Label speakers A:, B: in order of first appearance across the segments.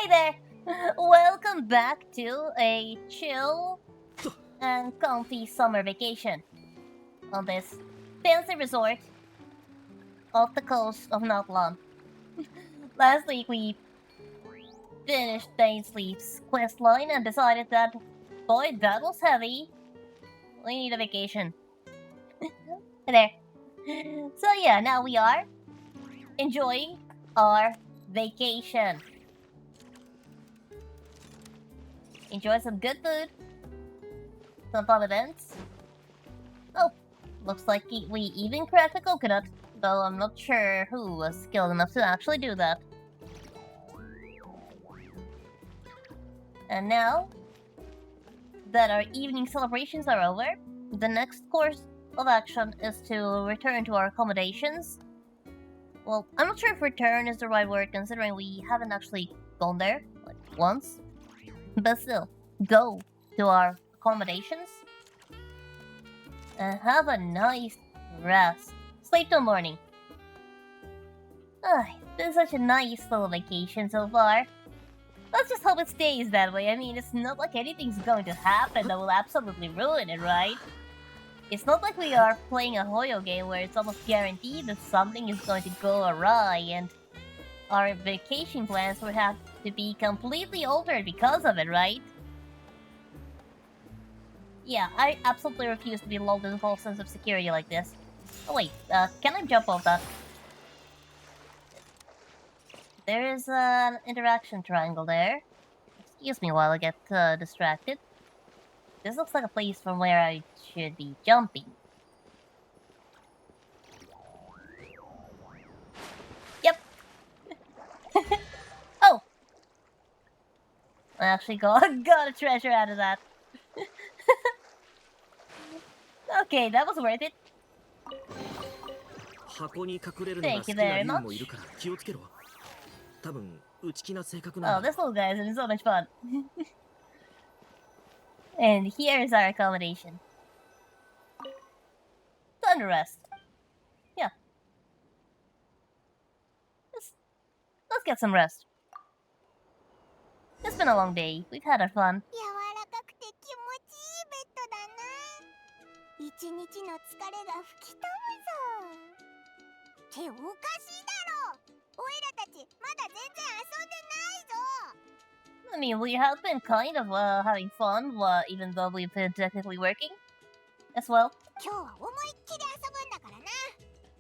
A: Hi there! Welcome back to a chill and comfy summer vacation on this fancy resort off the coast of Notlan. Last week we finished Dainsleep's quest line and decided that, boy, that was heavy. We need a vacation. There. So yeah, now we are enjoying our vacation. Enjoy some good food, some fun events. Oh, looks like we even cracked a coconut, though I'm not sure who was skilled enough to actually do that. And now that our evening celebrations are over, the next course of action is to return to our accommodations. Well, I'm not sure if return is the right word considering we haven't actually gone there, like, once. But still, go to our accommodations and have a nice rest. Sleep till morning. It's been such a nice little vacation so far. Let's just hope it stays that way. I mean, it's not like anything's going to happen that will absolutely ruin it, right? It's not like we are playing a Hoyo game where it's almost guaranteed that something is going to go awry and our vacation plans would have to be completely altered because of it, right? Yeah, I absolutely refuse to be lulled in a false sense of security like this. Oh wait, can I jump off that? There is an interaction triangle there. Excuse me while I get distracted. This looks like a place from where I should be jumping. Yep. Oh! I actually got a treasure out of that. Okay, that was worth it. Thank you very much. Oh, this little guy is having so much fun. And here's our accommodation. Time to rest. Yeah. Let's get some rest. It's been a long day. We've had our fun.
B: 柔らかくて気持ちいいベッドだな。一日の疲れが吹き飛ぶぞ。っておかしいだろ。おいらたちまだ全然遊んでないぞ。
A: I mean, we have been kind of having fun, even though we've been technically working as well.
B: 今日は思いっきり遊ぶんだからな。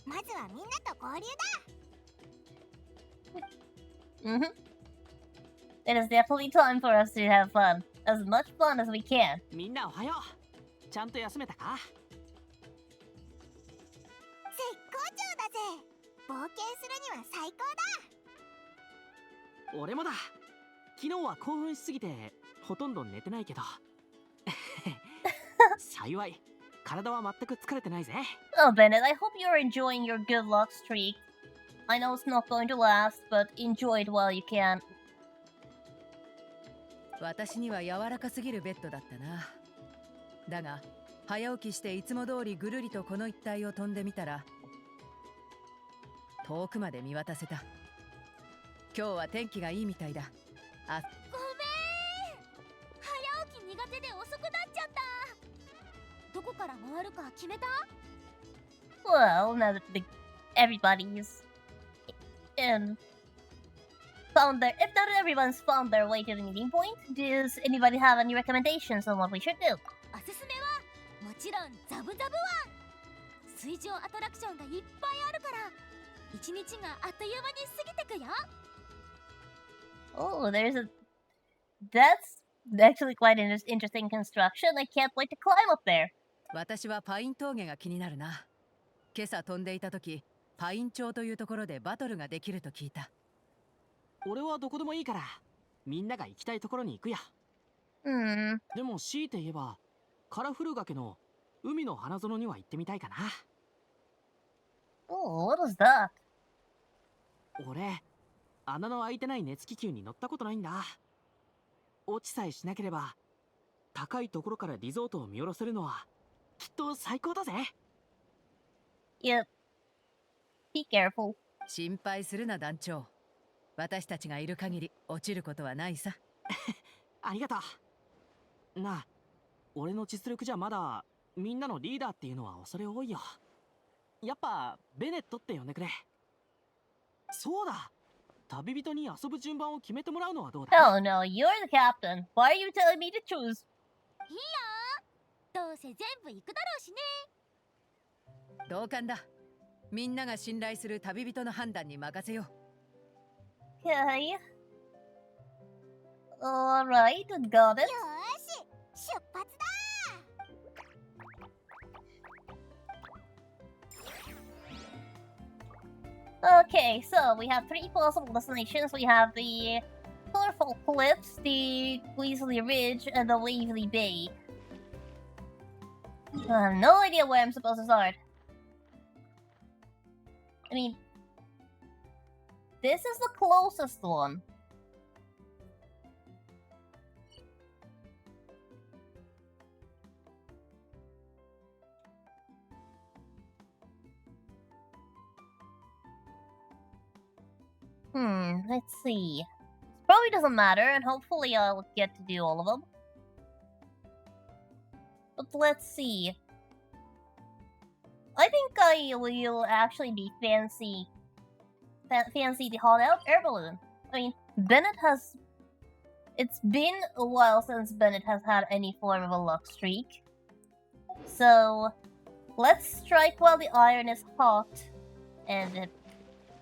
B: まずはみんなと交流だ。
A: It is definitely time for us to have fun. As much fun as we can.
C: みんなおはよう。ちゃんと休めたか？
B: 絶好調だぜ。冒険するには最高だ。
C: 俺もだ。昨日は興奮しすぎてほとんど寝てないけど。幸い、体は全く疲れてないぜ。
A: Oh, Bennett, I hope you're enjoying your good luck streak. I know it's not going to last, but enjoy it while you can.
D: 私には柔らかすぎるベッドだったな。だが早起きしていつも通りぐるりとこの一帯を飛んでみたら遠くまで見渡せた。今日は天気がいいみたいだ。あ、
B: ごめん。早起き苦手で遅くなっちゃった。どこから回るか決めた？
A: Well, now that everybody's found their... If not everyone's found their way to the meeting point, does anybody have any recommendations on what we should do?
B: おすすめはもちろんザブザブ湾。水上アトラクションがいっぱいあるから一日があっという間に過ぎてくよ。
A: Oh, there's a... That's actually quite an interesting construction. I can't wait to climb up there.
D: 私はパイン峠が気になるな。今朝飛んでいた時、パイン町というところでバトルができると聞いた。
C: 俺はどこでもいいからみんなが行きたいところに行くや。でも強いて言えばカラフル崖の海の花園には行ってみたいかな。
A: Oh, what was that?
C: 俺穴の開いてない熱気球に乗ったことないんだ。落ちさえしなければ高いところからリゾートを見下ろせるのはきっと最高だぜ。
A: Yep. Be careful.
D: 心配するな団長。私たちがいる限り落ちることはないさ。
C: ありがとう。なあ、俺の実力じゃまだみんなのリーダーっていうのは恐れ多いよ。やっぱベネットって呼んでくれ。そうだ、旅人に遊ぶ順番を決めてもらうのはどうだ？
A: Oh no, you're the captain. Why are you telling me to choose?
B: どうせ全部行くだろうしね。
D: 同感だ。みんなが信頼する旅人の判断に任せよう。
A: Okay. Alright, got it.
B: よーし、出発だ。
A: Okay, so we have 3 possible destinations. We have the colorful cliffs, the Weasley Ridge, and the Waverly Bay. I have no idea where I'm supposed to start. I mean, this is the closest one. Let's see. Probably doesn't matter, and hopefully I'll get to do all of them. But let's see. I think I will actually be fancy the hot air balloon. I mean, Bennett has... It's been a while since Bennett has had any form of a luck streak. So, let's strike while the iron is hot, and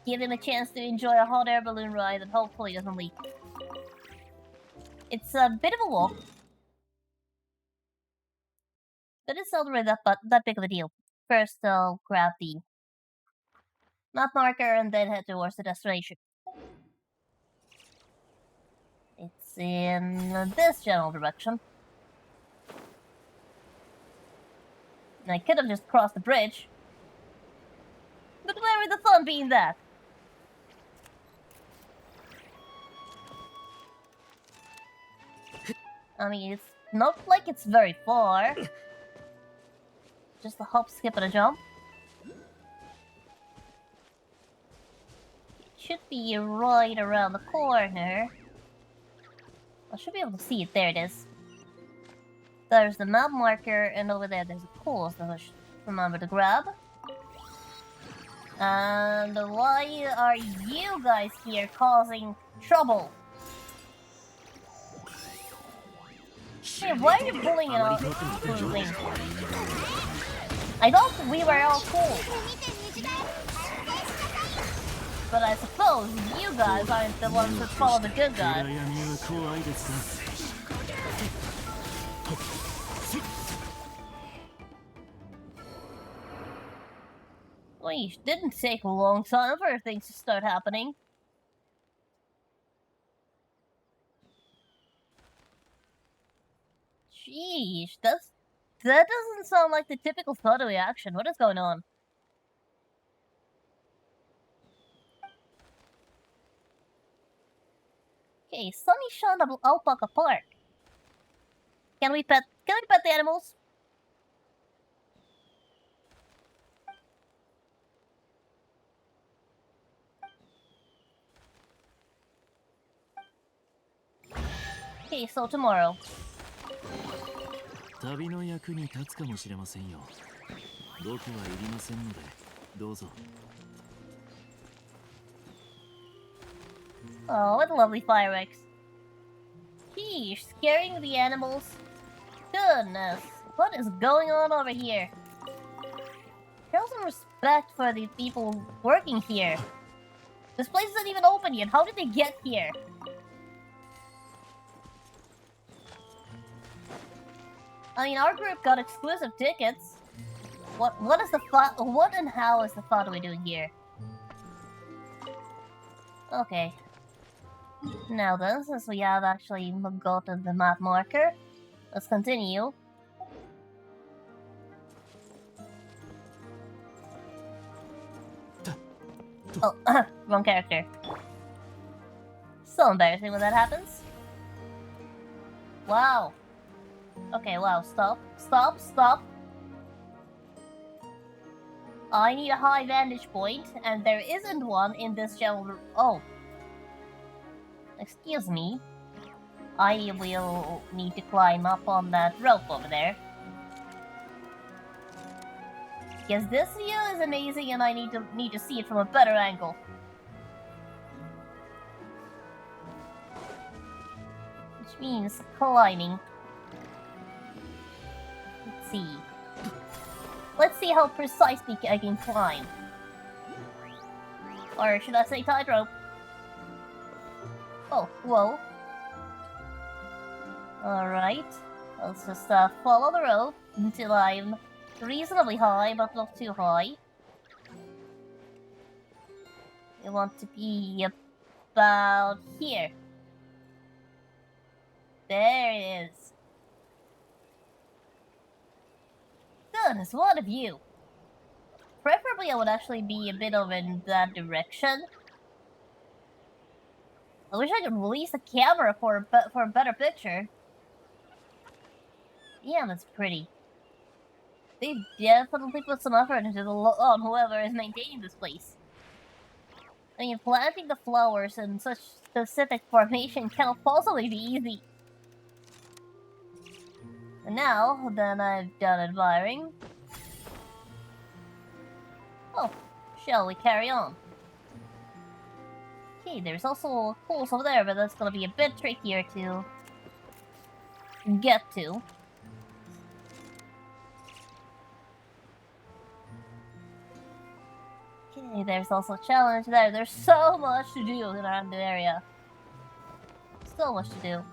A: give him a chance to enjoy a hot air balloon ride that hopefully doesn't leak. It's a bit of a walk, but it's not really that big of a deal. First, I'll grab the map marker and then head towards the destination. It's in this general direction. I could have just crossed the bridge, but where would the fun be in that? I mean, it's not like it's very far. Just a hop, skip, and a jump. It should be right around the corner. I should be able to see it. There it is. There's the map marker, and over there there's a course that I should remember to grab. And why are you guys here causing trouble? Hey, why are you bullying it all? I thought we were all cool. But I suppose you guys aren't the ones that follow the good guys. Well, it didn't take a long time for things to start happening. Sheesh, that doesn't sound like the typical photo reaction. What is going on? Okay, Sunny Shine Alpaca Park. Can we pet the animals? Okay, so tomorrow.
E: 旅の役に立つかもしれませんよ。僕はいりませんので、どうぞ。
A: Oh, what lovely fireworks. Sheesh, scaring the animals. Goodness, what is going on over here? Show some respect for the people working here. This place isn't even open yet. How did they get here? I mean, our group got exclusive tickets. What and how is the fun we doing here? Okay. Now then, since we have actually gotten the map marker, let's continue. Oh, wrong character. So embarrassing when that happens. Wow. Okay, wow, stop. Stop, stop. I need a high vantage point, and there isn't one in this general... Oh. Excuse me. I will need to climb up on that rope over there. Because this view is amazing and I need to see it from a better angle. Which means climbing. Let's see. Let's see how precisely I can climb. Or should I say tightrope? Oh, whoa. Alright. Let's just follow the rope until I'm reasonably high, but not too high. We want to be about here. There it is. Goodness, what a view. Preferably I would actually be a bit over in that direction. I wish I could release the camera for a better picture. Yeah, that's pretty. They've definitely put some effort into on whoever is maintaining this place. I mean, planting the flowers in such specific formation cannot possibly be easy. And now, then I've done admiring. Oh, shall we carry on? Okay, there's also pools over there, but that's gonna be a bit trickier to get to. Okay, there's also a challenge there. There's so much to do around the area. So much to do.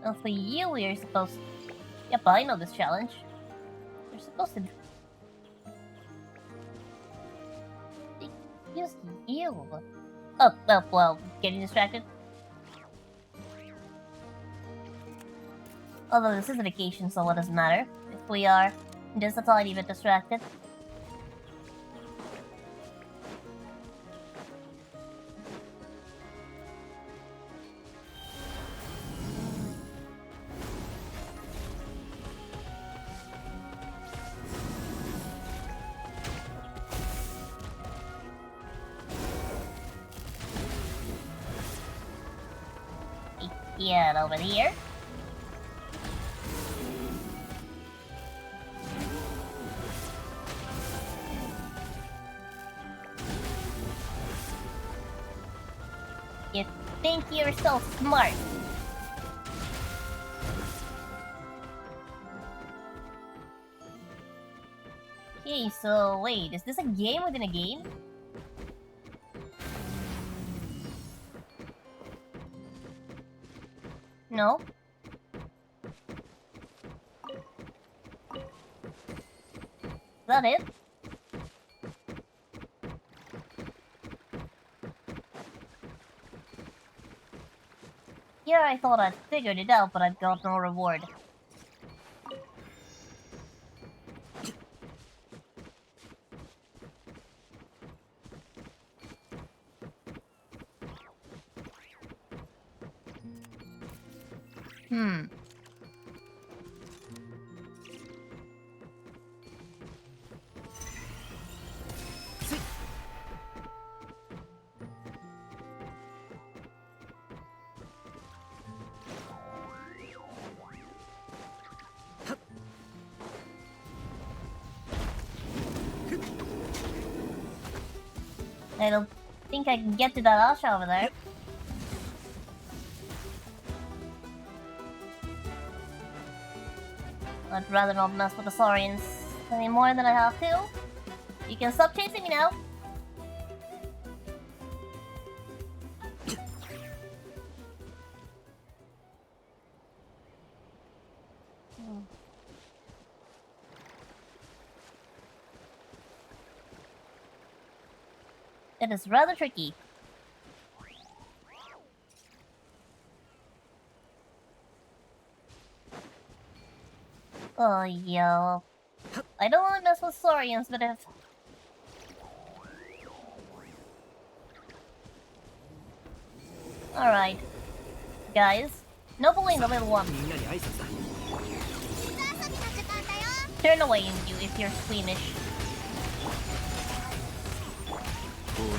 A: Well, for you, we're supposed to... Yep, I know this challenge. We're supposed to... Use you. Oh, well, getting distracted. Although this is a vacation, so what does it matter? If we are just a tiny bit distracted. Get over here. You think you're so smart. Okay, so wait, is this a game within a game? No. Is that it? Yeah, I thought I'd figured it out, but I've got no reward. I don't think I can get to that Asha over there. I'd rather not mess with the Saurians any more than I have to. You can stop chasing me now. It is rather tricky. Oh, yeah. I don't want to mess with Saurians, but if... Alright. Guys, no bullying the little one. Turn away, you, if you're squeamish.
E: ら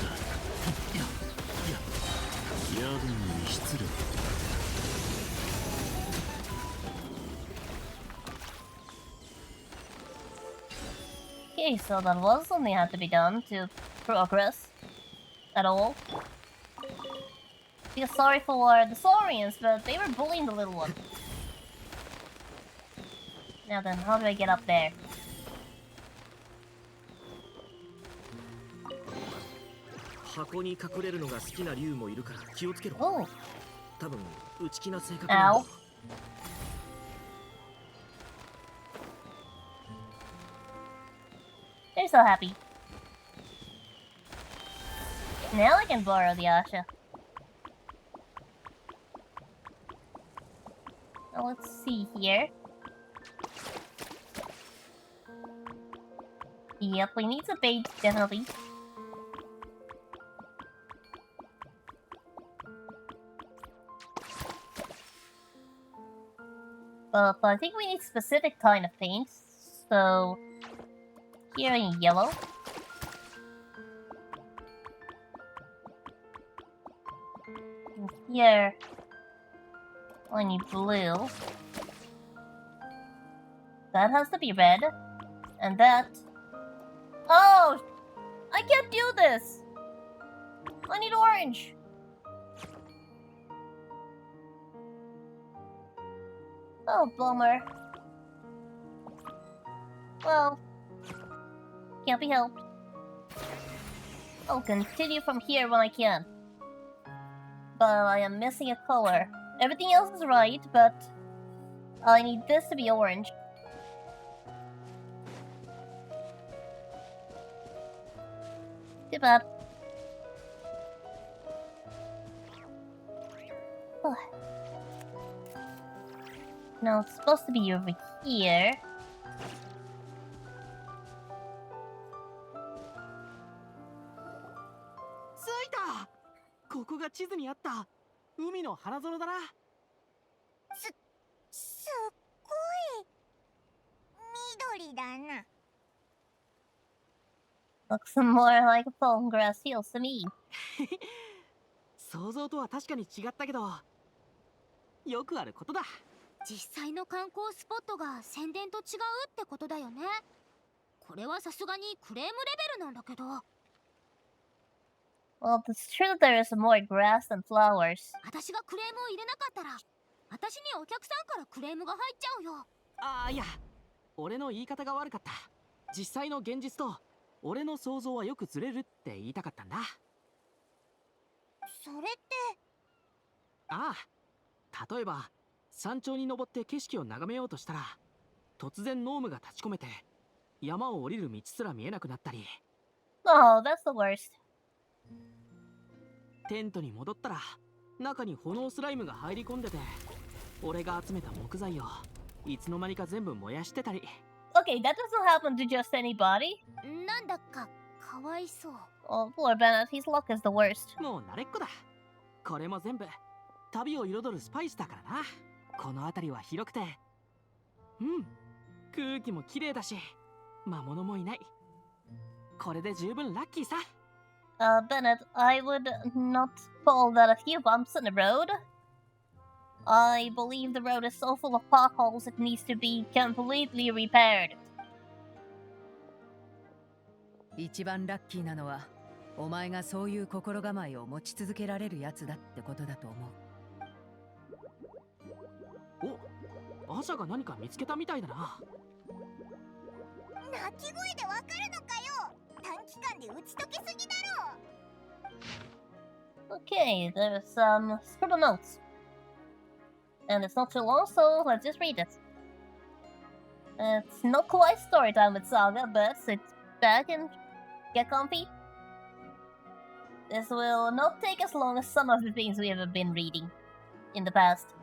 E: 宿に失礼。
A: Okay, so that was something had to be done to progress at all. Feel sorry for the Saurians, but they were bullying the little one. Now then, how do I get up there?
F: 箱に隠れるのが好きな竜もいるから気をつけろ。
A: Oh,
F: 多分内気な性格なんだ。
A: ow. They're so happy. Now I can borrow the Asha. Now let's see here. Yep, we need some bait, definitely. But I think we need specific kind of paints. So here in yellow. And here I need blue. That has to be red. And that... Oh! I can't do this! I need orange! Oh, bummer. Well, can't be helped. I'll continue from here when I can. But I am missing a color. Everything else is right, but I need this to be orange. Too bad. No, it's supposed to be over here.
C: 着いた。ここが地図にあった海の花園だな。
B: すっごい緑だな。
A: Looks more like a fallen grass field to me.
C: 想像とは確かに違ったけど、よくあることだ。
B: 実際の観光スポットが宣伝と違うってことだよね。これはさすがにクレームレベルなんだけど。
A: Well, it's true that there is more grass than flowers.
B: 私がクレームを入れなかったら、私にお客さんからクレームが入っちゃうよ。
C: ああ、いや、俺の言い方が悪かった。実際の現実と俺の想像はよくずれるって言いたかったんだ。
B: それって
C: ああ、例えば山頂に登って景色を眺めようとしたら、突然濃霧が立ち込めて山を降りる道すら見えなくなったり、
A: Oh, that's the worst.
C: テントに戻ったら中に炎スライムが入り込んでて、俺が集めた木材をいつの間にか全部燃やしてたり。
A: Okay, that doesn't happen to just anybody.
B: なんだかかわいそう。
A: Oh, poor Bennett, his luck is the worst.
C: もう慣れっこだ。これも全部旅を彩るスパイスだからな。この辺りは広くて、空気も綺麗だし魔物もいない。これで十分ラッキーさ。
A: Bennett, I would not call that a few bumps in the road. I believe the road is so full of potholes it needs to be completely repaired.
D: 一番ラッキーなのはお前がそういう心構えを持ち続けられるやつだってことだと思う。
C: お、アシャが何か見つけたみたいだな。
B: 鳴き声でわかるのかよ。短期間で打ち解けすぎだろ。
A: Okay, there's some scribble notes. And it's not too long, so let's just read it. It's not quite story time with Saga, but sit back and get comfy. This will not take as long as some of the things we have been reading in the past.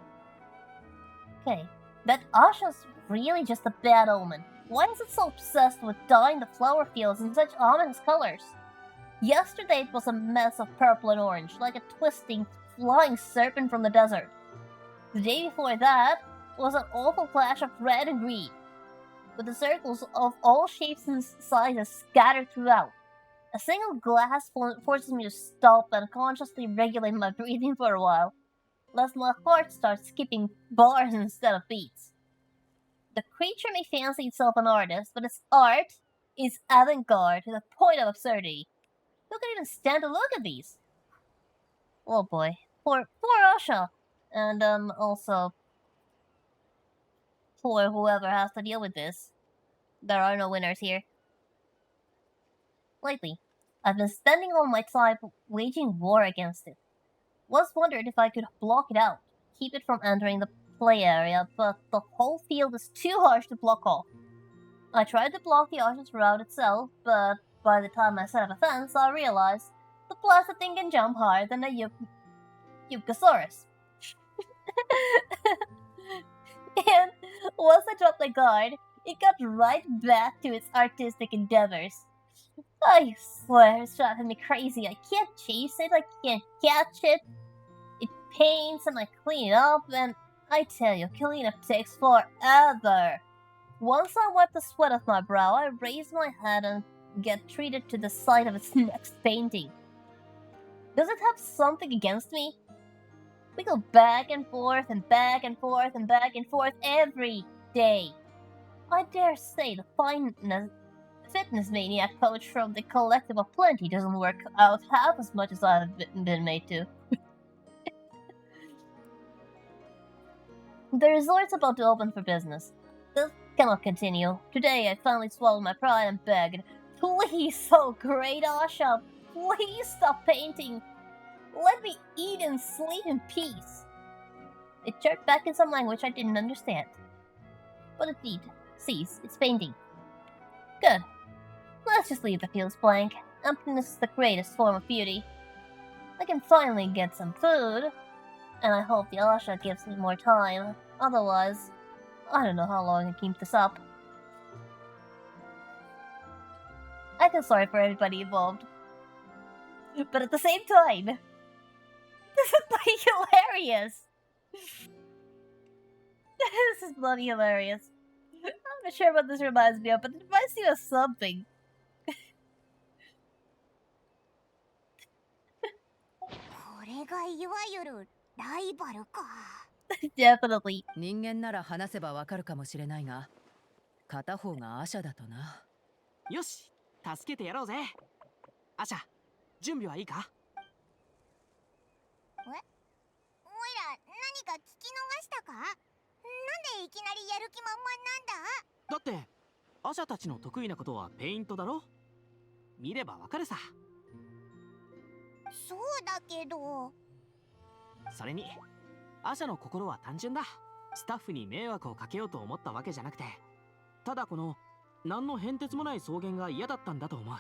A: Okay, that Asha's really just a bad omen. Why is it so obsessed with dyeing the flower fields in such ominous colors? Yesterday it was a mess of purple and orange, like a twisting, flying serpent from the desert. The day before that was an awful clash of red and green, with the circles of all shapes and sizes scattered throughout. A single glass forces me to stop and consciously regulate my breathing for a while, lest my heart starts skipping bars instead of beats. The creature may fancy itself an artist, but its art is avant-garde to the point of absurdity. Who could even stand to look at these? Oh boy. Poor Asha. And also poor whoever has to deal with this. There are no winners here. Lately, I've been spending all my time waging war against it. Once wondered if I could block it out, keep it from entering the play area, but the whole field is too harsh to block off. I tried to block the Asha's route itself, but by the time I set up a fence, I realized the blasted thing can jump higher than a Yugosaurus. And once I dropped the guard, it got right back to its artistic endeavors. I swear it's driving me crazy. I can't chase it, I can't catch it. It paints and I clean it up, and I tell you, cleanup takes forever. Once I wipe the sweat off my brow, I raise my head and get treated to the sight of its next painting. Does it have something against me? We go back and forth and back and forth and back and forth every day. I dare say the fitness maniac coach from the Collective of Plenty doesn't work out half as much as I've been made to. The resort's about to open for business. This cannot continue. Today I finally swallowed my pride and begged, "Please, oh great Asha, please stop painting. Let me eat and sleep in peace." It jerked back in some language I didn't understand. But it did cease its painting. Good. Let's just leave the fields blank. Emptiness is the greatest form of beauty. I can finally get some food, and I hope the Asha gives me more time. Otherwise, I don't know how long I can keep this up. I feel sorry for everybody involved. But at the same time, this is bloody hilarious! This is bloody hilarious. I'm not sure what this reminds me of, but it reminds me of something.
B: これがいわゆるライバルか。
A: Definitely.
D: 人間なら話せばわかるかもしれないが、片方がアシャだとな。
C: よし、助けてやろうぜ。アシャ、準備はいいか？
B: おいら何か聞き逃したか？なんでいきなりやる気満々なんだ？
C: だって、アシャたちの得意なことはペイントだろ？見ればわかるさ。
B: そうだけど。
C: それに、アシャの心は単純だ。スタッフに迷惑をかけようと思ったわけじゃなくて、ただこの何の変哲もない草原が嫌だったんだと思う。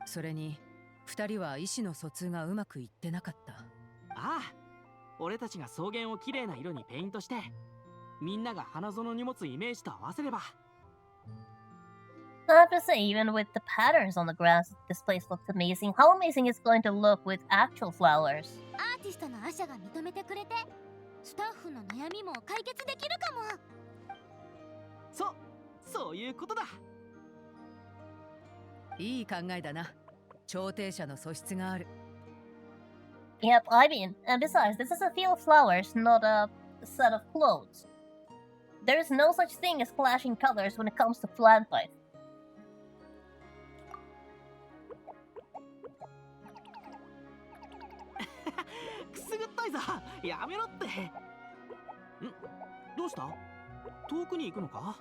D: それに2人は意思の疎通がうまくいってなかった。
C: ああ、俺たちが草原をきれいな色にペイントして、みんなが花園に持つイメージと合わせれば。
A: I have to say, even with the patterns on the grass, this place looks amazing. How amazing it's going to look with actual flowers.
B: アーティストのアシャが認めてくれて、スタッフの悩みも解決できるかも。
C: そういうことだ。
D: いい考えだな。調停者の素質がある。
A: Yep, I mean, and besides, this is a field of flowers, not a set of clothes. There is no such thing as clashing colors when it comes to plant life.
C: くすぐったいぞ。やめろって。どうした？遠くに行くのか？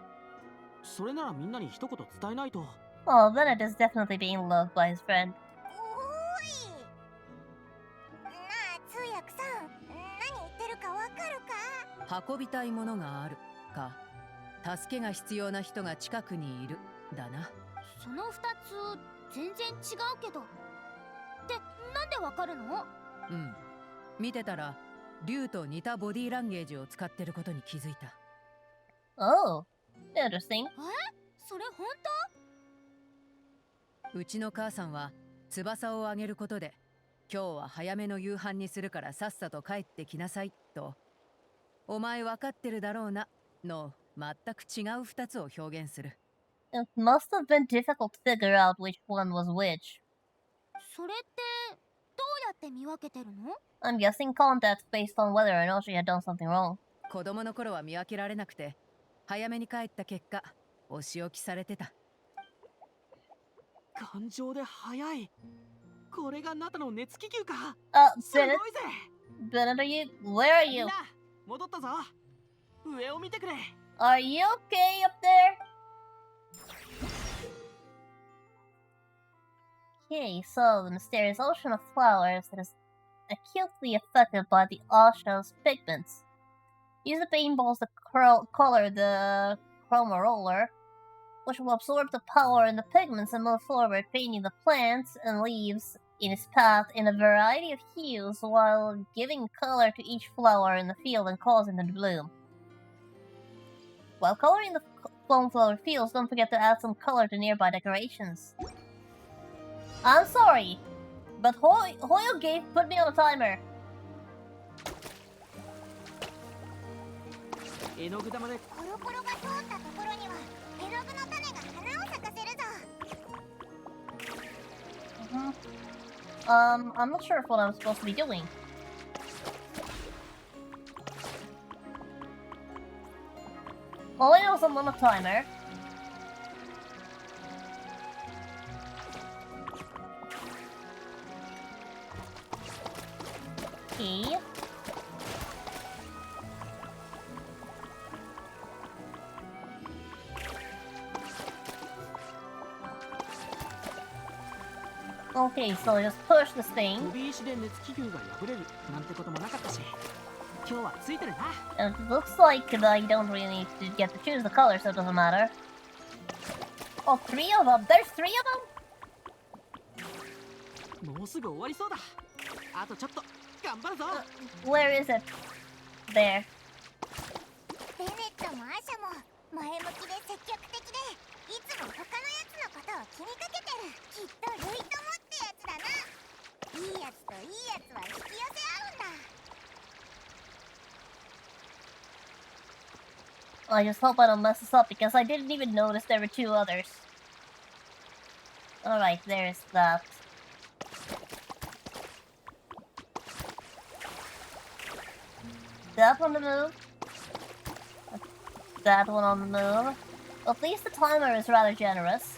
C: それならみんなに一言伝えないと。
A: Oh, Bennett is definitely being loved by his friend.
B: おーい。なあ、通訳さん、何言ってるかわかるか？
D: 運びたいものがあるか、助けが必要な人が近くにいるだな。
B: その2つ全然違うけど。ってなんでわかるの？
D: うん。見てたら竜と似たボディーランゲージを使ってることに気づいた。
A: Oh, interesting.
B: それ本
D: うちの母さんは翼を上げることで、今日は早めの夕飯にするからさっさと帰ってきなさいと、お前分かってるだろうなの全く違う2つを表現する。
A: It must have been difficult to figure out which one was which.
B: それってどうやって見分けてるの？
A: I'm guessing context based on whether or not she had done something wrong.
D: 子供の頃は見分けられなくて、早めに帰った結果、お仕置きされてた。
C: 感情で速い。これがあなたの熱気球か。す
A: Bennett,
C: ごいぜ。
A: Bennett, are you? Where are
C: みん
A: you?
C: な戻ったぞ。上を見てくれ。
A: Are you okay up there? Okay, so the mysterious ocean of flowers that is acutely affected by the ocean's pigments. Use the paintballs to color the chroma roller, which will absorb the power in the pigments and move forward, painting the plants and leaves in its path in a variety of hues while giving color to each flower in the field and causing them to bloom. While coloring the flower fields, don't forget to add some color to nearby decorations. I'm sorry, but Hoyo put me on a timer.
C: 絵の具玉で
B: コロコロが通ったところには絵の具の種が花を咲かせるぞ。
A: I'm not sure what I'm supposed to be doing. All I know is I'm on a timer. Okay. Okay, so just push this
C: 飛
A: thing.
C: び石で熱気球が破れるなんてこともなかったし、今日はついてるな。
A: And it looks like I don't really need to get to choose the color, so it doesn't matter. Oh, 3 of them! There's 3 of them?
C: もうすぐ終わりそうだ。あとちょっと頑張るぞ。
A: Where is it? There.
B: ベネットもアシャも前向きで積極的でいつも他のやつのことを気にかけてる。きっとルイ友ってやつだな。いいやつといいやつは引き寄せ合うんだ。
A: I just hope I don't mess this up because I didn't even notice there were 2 others. Alright, there's that. That one to move. That one on the move. At least the timer is rather generous.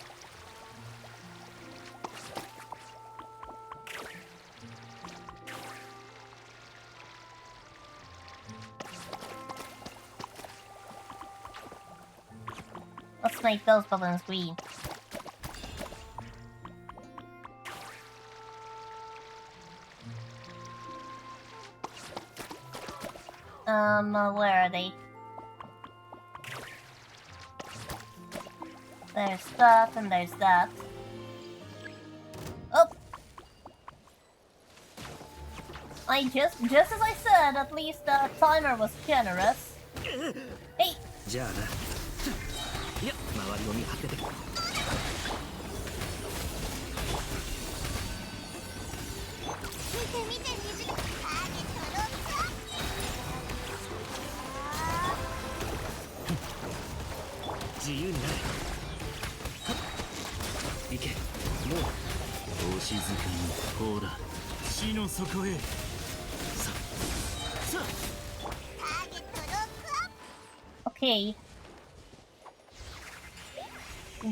A: Let's make those balloons green. Where are they? There's that, and there's that. Oh! Just as I said, at least the timer was generous. Hey!
F: じゃあな。いや、周りを見張ってて。
B: 見て見て虹がターゲットロック。
F: 自由になれ。行け。もう。
E: お静かにほら死の底へ。
F: さあ。
B: ターゲットロックアップ。
A: Okay.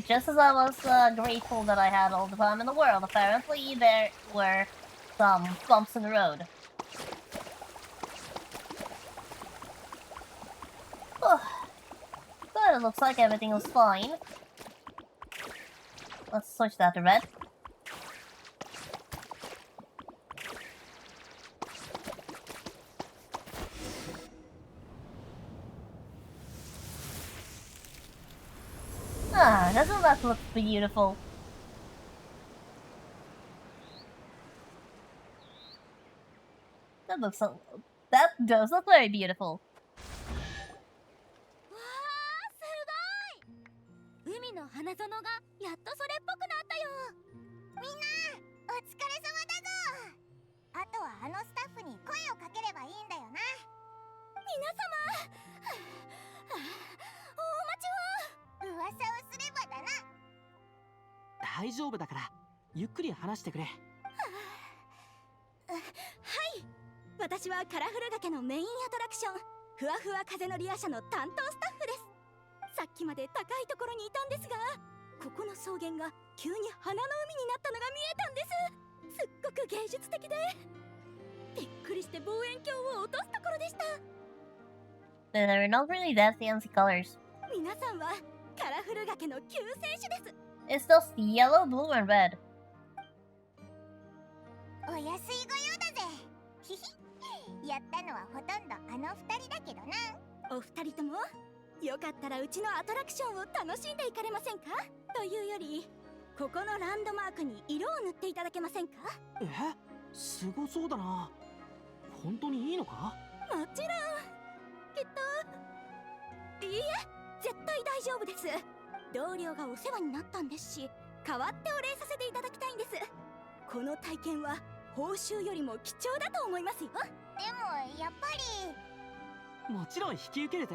A: Just as I was grateful that I had all the time in the world, apparently there were some bumps in the road. But it looks like everything was fine. Let's switch that to red. Ah, doesn't that look beautiful? That does look very beautiful.
B: わあ、すごい。海の花園がやっとそれっぽくなったよ。みんな、お疲れ様だぞ。あとはあのスタッフに声をかければいいんだよな。皆様。大待ちを。噂をすればだな。
C: 大丈夫だからゆっくり話してくれ。
B: はい、私はカラフル崖のメインアトラクションふわふわ風のリア社の担当スタッフです。さっきまで高いところにいたんですが、ここの草原が急に花の海になったのが見えたんです。すっごく芸術的でびっくりして望遠鏡を落とすところでした。
A: They're not really that fancy colors.
B: 皆さんはカラフル崖の救世主です。
A: It's just yellow, blue, and red.
B: お安いご用だぜ。ひひ、やったのはほとんどあの二人だけどな。お二人ともよかったらうちのアトラクションを楽しんでいかれませんか。というよりここのランドマークに色を塗っていただけませんか。
C: すごそうだな。本当にいいのか。
B: もちろん。きっといいえ、絶対大丈夫です。同僚がお世話になったんですし、代わってお礼させていただきたいんです。この体験は報酬よりも貴重だと思いますよ。でもやっぱり。
C: もちろん引き受けるぜ。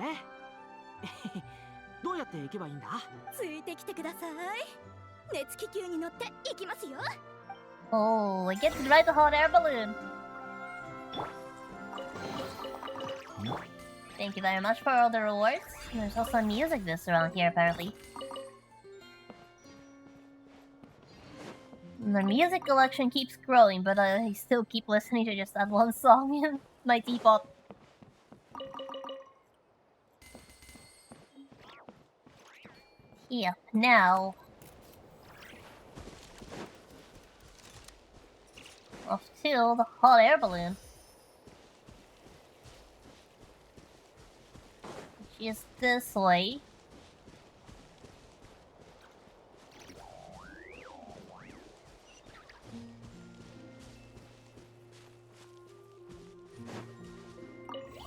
C: どうやって行けばいいんだ。
B: ついてきてください。熱気球に乗って行きますよ。
A: Oh, I get to ride the hot air balloon. Thank you very much for all the rewards. There's also music this around here, apparently. The music collection keeps growing, but I still keep listening to just that one song in my default. Yep, now off to the hot air balloon. Which is this way.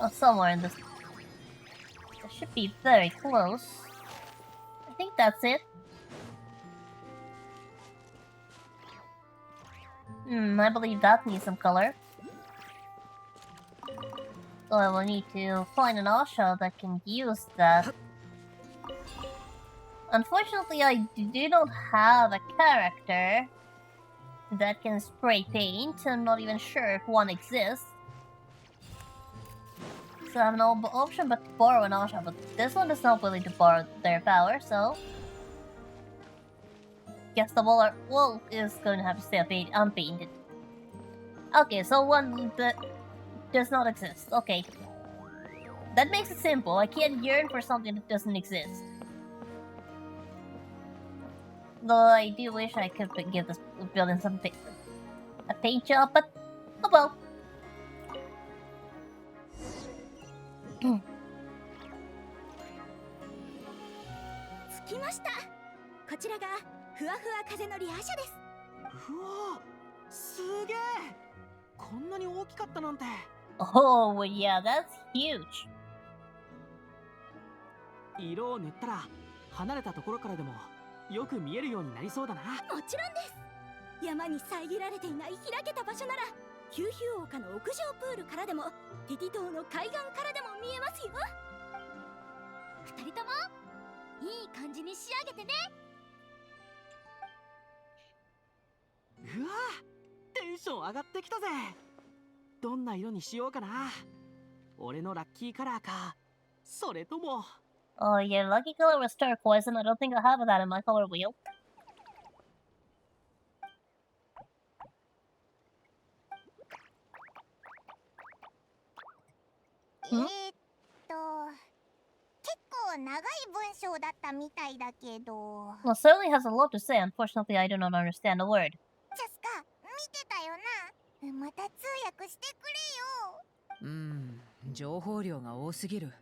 A: Oh, somewhere in this. That should be very close. I think that's it. I believe that needs some color. So I will need to find an Asha that can use that. Unfortunately, I do not have a character that can spray paint. I'm not even sure if one exists. So I have no option but to borrow an Asha, but this one is not willing to borrow their power, so... Guess the wall is going to have to stay unpainted. Okay, so one that does not exist. Okay. That makes it simple. I can't yearn for something that doesn't exist. Though I do wish I could give this building a paint job, but oh well.
B: 着きました。こちらがふわふわ風のリア社です。
C: うわ、すげえ。こんなに大きかったなんて。
A: Oh yeah, that's huge.
C: 色を塗ったら離れたところからでもよく見えるようになりそうだな。
B: もちろんです。山に遮られていない開けた場所ならヒューヒュー丘の屋上プールからでもティティ島の海岸からでも見えますよ。二人ともいい感じに仕上げてね。
C: うわ、テンション上がってきたぜ。どんな色にしようかな。俺のラッキーカラーか、それとも。
A: Oh, your lucky color was turquoise, and I don't think I have that in my color wheel.
B: 結構長い文章だったみたいだけど。
A: Well, certainly has a lot to say. Unfortunately, I do not understand a word.
B: ジャスカ、見てたよな。また通訳してくれよ。
D: 情報量が多すぎる。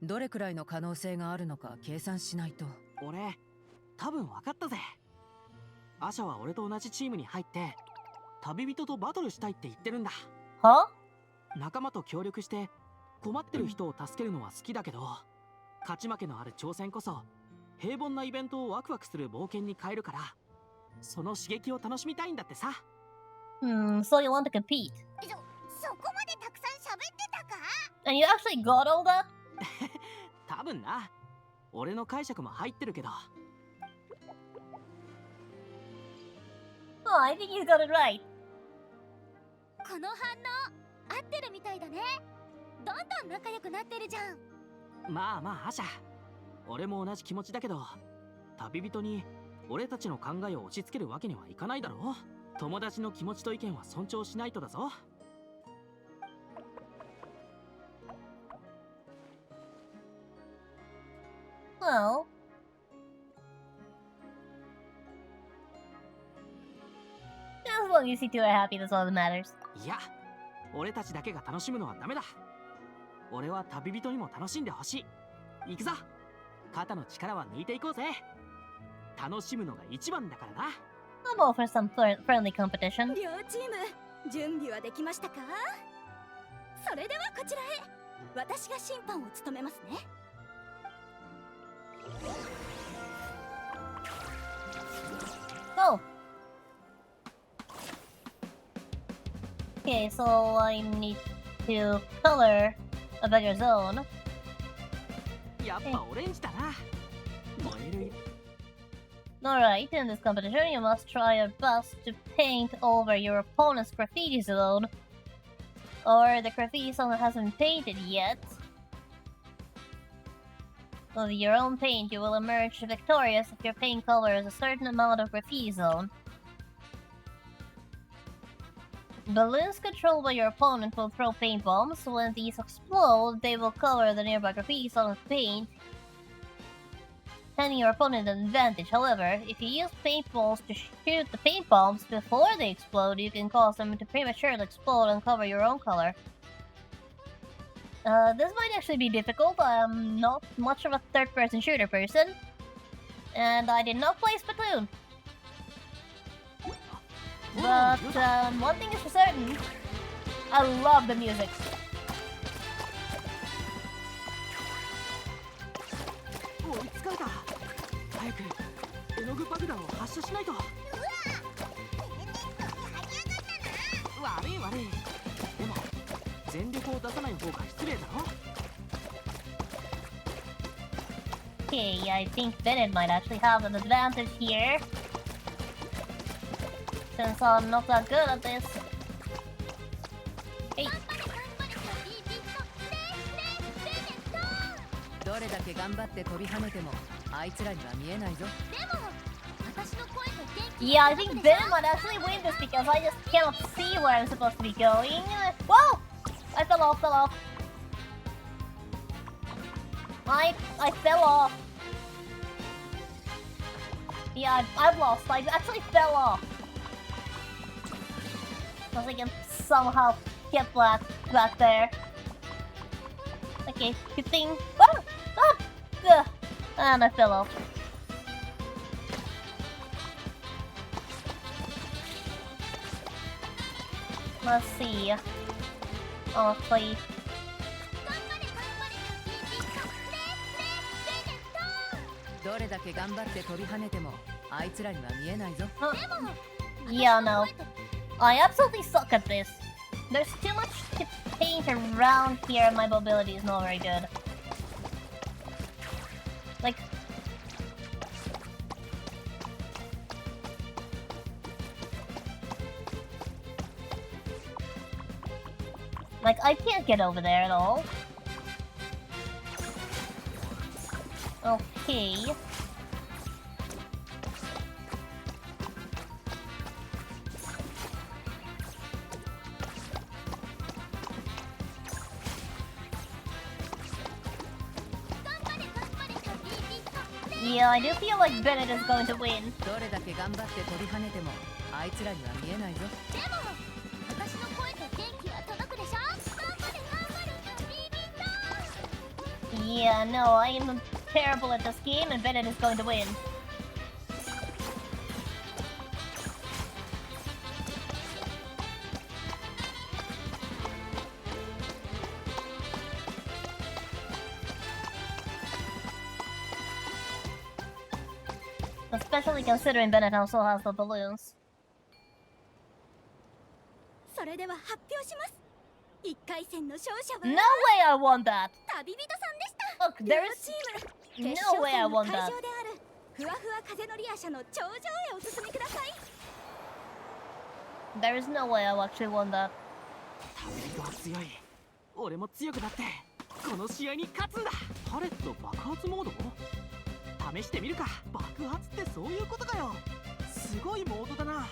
D: どれくらいの可能性があるのか計算しないと。
C: 俺、多分分かったぜ。アシャは俺と同じチームに入って旅人とバトルしたいって言ってるんだ。
A: Huh?
C: 仲間と協力して困ってる人を助けるのは好きだけど、勝ち負けのある挑戦こそ平凡なイベントをワクワクする冒険に変えるから、その刺激を楽しみたいんだってさ。
A: So you want to compete?
B: そこまでたくさん喋ってたか？
A: And you actually got all that?
C: 多分な。俺の解釈も入ってるけど。
A: Oh, I think you got it right.
B: この反応合ってるみたいだね。どんどん仲良くなってるじゃん。
C: まあまあアシャ、俺も同じ気持ちだけど、旅人に俺たちの考えを押し付けるわけにはいかないだろう。友達の気持ちと意見は尊重しないとだぞ。
A: Well, as long as you two are happy, that's all that matters.
C: いや、俺たちだけが楽しむのはダメだ。俺は旅人にも楽しんでほしい。行くぞ。肩の力は抜いていこうぜ。楽しむのが一番だからな。
A: I'm all for some friendly competition.
B: 両チーム準備はできましたか？それではこちらへ。私が審判を務めますね。
A: Go! Okay, so I need to color a bigger zone.
C: やっぱオレンジだな。燃える。
A: Alright, in this competition, you must try your best to paint over your opponent's graffiti zone. Or the graffiti zone hasn't been painted yet. With your own paint, you will emerge victorious if your paint covers a certain amount of graffiti zone. Balloons controlled by your opponent will throw paint bombs. When these explode, they will cover the nearby graffiti zone with paint, handing your opponent an advantage. However, if you use paintballs to shoot the paint bombs before they explode, you can cause them to prematurely explode and cover your own color. This might actually be difficult. I'm not much of a third-person shooter person, and I did not play Splatoon. But one thing is for certain, I love the music.
C: 追いつかれた。早く絵の具爆弾を発射しないと。悪い悪い。でも全力を出さない方が失礼だろ。
A: Okay, I think Bennett might actually have an advantage here, since I'm not that good at this. Hey.
D: どれだけ頑張って飛び跳ねてもあいつらには見えないぞ。
B: でも私の声と元気
A: Yeah, I think Bennett might actually win this because I just cannot see where I'm supposed to be going. Whoa! I fell off. I fell off. Yeah, I've lost. I actually fell off. Unless I can somehow get back there. Okay, good thing. Ah! Ugh. And I fell off. Let's see. Honestly.
D: どれだけ頑張って飛び跳ねてもあいつらには見えないぞ。
A: Yeah, no. I absolutely suck at this. There's too much to paint around here and my mobility is not very good. Like, I can't get over there at all. Okay. Yeah, I do feel like Bennett is going to win.
D: どれだけ頑張って飛び跳ねてもあいつらには見えないぞ。
B: でも私の声と元気は届くでしょ。頑張れビビッと。
A: Yeah, no, I am terrible at this game and Bennett is going to win. Especially considering Bennett also has the balloons.
B: それでは発表します。1回戦の勝者は
A: No way I won that!
B: 旅人さんでした。
A: Look,
B: 両
A: there's
B: チーム決
A: no
B: 勝
A: way I
B: 戦の
A: won
B: 会場
A: that.
B: であるふわふわ風のリア社の頂上へお進みください。
A: There is no way I actually won that.
C: 旅人は強い。俺も強くなってこの試合に勝つんだ。パレット爆発モード試してみるか。爆発ってそういうことかよ。すごいモードだな。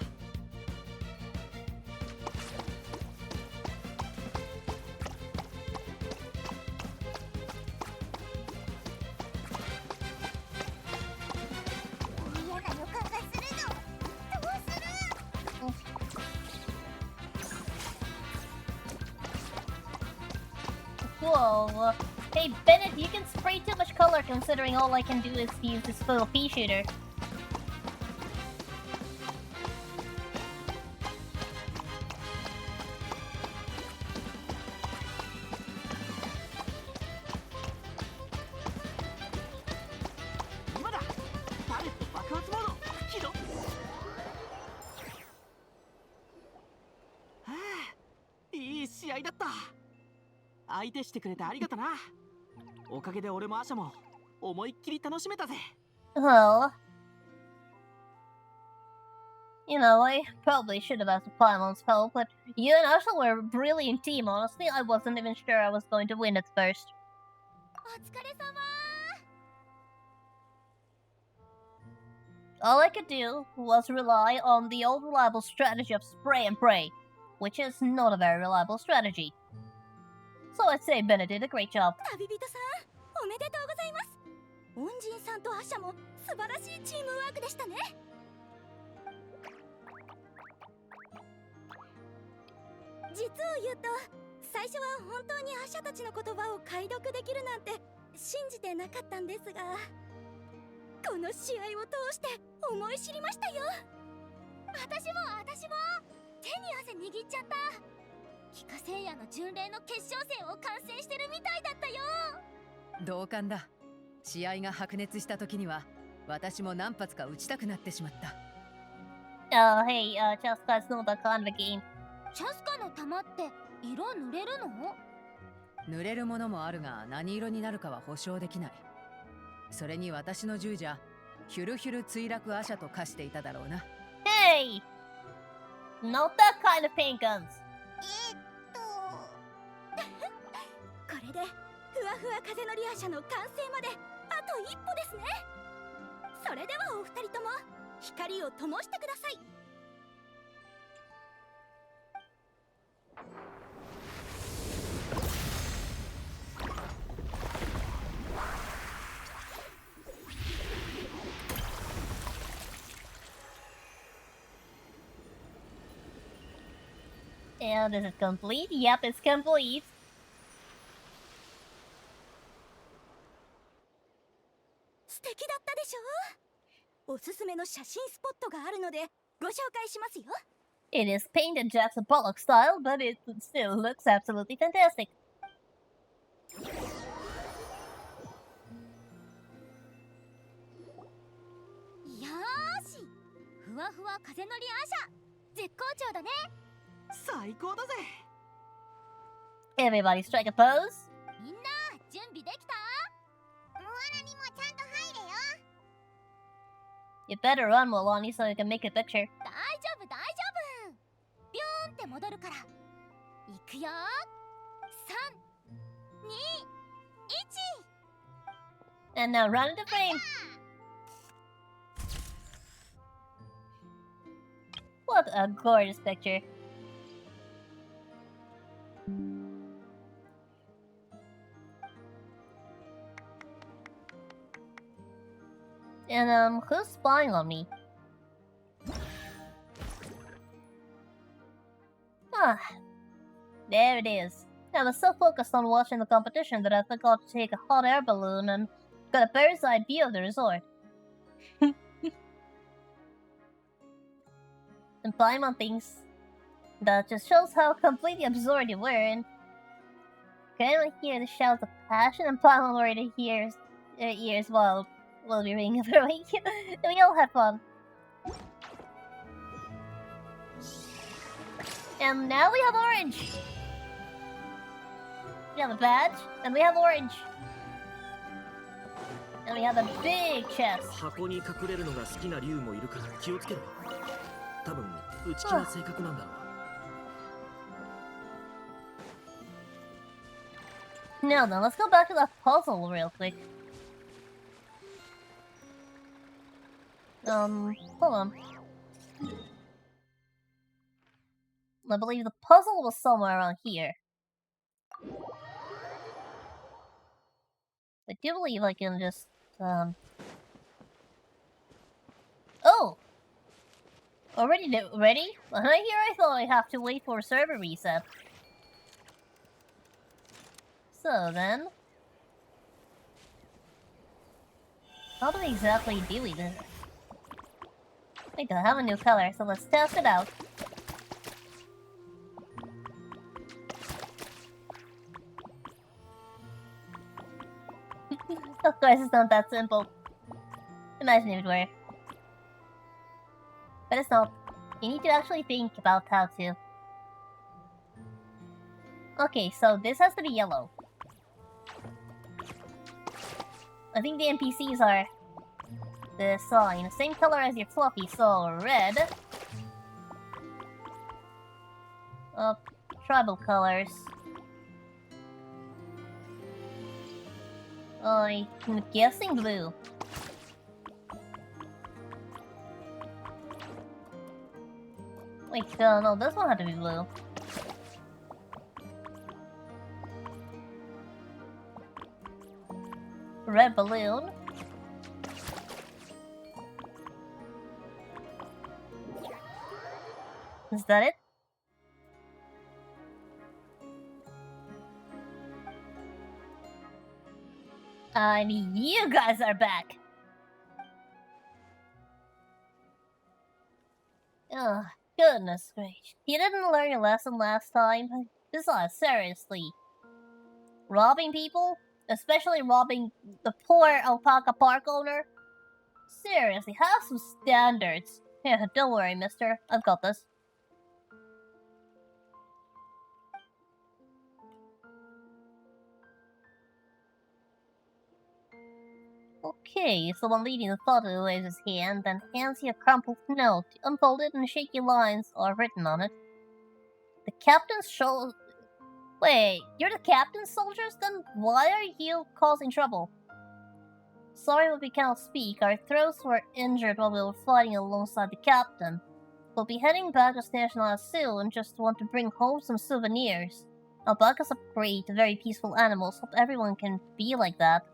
B: 嫌な予感がするの。どうする？
A: Whoa. Hey, Bennett, you can spray too much color considering all I can do is use this little pea shooter.
C: Ah, いい試合だった。相手してくれてありがとな。おかげで俺もアシャも思いっきり楽しめたぜ。
A: Well, you know, I probably should have asked Paimon's help, but you and Asha were a brilliant team. Honestly, I wasn't even sure I was going to win at first.
B: お疲れ様。
A: All I could do was rely on the old reliable strategy of spray and pray, which is not a very reliable strategy. So I'd say Bennett did a great job.
B: 旅人さん、おめでとうございます。恩人さんとアシャも素晴らしいチームワークでしたね。実を言うと、最初は本当にアシャたちの言葉を解読できるなんて信じてなかったんですが、この試合を通して思い知りましたよ。私も手に汗握っちゃった。帰化聖夜の巡礼の決勝戦を観戦してるみたいだったよ。
D: 同感だ。試合が白熱した時には私も何発か撃ちたくなってしまった。
A: Hey, Chaska's not that kind of a game.
B: チャスカの玉って色塗れるの？
D: 濡れるものもあるが何色になるかは保証できない。それに私の従者ヒュルヒュル墜落アシャと化していただろうな。
A: Hey! Not that kind of paint guns.
B: これでふわふわ風のリア社の完成まであと一歩ですね。それではお二人とも光を灯してください。
A: And is it complete? Yep, it's complete.
B: 素敵だったでしょう。おすすめの写真スポットがあるのでご紹介しますよ。
A: It is painted Jackson Pollock style, but it still looks absolutely fantastic.
B: よーし、ふわふわ風のリア社絶好調だね。
C: 最高だぜ。
A: Everybody strike a pose.
B: みんな準備できた？モアナにもちゃんと入れよ。
A: You better run, Molani, so you can make a picture.
B: 大丈夫大丈夫。ビューンって戻るから。いくよ。3、2、1。
A: And now run into frame. What a gorgeous picture. And who's spying on me? Ah, there it is. I was so focused on watching the competition that I forgot to take a hot air balloon and got a bird's eye view of the resort. And Paimon thinks that just shows how completely absorbed you were in. Can anyone hear the shouts of passion? And Paimon already hears ears while be ringing her awake. We all had fun. And now we have orange. We have a badge, and we have orange. And we have a big chest.
F: 箱に隠れるのが好きな竜もいるから気をつけろ。多分内気な性格なんだろう。
A: Now then, let's go back to that puzzle real quick. Hold on. I believe the puzzle was somewhere around here. I do believe I can just, Oh! Already ready? Here I thought I have to wait for a server reset. So then... How do we exactly do this? Wait, I have a new color, so let's test it out. Of course, it's not that simple. Imagine if it were. But it's not. You need to actually think about how to. Okay, so this has to be yellow. I think the NPCs are the sign, same color as your fluffy, so red. Tribal colors. I'm guessing blue. Wait, no, this one had to be blue. Red balloon. Is that it? And you guys are back! Ugh, goodness gracious. You didn't learn your lesson last time? Besides, seriously. Robbing people? Especially robbing the poor alpaca park owner? Seriously, have some standards. Yeah, don't worry, mister. I've got this. Okay, so one leading the photo waves his hand, then hands you a crumpled note. Unfolded and shaky lines are written on it. The captain's show. Wait, you're the captain's soldiers? Then why are you causing trouble? Sorry, but we cannot speak. Our throats were injured while we were fighting alongside the captain. We'll be heading back to Station Isle soon and just want to bring home some souvenirs. Alpacas are great, very peaceful animals. Hope everyone can be like that.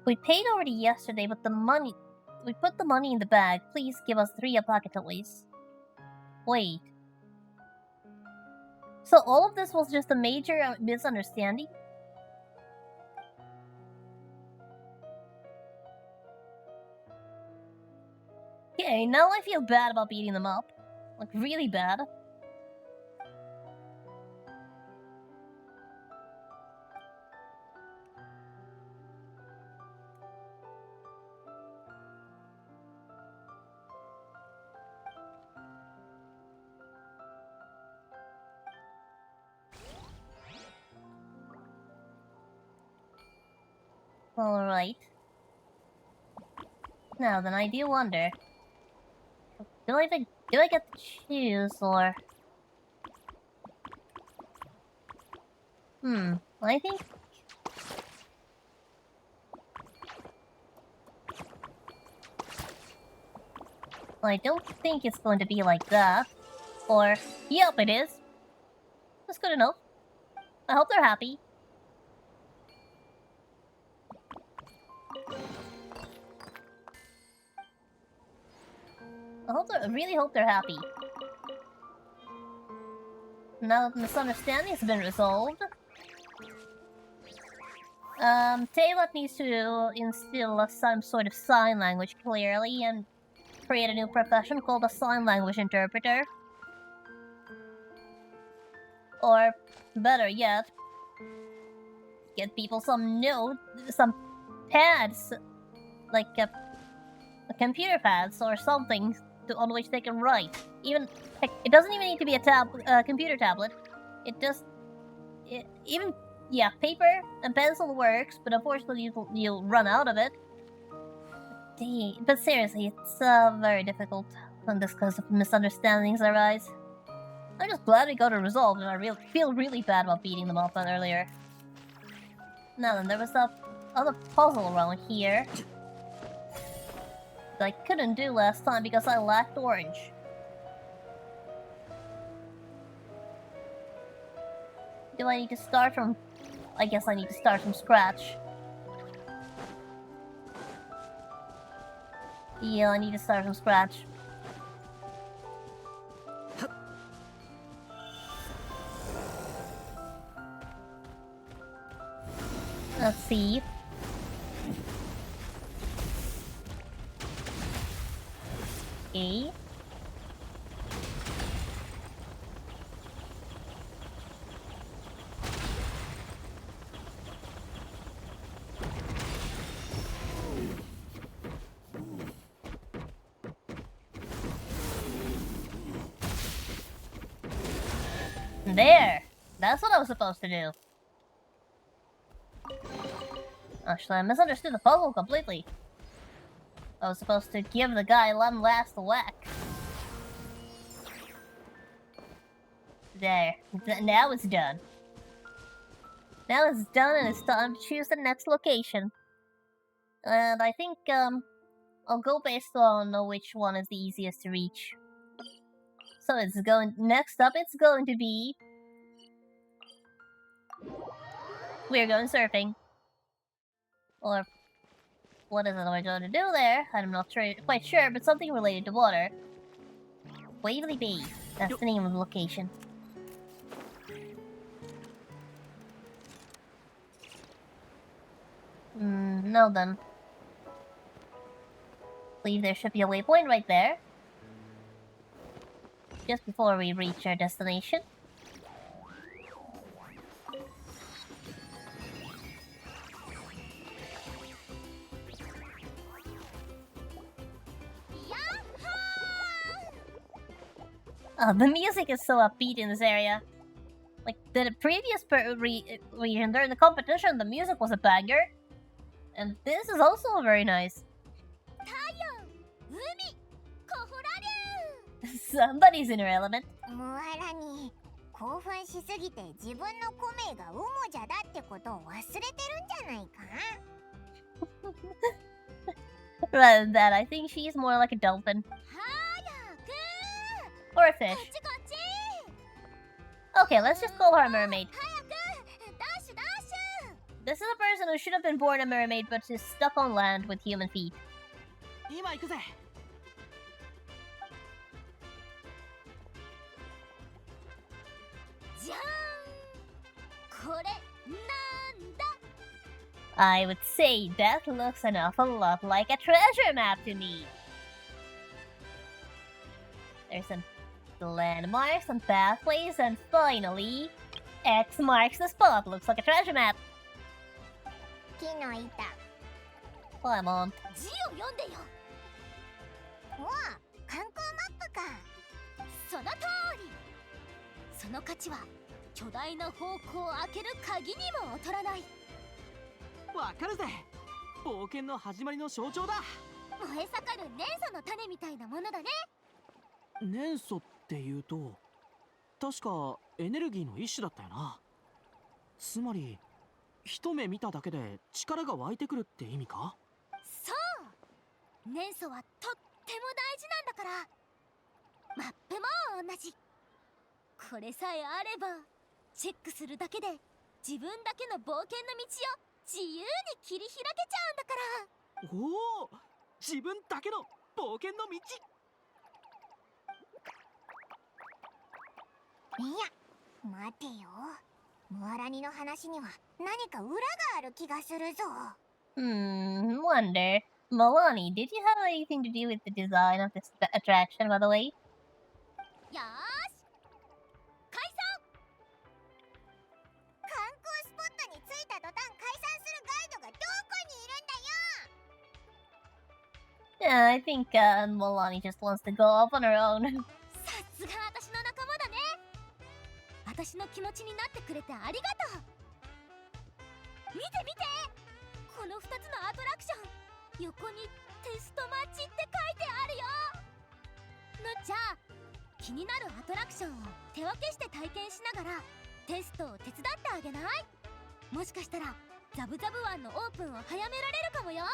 A: We paid already yesterday, but we put the money in the bag. Please give us 3 alpaca toys. Wait. So all of this was just a major misunderstanding? Okay, now I feel bad about beating them up. Like, really bad. Alright. Now then, I do wonder. Do I get to choose, or... I think... I don't think it's going to be like that. Or, yep, it is. That's good enough. I hope they're happy. I really hope they're happy. Now that the misunderstanding has been resolved, Taylor needs to instill some sort of sign language clearly and create a new profession called a sign language interpreter. Or, better yet, get people some pads, like computer pads or something on which they can write. Even heck, it doesn't even need to be a computer tablet. Even Yeah, paper and pencil works, but unfortunately you'll run out of it. But seriously, it's very difficult when this kind of misunderstandings arise. I'm just glad we got it resolved, and I feel really bad about beating them up earlier. Now then, there was that other puzzle around here that I couldn't do last time because I lacked orange. Do I need to start from... I guess I need to start from scratch. Yeah, I need to start from scratch. Let's see. Okay. There! That's what I was supposed to do. Actually, I misunderstood the puzzle completely. I was supposed to give the guy one last whack. There. Now it's done. Now it's done and it's time to choose the next location. And I think, I'll go based on which one is the easiest to reach. So next up it's going to be... We're going surfing. Or, what is it we're going to do there? I'm not quite sure, but something related to water. Waverly Bay. That's the name of the location. No then. I believe there should be a waypoint right there. Just before we reach our destination. The music is so upbeat in this area. Like, the previous region, during the competition, the music was a banger. And this is also very nice. Somebody's in her element.
B: ムアラに興奮しすぎて自分のコメがウモジャだってことを忘れてるんじゃないか
A: Rather than that, I think she's more like a dolphin. Or a fish. Okay, let's just call her a mermaid. This is a person who should have been born a mermaid but is stuck on land with human feet.
C: 今行くぜ。
B: じゃーんこれなんだ
A: I would say that looks an awful lot like a treasure map to me. There's some landmarks, some pathways, and finally, X marks the spot. Looks like a treasure map.
B: 木の板
A: Come on.
B: 字を読んでよおあ観光マップかその通りその価値は巨大な宝庫を開ける鍵にも劣らない
C: わかるぜ。冒険の始まりの象徴だ。
B: 燃え盛る年素の種みたいなものだね
C: 年素っていうと、確かエネルギーの一種だったよな。つまり一目見ただけで力が湧いてくるって意味か？
B: そう年素はとっても大事なんだからマップも同じこれさえあればチェックするだけで自分だけの冒険の道を自由に切り開けちゃうんだから
C: おお、自分だけの冒険の道。
B: いや待てよムアラニの話には何か裏がある気がするぞ
A: Wonder. Milani, did you have anything to do with the design of this attraction, by the way?
B: よーし解散観光スポットに着いた途端解散するガイドがどこにいるんだよ
A: Yeah, I think Milani just wants to go off on her own.
B: さすが私の仲間だね私の気持ちになってくれてありがとう見て見て、この2つのアトラクション、横にテストマッチって書いてあるよ。じゃあ気になるアトラクションを手分けして体験しながらテストを手伝ってあげない？もしかしたらザブザブ湾のオープンを早められるかもよ。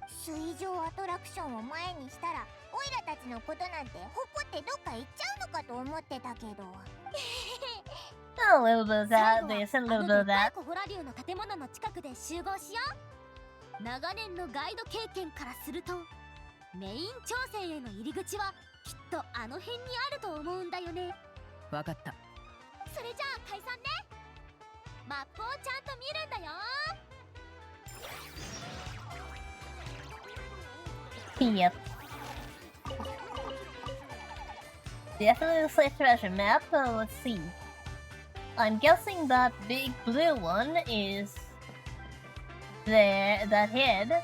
B: 水上アトラクションを前にしたらオイラたちのことなんてほこってどっか行っちゃうのかと思ってたけど
A: A little bit of that, this, a little bit of that.
B: コホラ流の建物の近くで集合しよう。長年のガイド経験からするとメイン挑戦への入り口はきっとあの辺にあると思うんだよね。
D: わかった。
B: それじゃあ解散ね。マップをちゃんと見るんだよ。
A: Yep. Definitely a treasure map. Let's see. I'm guessing that big blue one is there, that head.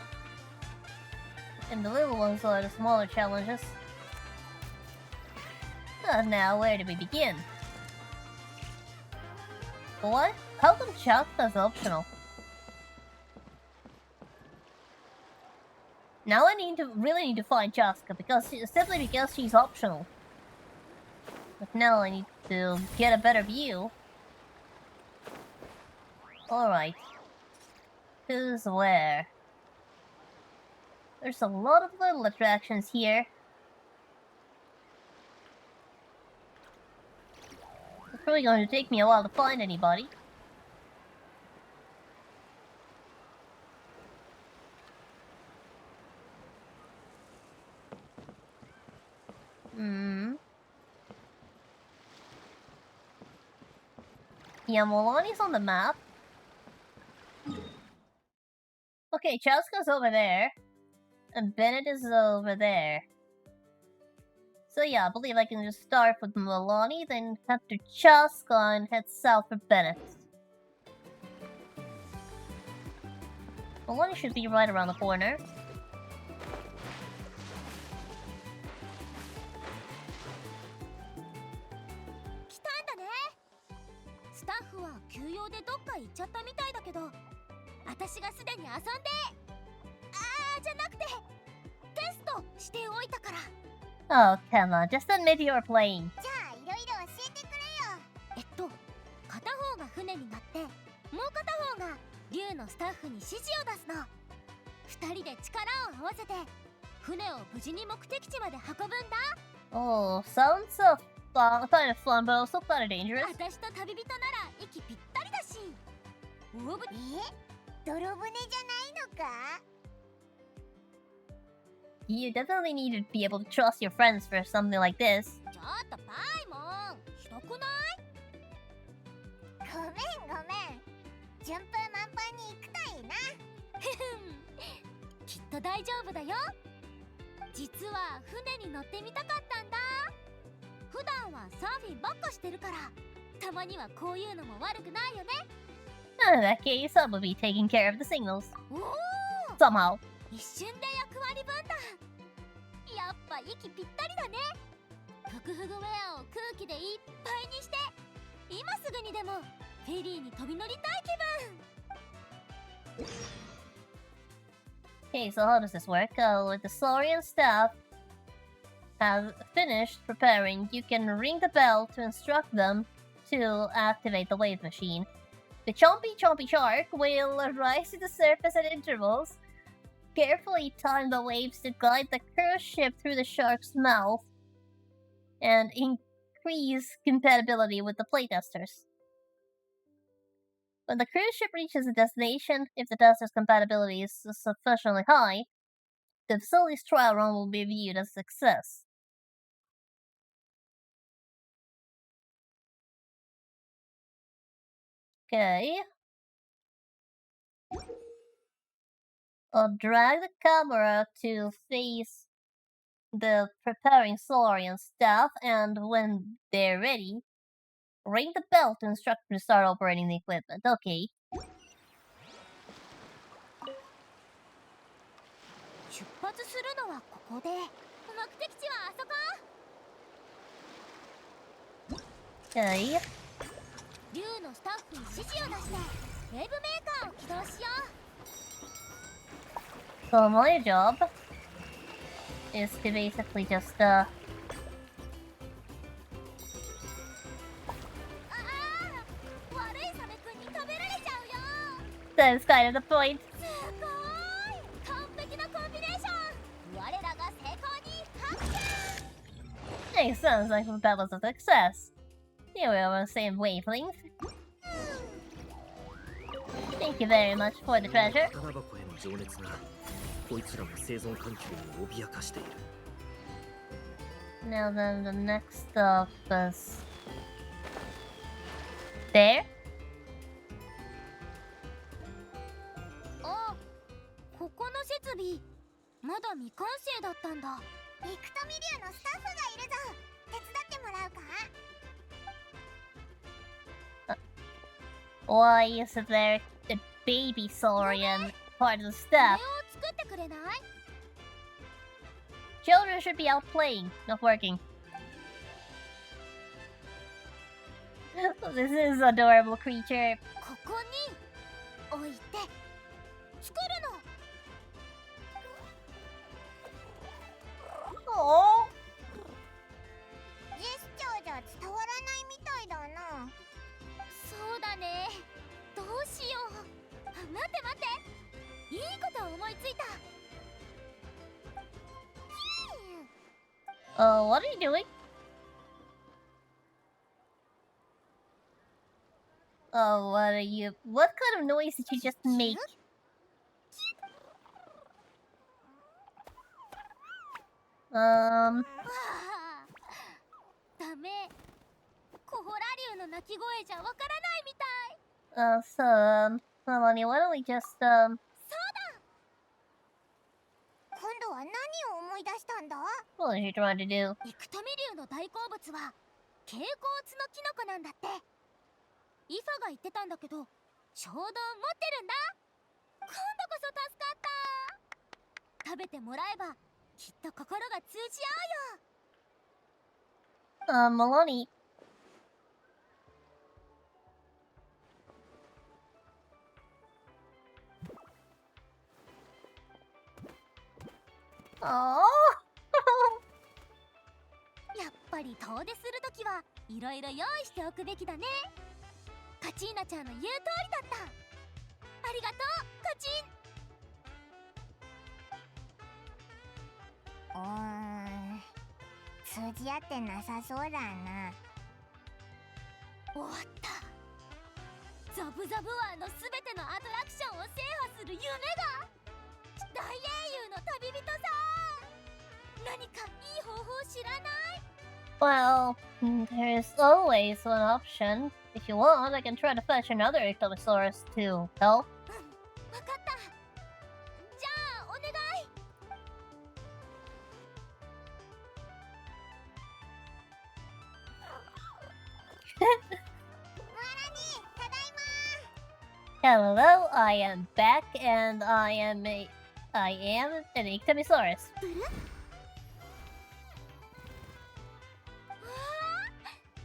A: And the little ones are the smaller challenges. Now, where do we begin? What? How come Chaska's optional? Now I really need to find Chaska simply because she's optional. But now I need to get a better view. Alright. Who's where? There's a lot of little attractions here. It's probably going to take me a while to find anybody. Yeah, Molani's on the map. Okay, Chaska's over there. And Bennett is over there. So yeah, I believe I can just start with Molani, then cut to Chaska and head south for Bennett. Molani should be right around the corner. Oh, come on, just admit you're playing.
B: じゃあいろいろ教えてくれよ。片方が船に乗ってもう片方が竜のスタッフに指示を出すの。二人で力を合わせて船を無事に目的地まで運ぶんだ。
A: Oh, sounds kind of fun, but also kind of dangerous.
B: 私と旅人なら息ぴったりだし。泥船じゃないのか
A: You definitely need to be able to trust your friends for something like this.
B: ちょっとパイモン、ひどくない？ごめんごめん。順風満帆に行くといいな。きっと大丈夫だよ。実は船に乗ってみたかったんだ。普段はサーフィンばっかしてるから、たまにはこういうのも悪くないよね。
A: In that case, I will be taking care of the signals.
B: おお。
A: Somehow.
B: 一瞬で役割分担。やっぱ息ぴったりだね。フクフグウェアを空気でいっぱいにして、今すぐにでもフェリーに飛び乗りたい気分。
A: Okay, so how does this work? With the Saurian staff has finished preparing, you can ring the bell to instruct them to activate the wave machine. The chompy shark will rise to the surface at intervals. Carefully time the waves to guide the cruise ship through the shark's mouth and increase compatibility with the playtesters. When the cruise ship reaches a destination, if the tester's compatibility is sufficiently high, the facility's trial run will be viewed as a success. Okay. I'll drag the camera to face the preparing Solarian staff, and when they're ready, ring the bell to instruct them to start operating the equipment. Okay.
B: 出発するのはここで、目的地はあそこ。
A: Okay.
B: 竜のスタッフに指示を出してウェブメーカーを起動しよう。
A: So my job is to basically just
B: ああ、悪いサメくんに食べられちゃうよ。
A: that's kind of the point.
B: すごーい、完璧なコンビネーション。我らが成功に発見。
A: Hey, sounds like the battle's a success. Yeah, we're on the same wavelength. Thank you very much for the treasure.
F: 宝箱への情熱がこいつらの生存環境を脅かしている。
A: Now then, the next stop is there.
B: あ、ここの設備まだ未完成だったんだ。ビクトミリュウのスタッフがいるぞ。手伝ってもらうか。
A: Why is there a baby saurian part of the
B: これ
A: staff?
B: を作ってくれない？
A: Children should be out playing, not working. This is adorable creature.
B: ここに置いて作るの。
A: Oh,
B: ジェスチャーじゃ伝わらないみたいだな。そうだね。どうしよう。待って待って。いいこと思いついた。
A: what are you doing? Oh, what are you? What kind of noise did you just make?
B: わあ、ダメ。コホラ竜の鳴き声じゃわからないみたい。
A: Melanie, why don't we just,
B: そうだ。今度は何を思い出したんだ？
A: what are you trying to do?
B: ビクトミ竜の大好物は蛍光ツのキノコなんだって。イファが言ってたんだけど、ちょうど持ってるんだ。今度こそ助かった。食べてもらえばきっと心が通じ合うよ。
A: Melanie. Oh.
B: やっぱり遠出するときはいろいろ用意しておくべきだね。カチーナちゃんの言う通りだった。ありがとう、カチン。通じ合ってなさそうだな。終わった。ザブザブワーのすべてのアトラクションを制覇する夢が。大英雄の旅人さん、何かいい方法知らない？
A: Well, there's always one option. If you want, I can try to fetch another Ectosaurus to help.
B: わかった。じゃあお願い。
A: Hello, I am back, and I am an Ectosaurus.
B: わあ、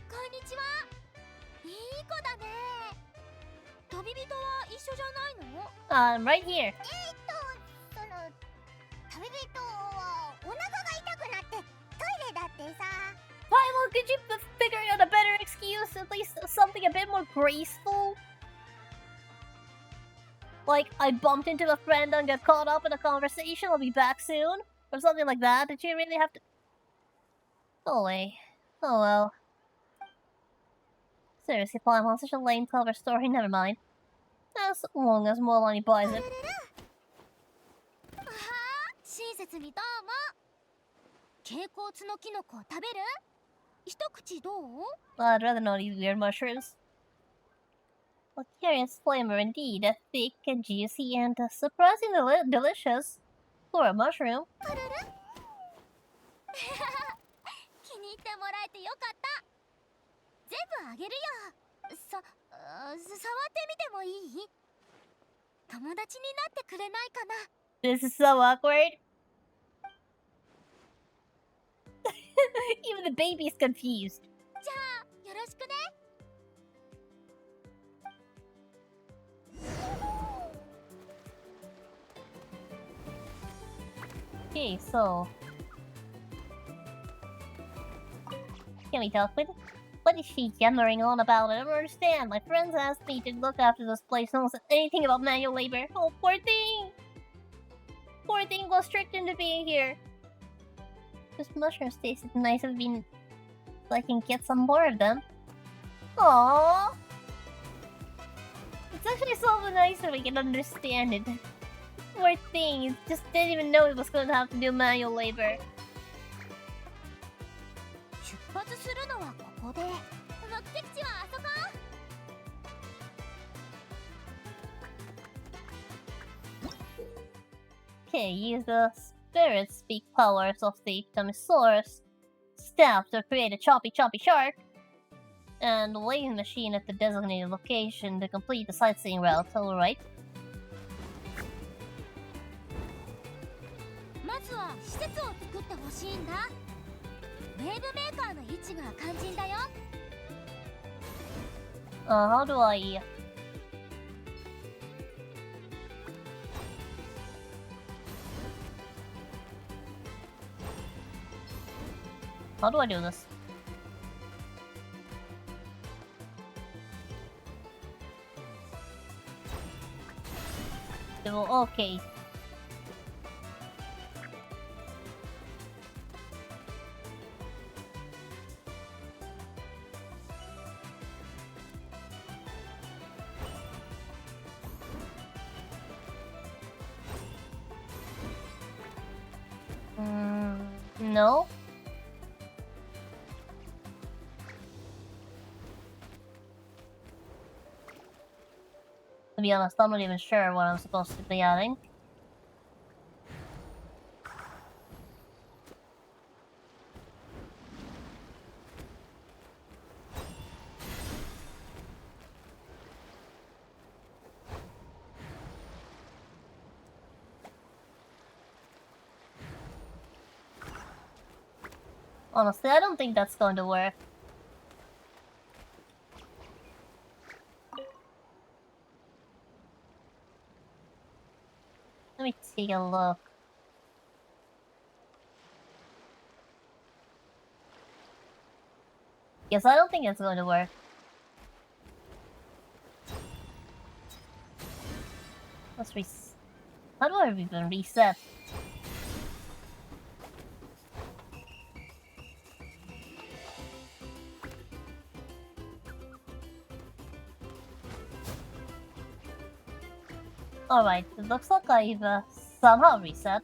B: こんにちは。いい子だね。旅人は一緒じゃないの？
A: I'm right here.
B: その旅人はお腹が痛くなってトイレだってさ。
A: Paimon, could you figure out a better excuse? At least something a bit more graceful? Like, I bumped into a friend and got caught up in a conversation, I'll be back soon? Or something like that? Did you really have to... Oh, wait. Oh, well. Seriously, Paimon, such a lame cover story, never mind. As long as Molani buys it.
B: ああ、親切にどうも。蛍光ツのキノコを食べる？一口どう？
A: I'd rather not eat weird mushrooms. A curious flavor indeed, thick and juicy and surprisingly delicious for a mushroom.
B: 気に入ってもらえてよかった。全部あげるよ。触ってみてもいい？友達になってくれないかな。
A: This is so awkward. Even the baby's confused.
B: じゃあよろしくね。
A: Okay, so can we talk with? What is she yammering on about? I don't understand. My friends asked me to look after this place. No one said anything about manual labor. Oh, poor thing! Poor thing was tricked into being here. This mushrooms tasted nice. I've been so I can get some more of them. Aww. It's actually so nice that we can understand it. Poor thing, it just didn't even know it was going to have to do manual labor.
B: 出発するのはここで、目的地はあそこ。
A: Okay, use the spirit speak powers of the Tomisaurus staff to create a choppy shark and the weighing machine at the designated location to complete the sightseeing route. Alright.
B: まずは施設を作ってほしいんだ。ウェーブメーカーの位置が肝心だよ。
A: How do I... How do I do this? Okay. No? To be honest, I'm not even sure what I'm supposed to be adding. Honestly, I don't think that's going to work. Let me take a look. Yes, I don't think it's going to work. Let's How do I even reset? Alright, it looks like I've somehow reset.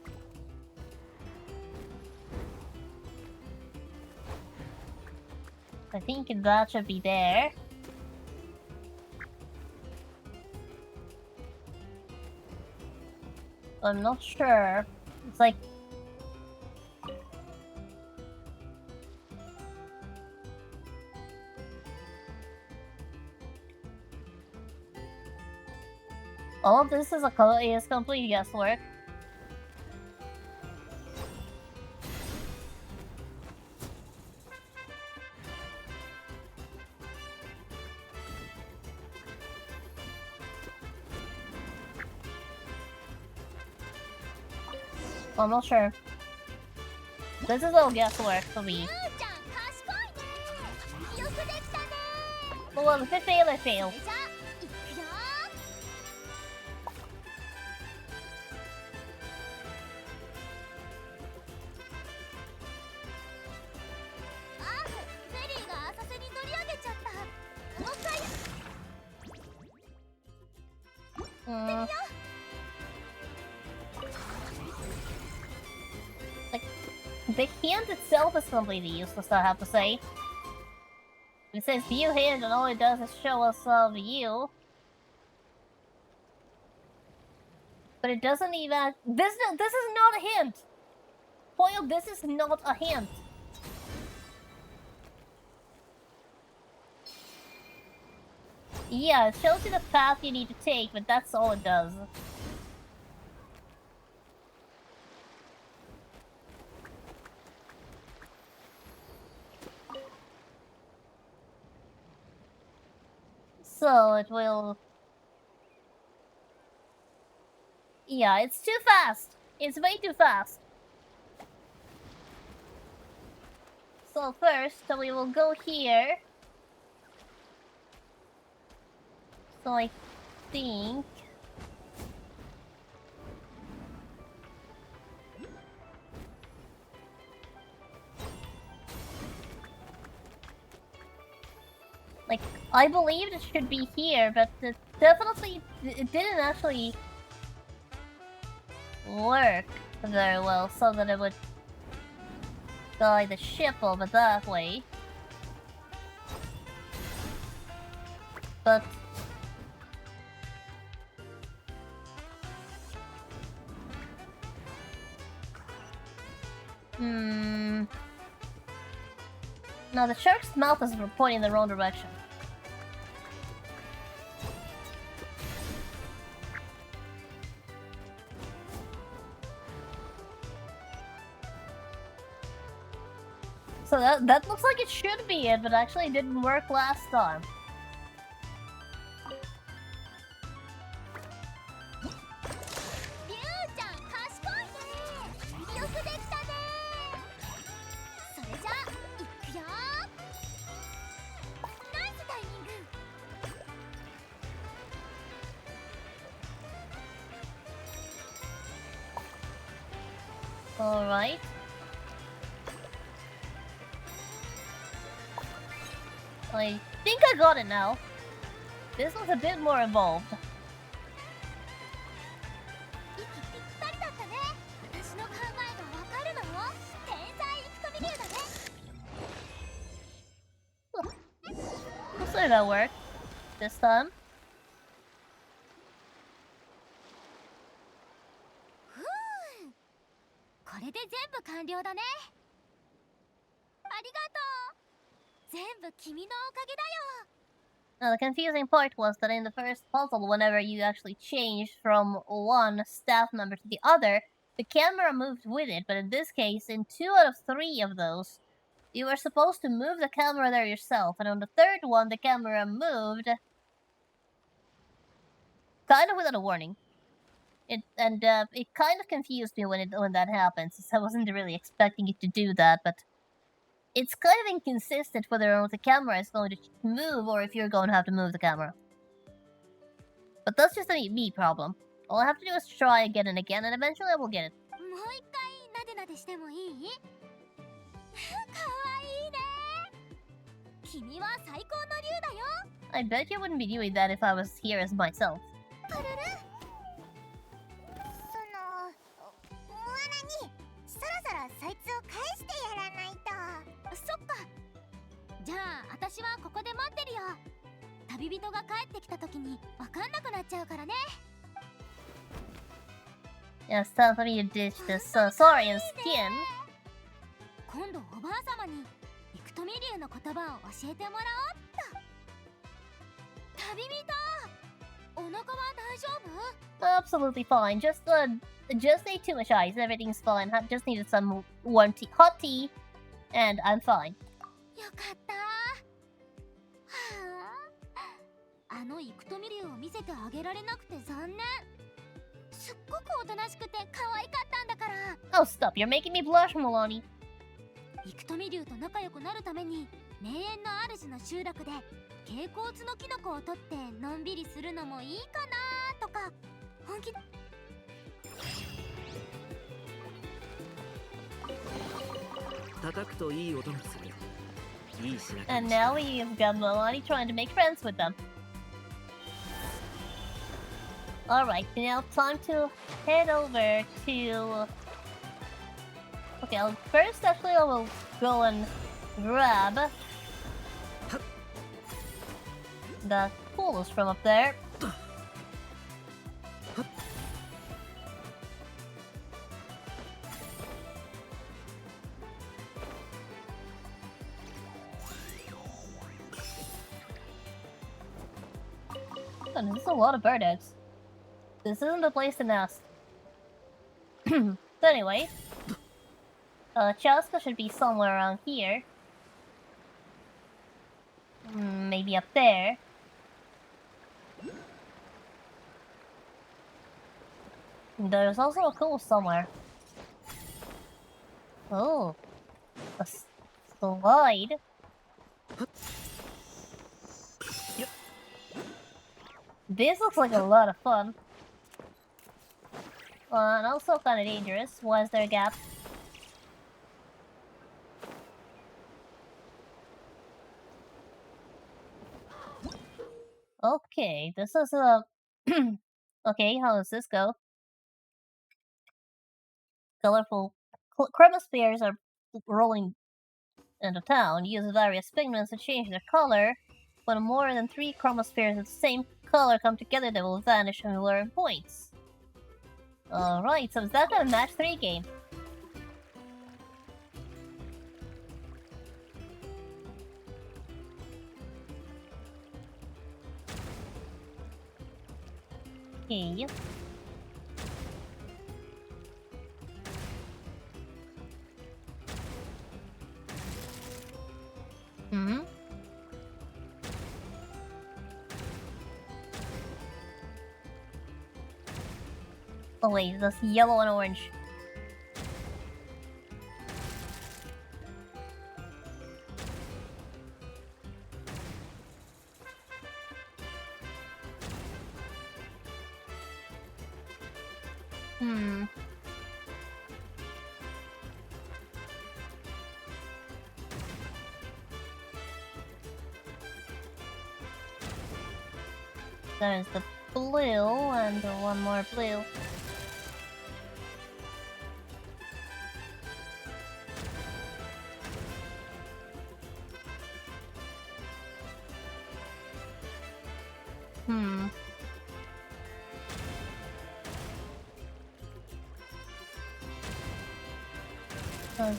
A: I think that should be there. I'm not sure. It's like... all of this is complete guesswork. I'm not sure. This is all guesswork for me.
B: ゆうちゃん賢いね。よくできたね。
A: Well, if I fail, I fail.
B: それじゃあいくよ。あ、フェリーが浅瀬に乗り上げちゃった。もう一回。
A: The hint itself is completely useless, I have to say. It says view hint and all it does is show us a view. But it doesn't even... This is not a hint! Foil, this is not a hint! Yeah, it shows you the path you need to take, but that's all it does. So it will... Yeah, it's too fast! It's way too fast! So first, we will go here. So I think... Like, I believed it should be here, but it definitely... It didn't actually work very well, so that it would guide the ship over that way. But... No, the shark's mouth is pointing in the wrong direction. So that looks like it should be it, but actually it didn't work last time. Alright. I think I got it now. This one's a bit more involved. Looks like that worked this time. Now, the confusing part was that in the first puzzle, whenever you actually changed from one staff member to the other, the camera moved with it, but in this case, in 2 out of 3 of those, you were supposed to move the camera there yourself, and on the third one, the camera moved kind of without a warning. It kind of confused me when that happened, since I wasn't really expecting it to do that, but it's kind of inconsistent whether or not the camera is going to move or if you're going to have to move the camera. But that's just a me problem. All I have to do is try again and again, and eventually I will get it. I bet you wouldn't be doing that if I was here as myself. Yes, time for me to ditch this saurian skin. Absolutely fine. Just ate too much ice. Everything's fine. Just needed some warm tea, hot tea, and I'm fine. Oh, stop. You're making me blush, Milani.
B: イクトミ竜と仲良くなるために名園の主の集落で蛍光ツのキノコを取ってのんびりするのもいいかなとか本気で
F: 叩くといい音がする。いいしなか
A: And now we've got Milani trying to make friends with them. Alright, now time to head over to... Okay, first actually I will go and grab the tools from up there. Oh, this is a lot of bird eggs. This isn't the place to nest. So anyway, Chaska should be somewhere around here. Maybe up there. There's also a cool somewhere. Oh, a Glide? This looks like a lot of fun. And also kind of dangerous. Why is there a gap? Okay, this is a... okay, how does this go? Colorful chromospheres are rolling into town. Use various pigments to change their color. When more than 3 chromospheres of the same color come together, they will vanish and will earn points. Alright, so is that kind of match 3 game? Okay. Hmm. Oh wait, that's yellow and orange. Hmm. There's the blue and one more blue. Hmm. Uh,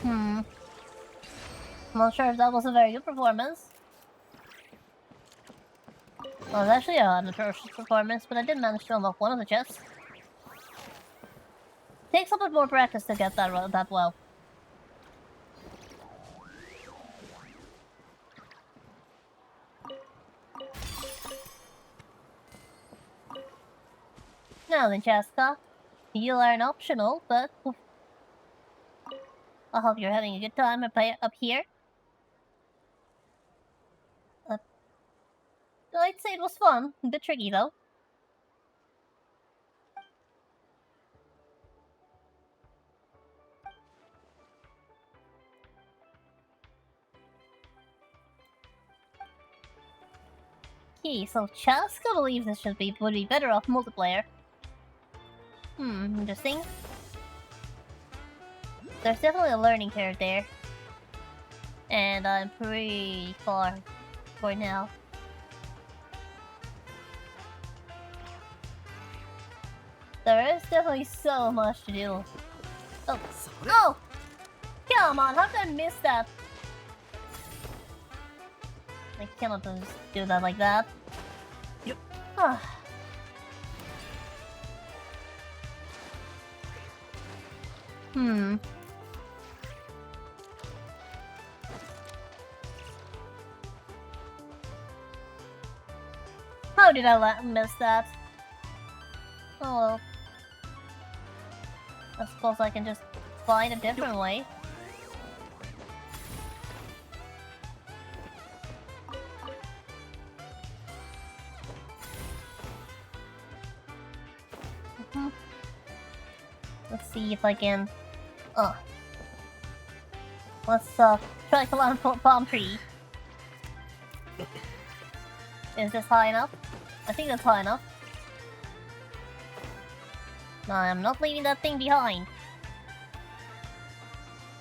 A: hmm. I'm not sure if that was a very good performance. Well, it was actually an atrocious performance, but I did manage to unlock one of the chests. Takes a bit more practice to get that well. Now then, Chaska, you are an optional, but I hope you're having a good time up here. I'd say it was fun, a bit tricky though. Okay, so Chaska believes this would be better off multiplayer. Interesting. There's definitely a learning curve there. And I'm pretty far for now. There is definitely so much to do. Oh! Oh! Come on, how did I miss that? I cannot just do that like that.
F: Yep.
A: Hmm. How did I miss that? Oh well. I suppose I can just find a different way. Let's see if I can... Let's try to climb a palm tree. Is this high enough? I think that's high enough. No, I'm not leaving that thing behind.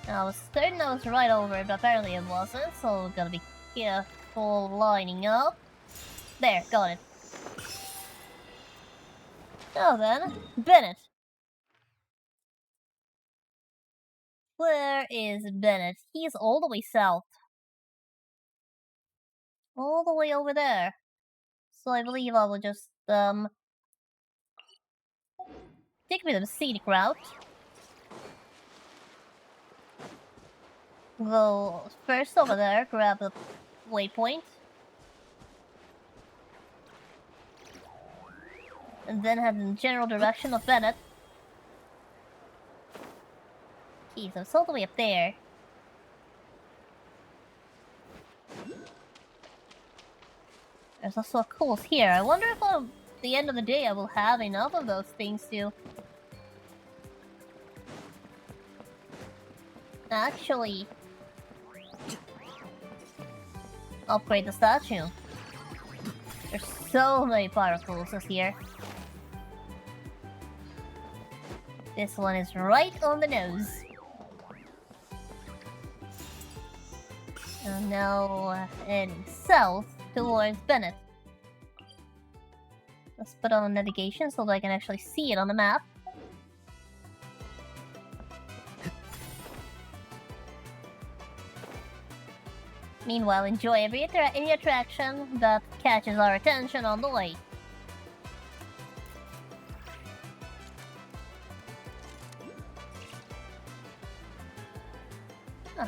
A: I was certain I was right over it, but apparently it wasn't, so gotta be careful lining up. There, got it. Now then, Bennett. Where is Bennett? He's all the way south. All the way over there. So I believe I will just, take a bit of a scenic route. go first over there, grab the waypoint. And then head in the general direction of Bennett. Okay, so it's all the way up there. There's also a course here. I wonder if at the end of the day I will have enough of those things to actually upgrade the statue. There's so many pyrocools here. This one is right on the nose. And now heading south towards Bennett. Let's put on navigation so that I can actually see it on the map. Meanwhile, enjoy any attraction that catches our attention on the way.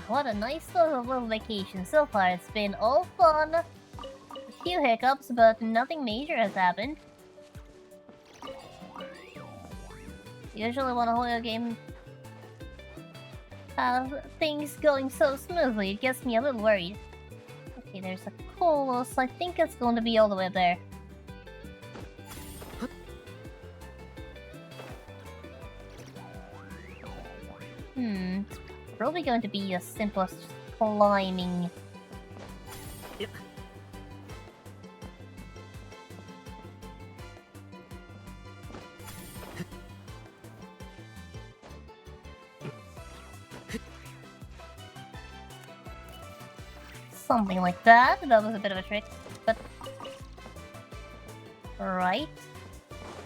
A: What a nice little vacation so far. It's been all fun. A few hiccups, but nothing major has happened. Usually when a horror game has things going so smoothly, it gets me a little worried. Okay, there's a Colos. I think it's going to be all the way up there. It's probably going to be as simple as climbing.
F: Yep.
A: Something like that. That was a bit of a trick, but... Right.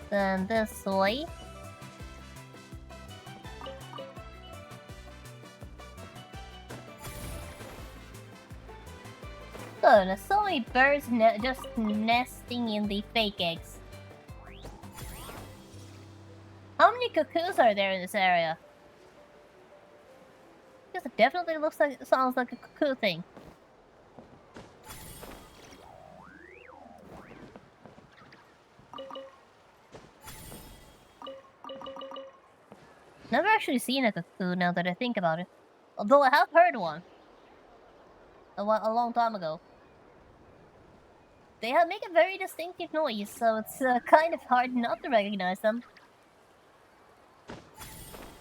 A: Then this way. Oh, there's so many birds just nesting in the fake eggs. How many cuckoos are there in this area? Because it definitely sounds like a cuckoo thing. Never actually seen a cuckoo now that I think about it. Although I have heard one. A long time ago. They make a very distinctive noise, so it's kind of hard not to recognize them.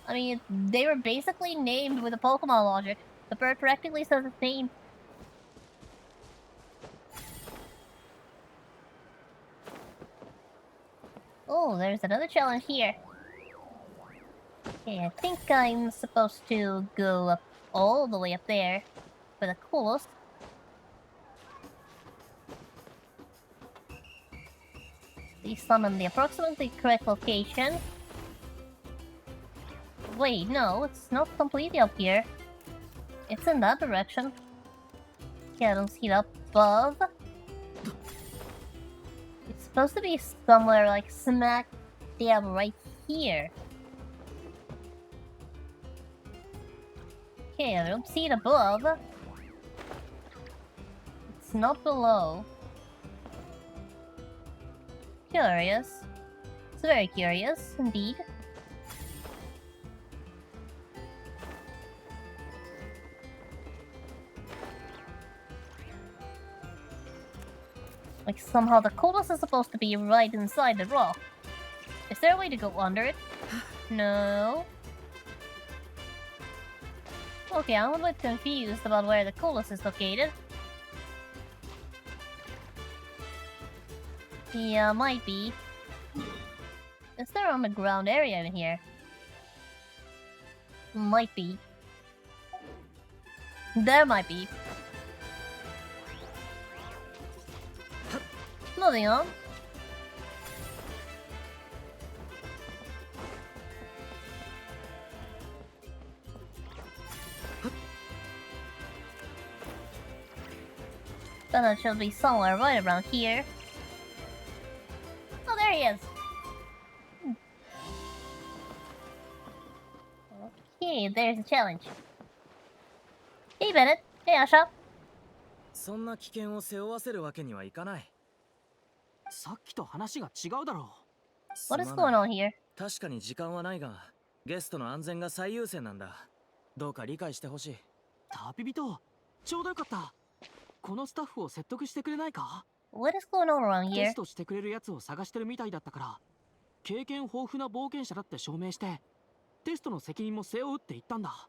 A: I mean, they were basically named with a Pokemon logic. The bird practically says its name. Oh, there's another challenge here. Okay, I think I'm supposed to go up all the way up there for the coolest. Please summon the approximately correct location. Wait, no, it's not completely up here. It's in that direction. Okay, I don't see it up above. It's supposed to be somewhere like smack dab right here. Okay, I don't see it above. It's not below. Curious. It's very curious, indeed. Like somehow the coolest is supposed to be right inside the rock. Is there a way to go under it? No. Okay, I'm a bit confused about where the coolest is located. Yeah, might be. Is there on the ground area in here? Might be. There might be. Moving on. Then it should be somewhere right around here. Oh, there he is! Okay, there's a challenge. Hey Bennett. Hey Asha.
F: そんな危険を背負わせるわけにはいかない。
C: さっきと話が違うだろ
A: What
F: す
A: is
F: ま
A: going
F: ない。
A: on here?
F: 確かに時間はないが、ゲストの安全が最優先なんだ。どうか理解してほしい。
C: 旅人、ちょうどよかった。このスタッフを説得してくれないか？
A: What is going on around
C: テ
A: here?
C: ストしてくれるやつを探してるみたいだったから、経験豊富な冒険者だって証明してテストの責任も背負うって言ったんだ。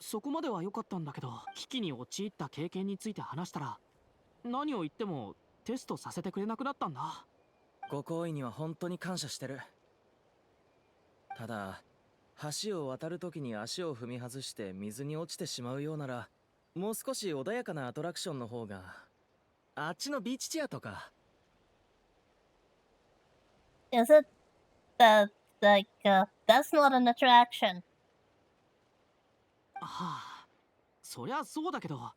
C: そこまでは良かったんだけど、危機に陥った経験について話したら、何を言ってもテストさせてくれなくなったんだ。
F: ご好意には本当に感謝してる。ただ、橋を渡るときに足を踏み外して水に落ちてしまうようなら、もう少し穏やかなアトラクションの方が。あっちのビーチチェアとか。
A: Is it that, like, that's not an attraction?
C: はあ、そりゃそうだけど、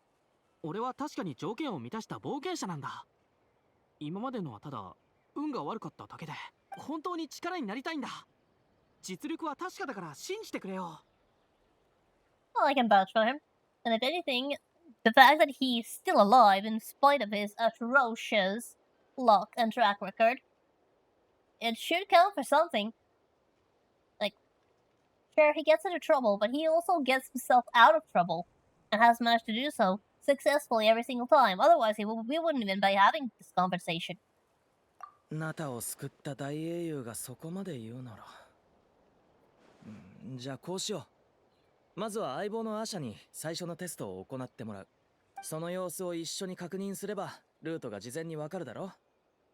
C: 俺は確かに条件を満たした冒険者なんだ。今までのはただ運が悪かっただけで、本当に力になりたいんだ。実力は確かだから信じてくれよ。
A: Well, I can vouch for him. And if anything, the fact that he's still alive in spite of his atrocious luck and track record, it should count for something. Like, sure, he gets into trouble, but he also gets himself out of trouble, and has managed to do so successfully every single time. Otherwise, we wouldn't even be having this conversation.
F: ナタを救った大英雄がそこまで言うなら、じゃあこうしよう。まずは相棒のアシャに最初のテストを行ってもらう。その様子を一緒に確認すればルートが事前にわかるだろ。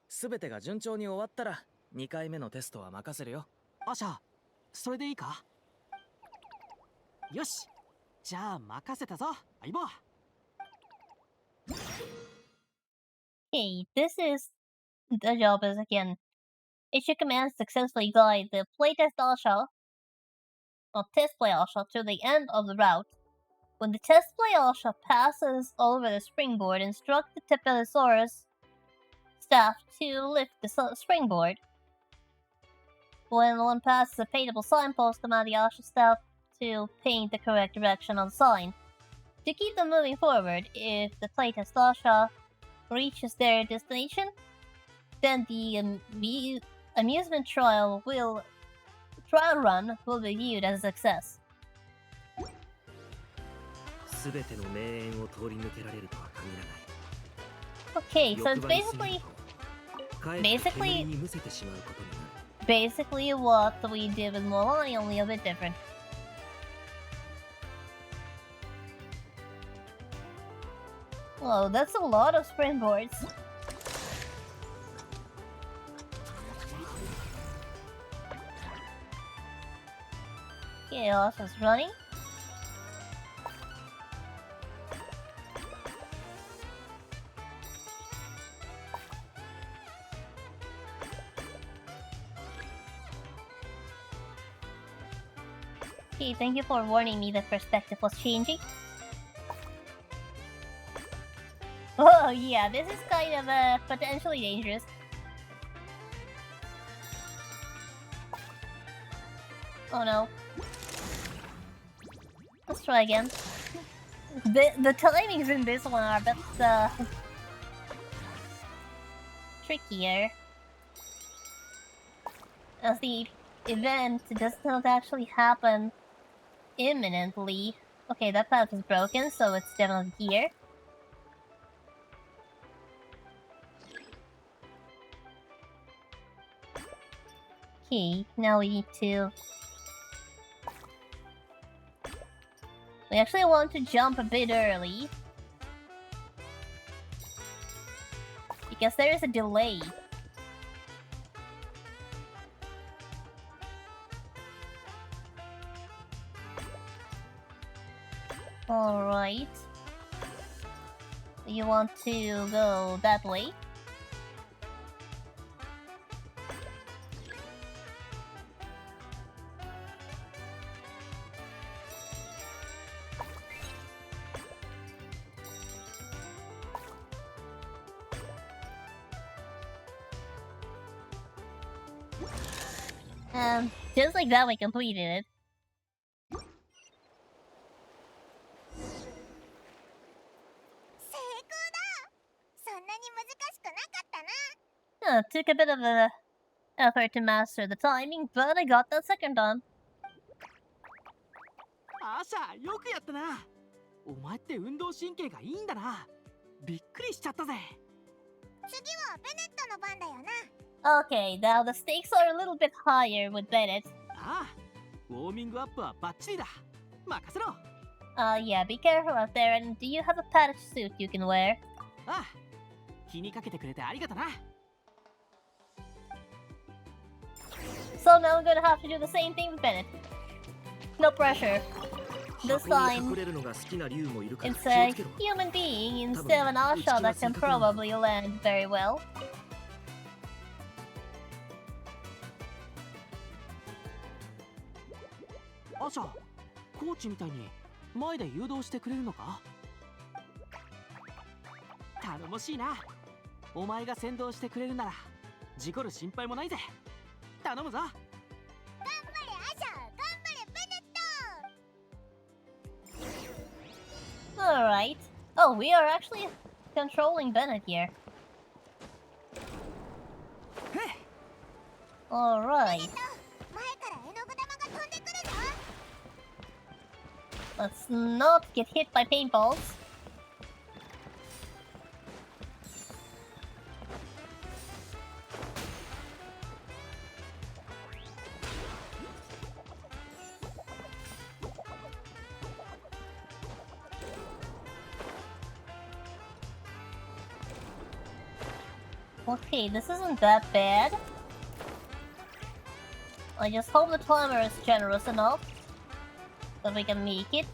F: 全てが順調に終わったら2回目のテストは任せるよ。
C: アシャ、それでいいか？よし、じゃあ任せたぞ、相棒。
A: Okay, this is the job is again. It should command successfully guide the playtest Asha, or test play Asha, to the end of the route. When the test play Asha passes over the springboard, instruct the Tepelosaurus staff to lift the springboard. When one passes a paintable signpost, command the Asha staff to paint the correct direction on the sign. To keep them moving forward, if the playtest Asha reaches their destination, then the amusement trial run will be viewed as a success.
F: 全ての名園を通り抜けられるとは限らない。
A: Okay, so it's
F: 欲張りすぎる
A: basically
F: とかえって煙にむせてしまうことになる。
A: basically what we did with Molani, only a bit different. Whoa, that's a lot of springboards. Chaos is running. Okay, thank you for warning me that perspective was changing. Oh yeah, this is kind of potentially dangerous. Oh no. Let's try again. The timings in this one are a bit trickier, as the event does not actually happen imminently. Okay, that path is broken, so it's definitely here. Okay, now we need to... We actually want to jump a bit early, because there is a delay. Alright. You want to go that way? Just like that, we completed it. Took a bit of a effort to master the timing, but I got that second time.
C: アーシャ、よくやったな。お前って運動神経がいいんだな。びっくりしちゃったぜ。
B: 次はベネットの番だよな。
A: Okay, now the stakes are a little bit higher with Bennett.
C: ああ、ウォーミングアップはバッチリだ。任せろ。
A: Yeah, be careful out there, and do you have a padded suit you can wear?
C: ああ、気にかけてくれてありがとな。
A: So now I'm gonna have to do the same thing with Bennett. No pressure. This
F: 箱に
A: time,
F: 隠れるのが好きな竜もいるから
A: it's
F: 気を
A: a
F: つけろ。
A: human being instead of an Asha that can probably land very well.
C: アーシャ、コーチみたいに前で誘導してくれるのか？頼もしいな。お前が先導してくれるなら事故る心配もないぜ。頼むぞ。
B: 頑張れアシャ、頑張れベネット。
A: Alright. Oh, we are actually controlling Bennett here. Alright.
B: 前から絵の具玉が飛んでくるぞ。
A: Let's not get hit by paintballs. Okay, this isn't that bad. I just hope the timer is generous enough that we can make it.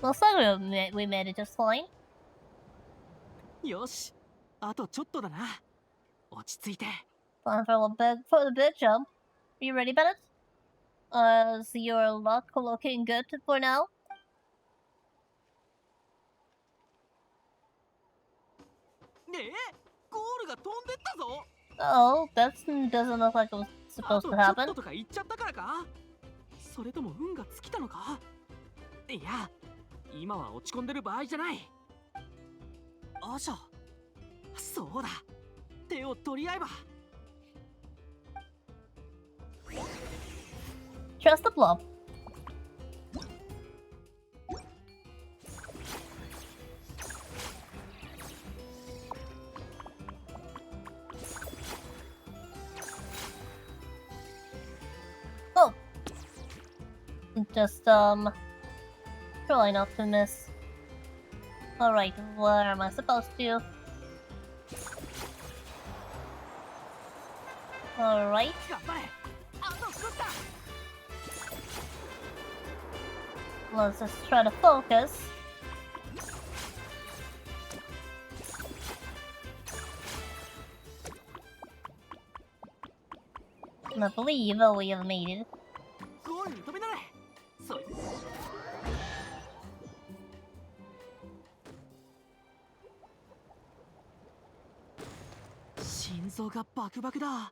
A: Looks like we made it just fine.
C: よし、あとちょっとだな。落ち着いて。
A: Time for the big jump. Are you ready, Bennett? Is your luck looking good for now?
C: ねえ、ゴールが飛んでったぞ。
A: Oh, that doesn't look like it was
C: あ
A: supposed
C: と
A: to
C: ちょっ
A: happen.
C: ととか言っちゃったからか？それとも運が尽きたのか？いや、今は落ち込んでる場合じゃない。アシャ、そうだ。手を取り合えば。
A: Trust the blob. Oh! Just, try not to miss. Alright, where am I supposed to? Alright.
C: 頑張れ。あと少しだ。
A: Let's just try to focus. I believe we have made it.
C: ゴールに飛び乗れ。それ。心臓がバクバクだ。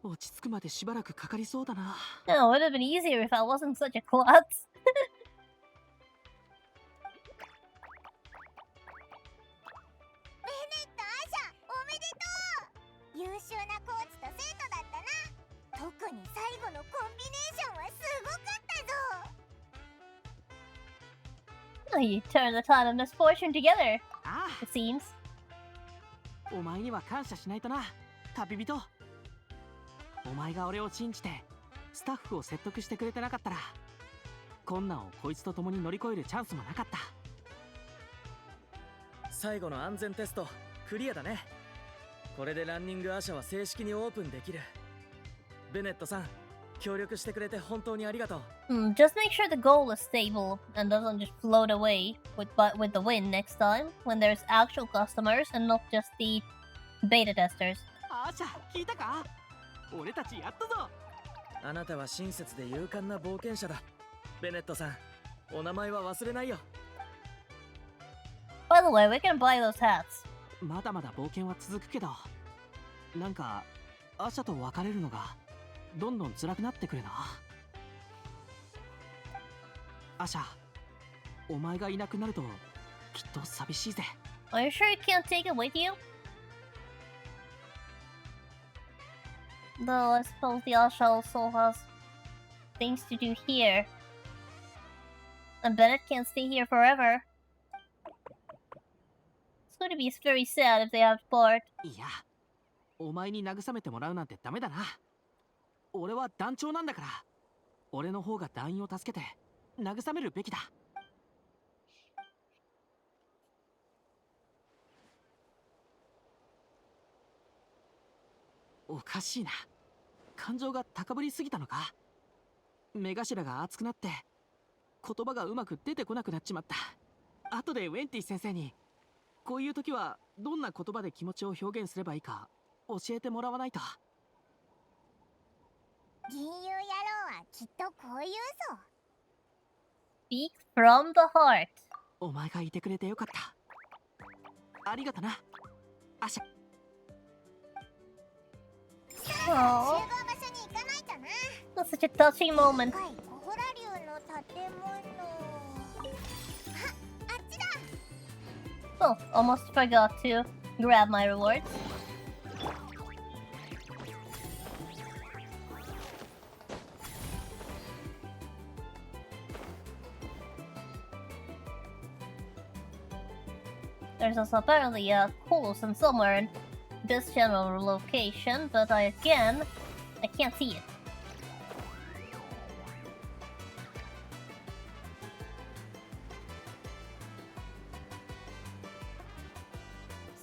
C: 落ち着くまでしばらくかかりそうだな。
A: No, it would have been easier if I wasn't such a klutz.
B: ベネットアシャ、おめでとう。優秀なコーチと生徒だったな。特に最後のコンビネーションはすごかったぞ。
A: You turned the tide of misfortune together,
C: あ
A: it seems.
C: あ、お前には感謝しないとな、旅人。お前が俺を信じてスタッフを説得してくれてなかったら、困難をこいつと共に乗り越えるチャンスもなかった。
F: 最後の安全テストクリアだね。これでランニングアシャは正式にオープンできる。ベネットさん、協力してくれて本当にありがとう。
A: Just make sure the goal is stable and doesn't just float away with the win next time when there's actual customers and not just the beta testers.
C: アーシャ、聞いたか？俺たちやったぞ。
F: あなたは親切で勇敢な冒険者だ。ベネットさん、お名前は忘れないよ。
A: By the way, we can buy those hats.
C: まだまだ冒険は続くけど、なんかアーシャと別れるのがどんどん辛くなってくるな。アシャ、お前がいなくなるときっと寂しいぜ。
A: Are you sure you can't take it with you? Though I suppose the Asha also has things to do here. And Bennett can't stay here forever. It's going to be very sad if they have to part.
C: いや、お前に慰めてもらうなんてダメだな。俺は団長なんだから、俺の方が団員を助けて慰めるべきだ。おかしいな。感情が高ぶりすぎたのか。目頭が熱くなって言葉がうまく出てこなくなっちまった。後でウェンティ先生にこういう時はどんな言葉で気持ちを表現すればいいか教えてもらわないと。
B: 銀融野郎はきっとこう言うぞ。
A: Speak from the heart.
C: お前がいてくれてよかった。ありがとな、アシャ。
B: 集合場所に行かないとな。
A: That's such a touching moment.
B: 深いコホラ流の建物。あっちだ。
A: Oh, almost forgot to grab my rewards. There's also apparently a Colosseum somewhere in this general location, but I can't see it.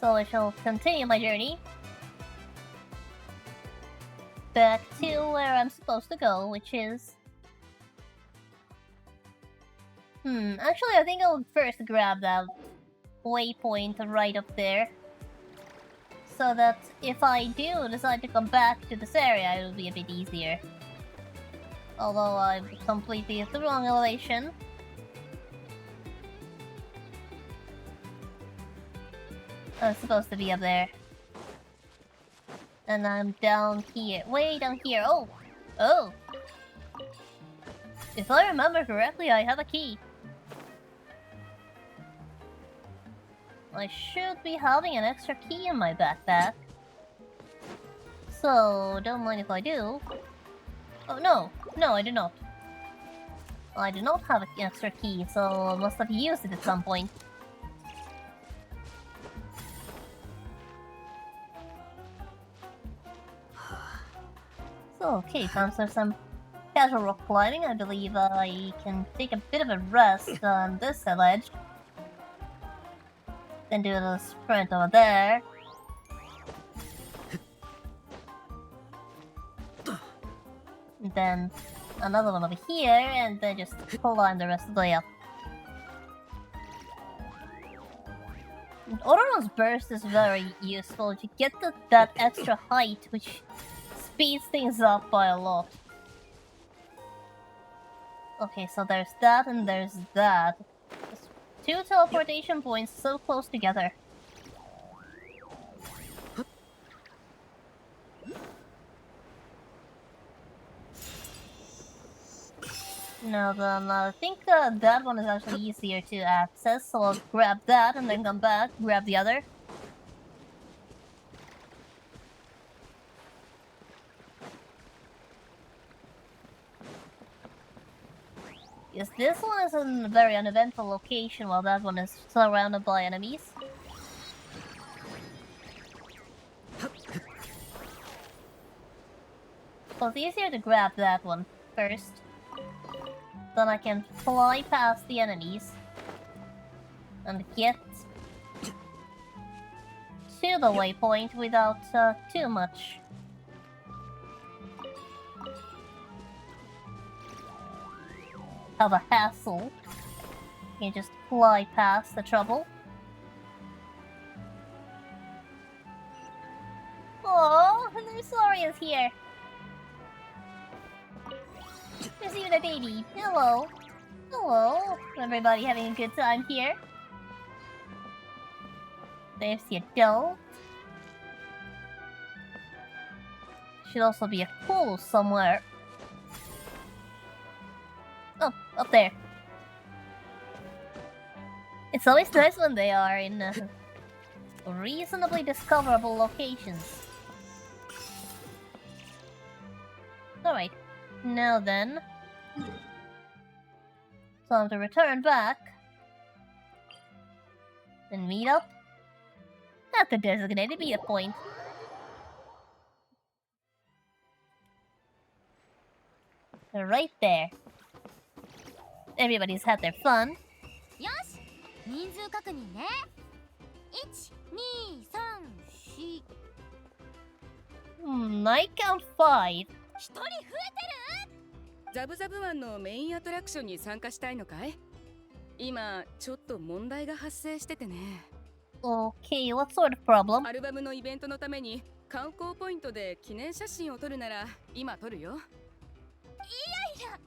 A: So I shall continue my journey back to where I'm supposed to go, which is... actually I think I'll first grab that waypoint right up there, so that if I do decide to come back to this area, it'll be a bit easier. Although I'm completely at the wrong elevation. I'm supposed to be up there. And I'm down here. Way down here. Oh! Oh! If I remember correctly, I have a key. I should be having an extra key in my backpack. So, don't mind if I do. Oh, no. No, I do not. I do not have an extra key, so I must have used it at some point. So, okay, time for some casual rock climbing. I believe I can take a bit of a rest on this ledge. Then do a little sprint over there. And then another one over here, and then just climb the rest of the way up. Autonomous burst is very useful. You get that extra height, which speeds things up by a lot. Okay, so there's that and there's that. Just two teleportation points so close together. Now then, I think that one is actually easier to access, so I'll grab that and then come back, grab the other. Yes, this one is in a very uneventful location, while that one is surrounded by enemies. So it's easier to grab that one first. Then I can fly past the enemies and get to the waypoint without too much of a hassle. You can just fly past the trouble. Oh, there's Soria's here. There's even a baby. Hello. Hello. Everybody having a good time here. There's the adult. Should also be a pool somewhere. Oh, up there. It's always nice when they are in reasonably discoverable locations. Alright, now then. Time to return back. And meet up at the designated meetup point. They're right there. Everybody's had their fun.
B: よし、人数確認ね。1、2、3、4。
A: I count 5.
B: 一人増えてる？
G: ザブザブ湾のメインアトラクションに参加したいのかい？今ちょっと問題が発生しててね。
A: Okay, what sort of problem?
G: アルバムのイベントのために観光ポイントで記念写真を撮るなら今撮るよ。
B: いや、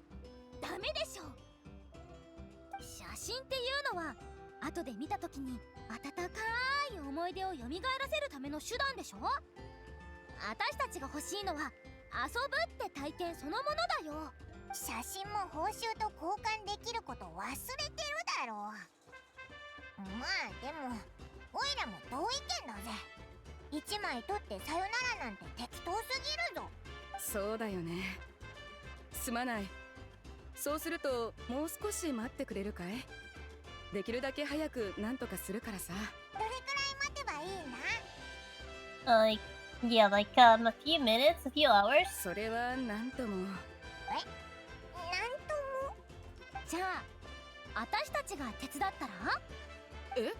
B: ダメでしょ。写真っていうのは後で見た時に温かい思い出を蘇らせるための手段でしょ。私たちが欲しいのは遊ぶって体験そのものだよ。写真も報酬と交換できること忘れてるだろう。まあでもオイラも同意見だぜ。1枚取ってさよならなんて適当すぎるぞ。
G: そうだよね。すまない。そうするともう少し待ってくれるかい？できるだけ早く何とかするからさ。
B: どれくらい待てばいいな？
A: Yeah, like a few minutes, a few hours.
G: それはなんとも。
B: なんとも。じゃあ私たちが手伝ったら？
G: え？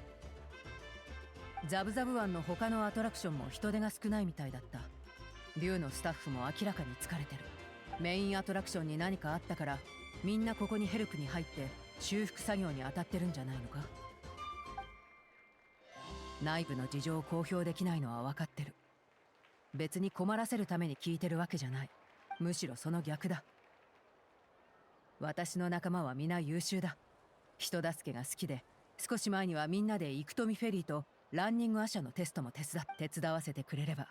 D: ザブザブ湾の他のアトラクションも人手が少ないみたいだった。竜のスタッフも明らかに疲れてる。メインアトラクションに何かあったからみんなここにヘルプに入って修復作業に当たってるんじゃないのか。内部の事情を公表できないのは分かってる。別に困らせるために聞いてるわけじゃない。むしろその逆だ。私の仲間は皆優秀だ。人助けが好きで、少し前にはみんなでイクトミフェリーとランニングアシャのテストも手伝わせてくれれば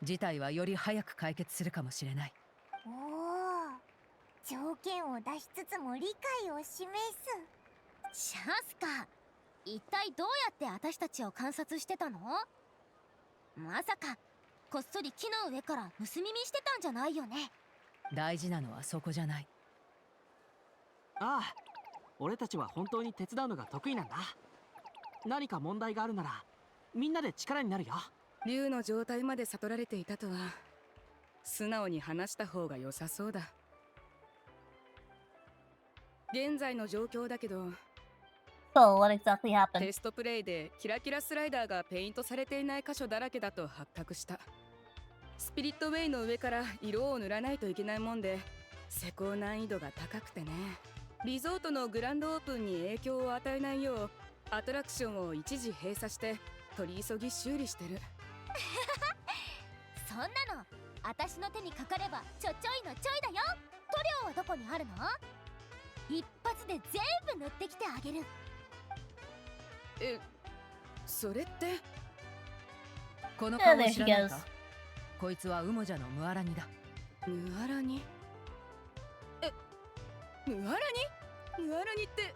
D: 事態はより早く解決するかもしれない。
B: おお、条件を出しつつも理解を示す。チャンスか。一体どうやって私たちを観察してたの？まさかこっそり木の上から盗み見してたんじゃないよね。
D: 大事なのはそこじゃない。
C: ああ、俺たちは本当に手伝うのが得意なんだ。何か問題があるならみんなで力になるよ。
G: 竜の状態まで悟られていたとは素直に話した方が良さそうだ。現在の状況だけど、
A: So, what exactly happened?
G: テストプレイでキラキラスライダーがペイントされていない箇所だらけだと発覚した。スピリットウェイの上から色を塗らないといけないもんで施工難易度が高くてね。リゾートのグランドオープンに影響を与えないようアトラクションを一時閉鎖して取り急ぎ修理してる。
B: そんなの私の手にかかればちょいのちょいだよ。塗料はどこにあるの？一発で全部塗ってきてあげる。
G: え、それって
D: この顔を
A: There
D: 知
A: she
D: らない
A: goes.
D: か。こいつはウモジャのムアラニだ。
G: ムアラニ？え、ムアラニ？ムアラニって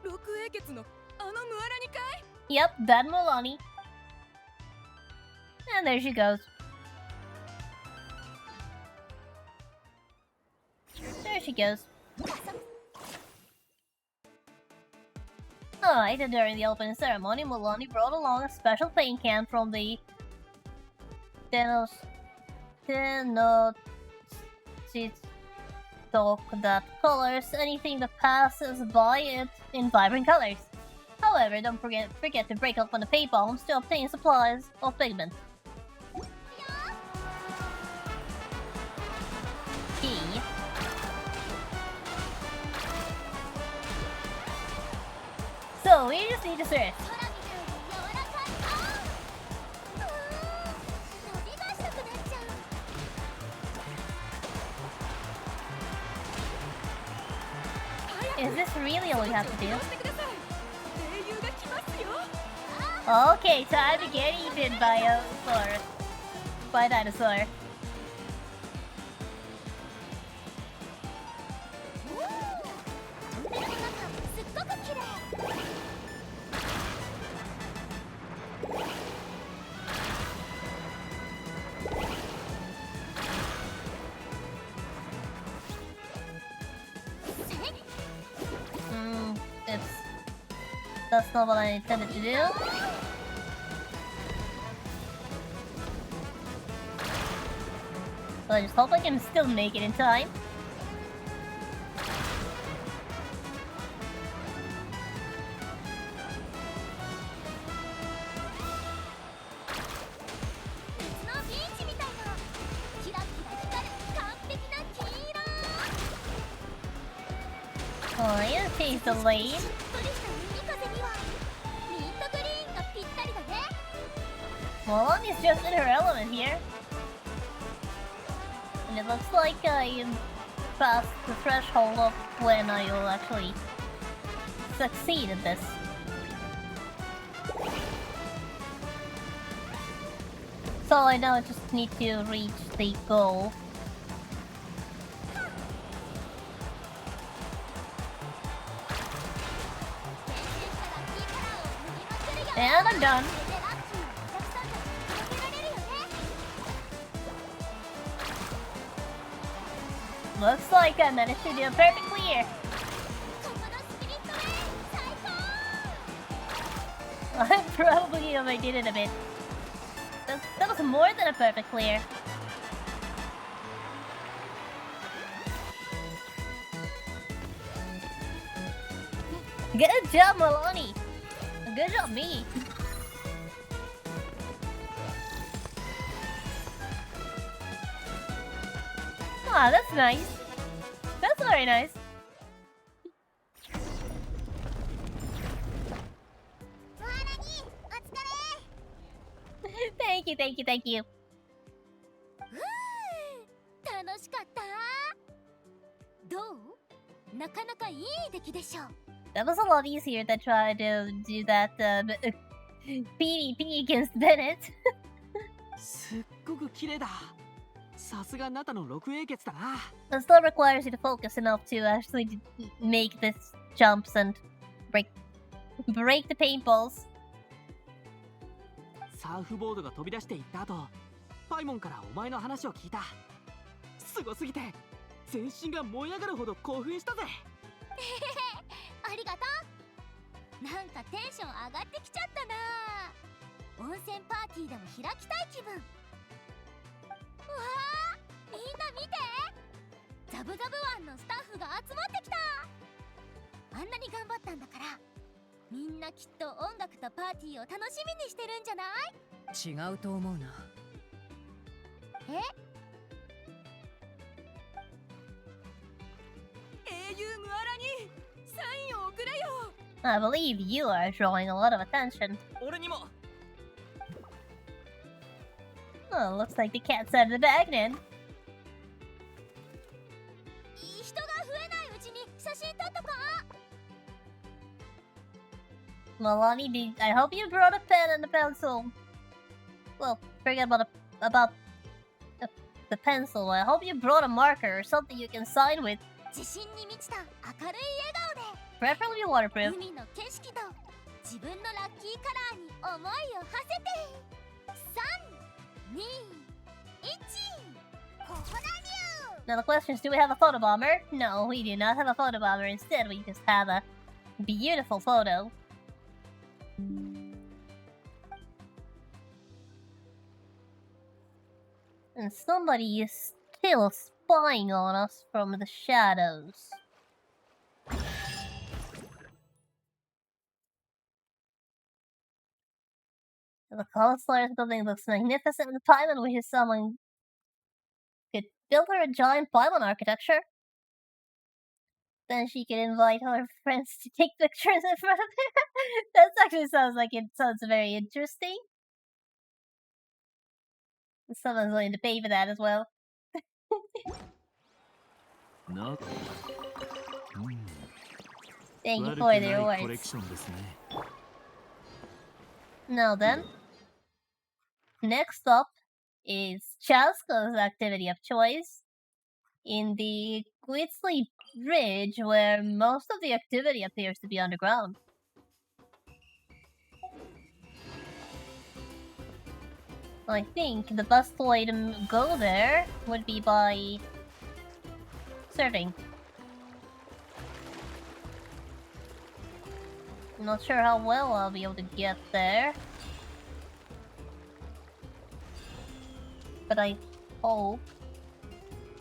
G: 六英傑のあのムアラニかい？
A: Yep, that Milani. And there she goes. There she goes. Alright, and during the opening ceremony, Milani brought along a special paint can from the stock that colors anything that passes by it in vibrant colors. However, don't forget to break open the paint bombs to obtain supplies of pigment. Key. So we just need to search.
B: 伸びがしたくなっちゃう。
A: Is this really all we have to do?
G: してください。英雄が来ますよ。
A: Okay, time to get eaten by a dinosaur. By a dinosaur.
B: すっごく綺麗。
A: That's not what I intended to do. So I just hope I can still make it in time. Oh, yeah, change the lane. Well, is just in her element here. And it looks like I am past the threshold of when I will actually succeed at this. So I now just need to reach the goal. And I'm done. Looks like I managed to do a perfect clear. I probably overdid it a bit. That was more than a perfect clear. Good job, Maloney. Good job, me. Ah, that's nice. That's very nice. Thank you, thank you, thank you. That was a lot easier than trying to do that PvP against Bennett.
C: すっごく綺麗だ。さすがナタの六英傑だな。
A: It still requires you to focus enough to actually make these jumps and break the paintballs.
C: サーフボードが飛び出していった後、パイモンからお前の話を聞いた。すごすぎて全身が燃え上がるほど興奮したぜ。
B: ありがとう。なんかテンション上がってきちゃったな。温泉パーティーでも開きたい気分。わあ、みんな見て。ザブザブ湾のスタッフが集まってきた。あんなに頑張ったんだから、みんなきっと音楽とパーティーを楽しみにしてるんじゃない？
D: 違うと思うな。
B: え？
G: 英雄ムアラにサインを送れよ。
A: I believe you are drawing a lot of attention.
F: 俺にも。
A: Oh, looks like the cat's out of the bag then.
B: 人が増えないうちに写真撮っとこう。
A: Malani, I hope you brought a pen and a pencil. Well, forget about the pencil. I hope you brought a marker or something you can sign with.
B: 自信に満ちた明るい笑顔で
A: Preferably waterproof.
B: 海の景色と自分のラッキーカラーに思いを馳せて3、2、1ここだにゅ
A: Now the question is, do we have a photobomber? No, we do not have a photobomber. Instead, we just have a beautiful photo. And somebody is still spying on us from the shadows. The Consular's building looks magnificent. The Paimon wishes someone could build her a giant Paimon architecture. Then she could invite her friends to take pictures in front of it. That actually sounds very interesting. Someone's willing to pay for that as well.
E: な、
A: Thank you
E: 悪く
A: for
E: ない
A: the
E: コレ
A: rewards.
E: クションですね。
A: Now then, next up is Chasko's activity of choice in the Quitzley Bridge, where most of the activity appears to be underground. I think the best way to go there would be by surfing. I'm not sure how well I'll be able to get there. But I hope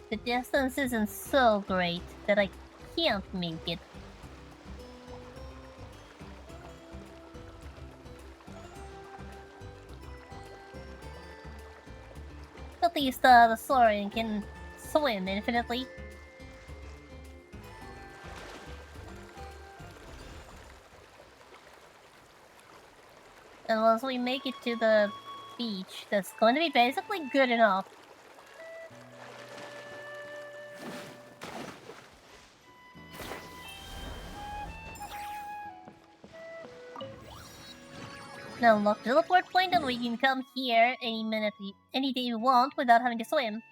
A: the distance isn't so great that I can't make it. At least the Saurian can swim infinitely. And once we make it to the beach, that's going to be basically good enough. Now unlock the teleport point and we can come here any day we want without having to swim.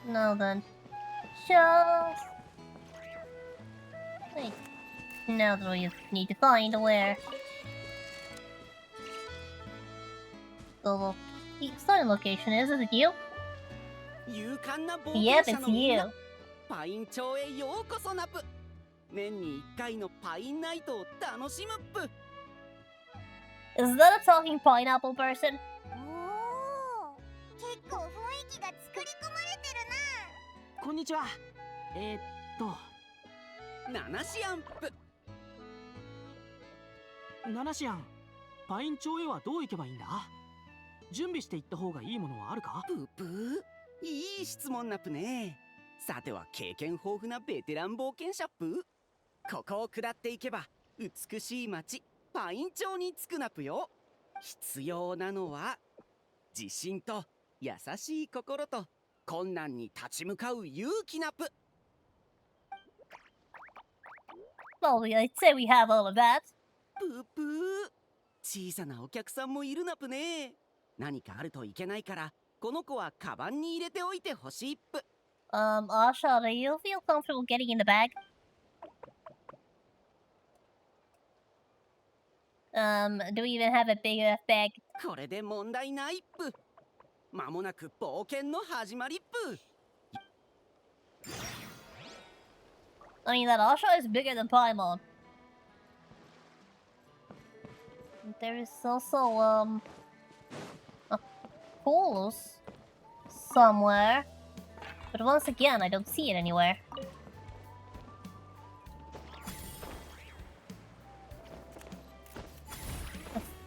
A: Now then, just... Wait. Now that we need to find where the starting location is it you?
H: 勇敢な冒
A: Yep,
H: 険者
A: it's
H: のみんな
A: you.
H: パイン町へようこそナプ。年に1回のパインナイトを楽しむっぷ。
A: Is that a talking pineapple person?
B: おお、結構雰囲気が作り込まれてるな。
C: こんにちは。
H: ナナシアンプ。
C: ナナシアン、パイン町へはどう行けばいいんだ？準備して行った方がいいものはあるか？
H: ププー、いい質問ナプね。さては経験豊富なベテラン冒険者っぷ。ここを下っていけば美しい町パイン町に着くナプよ。必要なのは自信と優しい心と困難に立ち向かう勇気ナプ。
A: Well, I'd say we have all of that.
H: ププー、小さなお客さんもいるナプね。何かあるといけないからこの子はカバンに入れておいてほしいっぷ。
A: Asha, do you feel comfortable getting in the bag? Do we even have a big enough bag?
H: これで問題ないっぷ。間もなく冒険の始まりっぷ。
A: I mean, that Asha is bigger than Paimon. There is also, a pulse somewhere. But once again, I don't see it anywhere.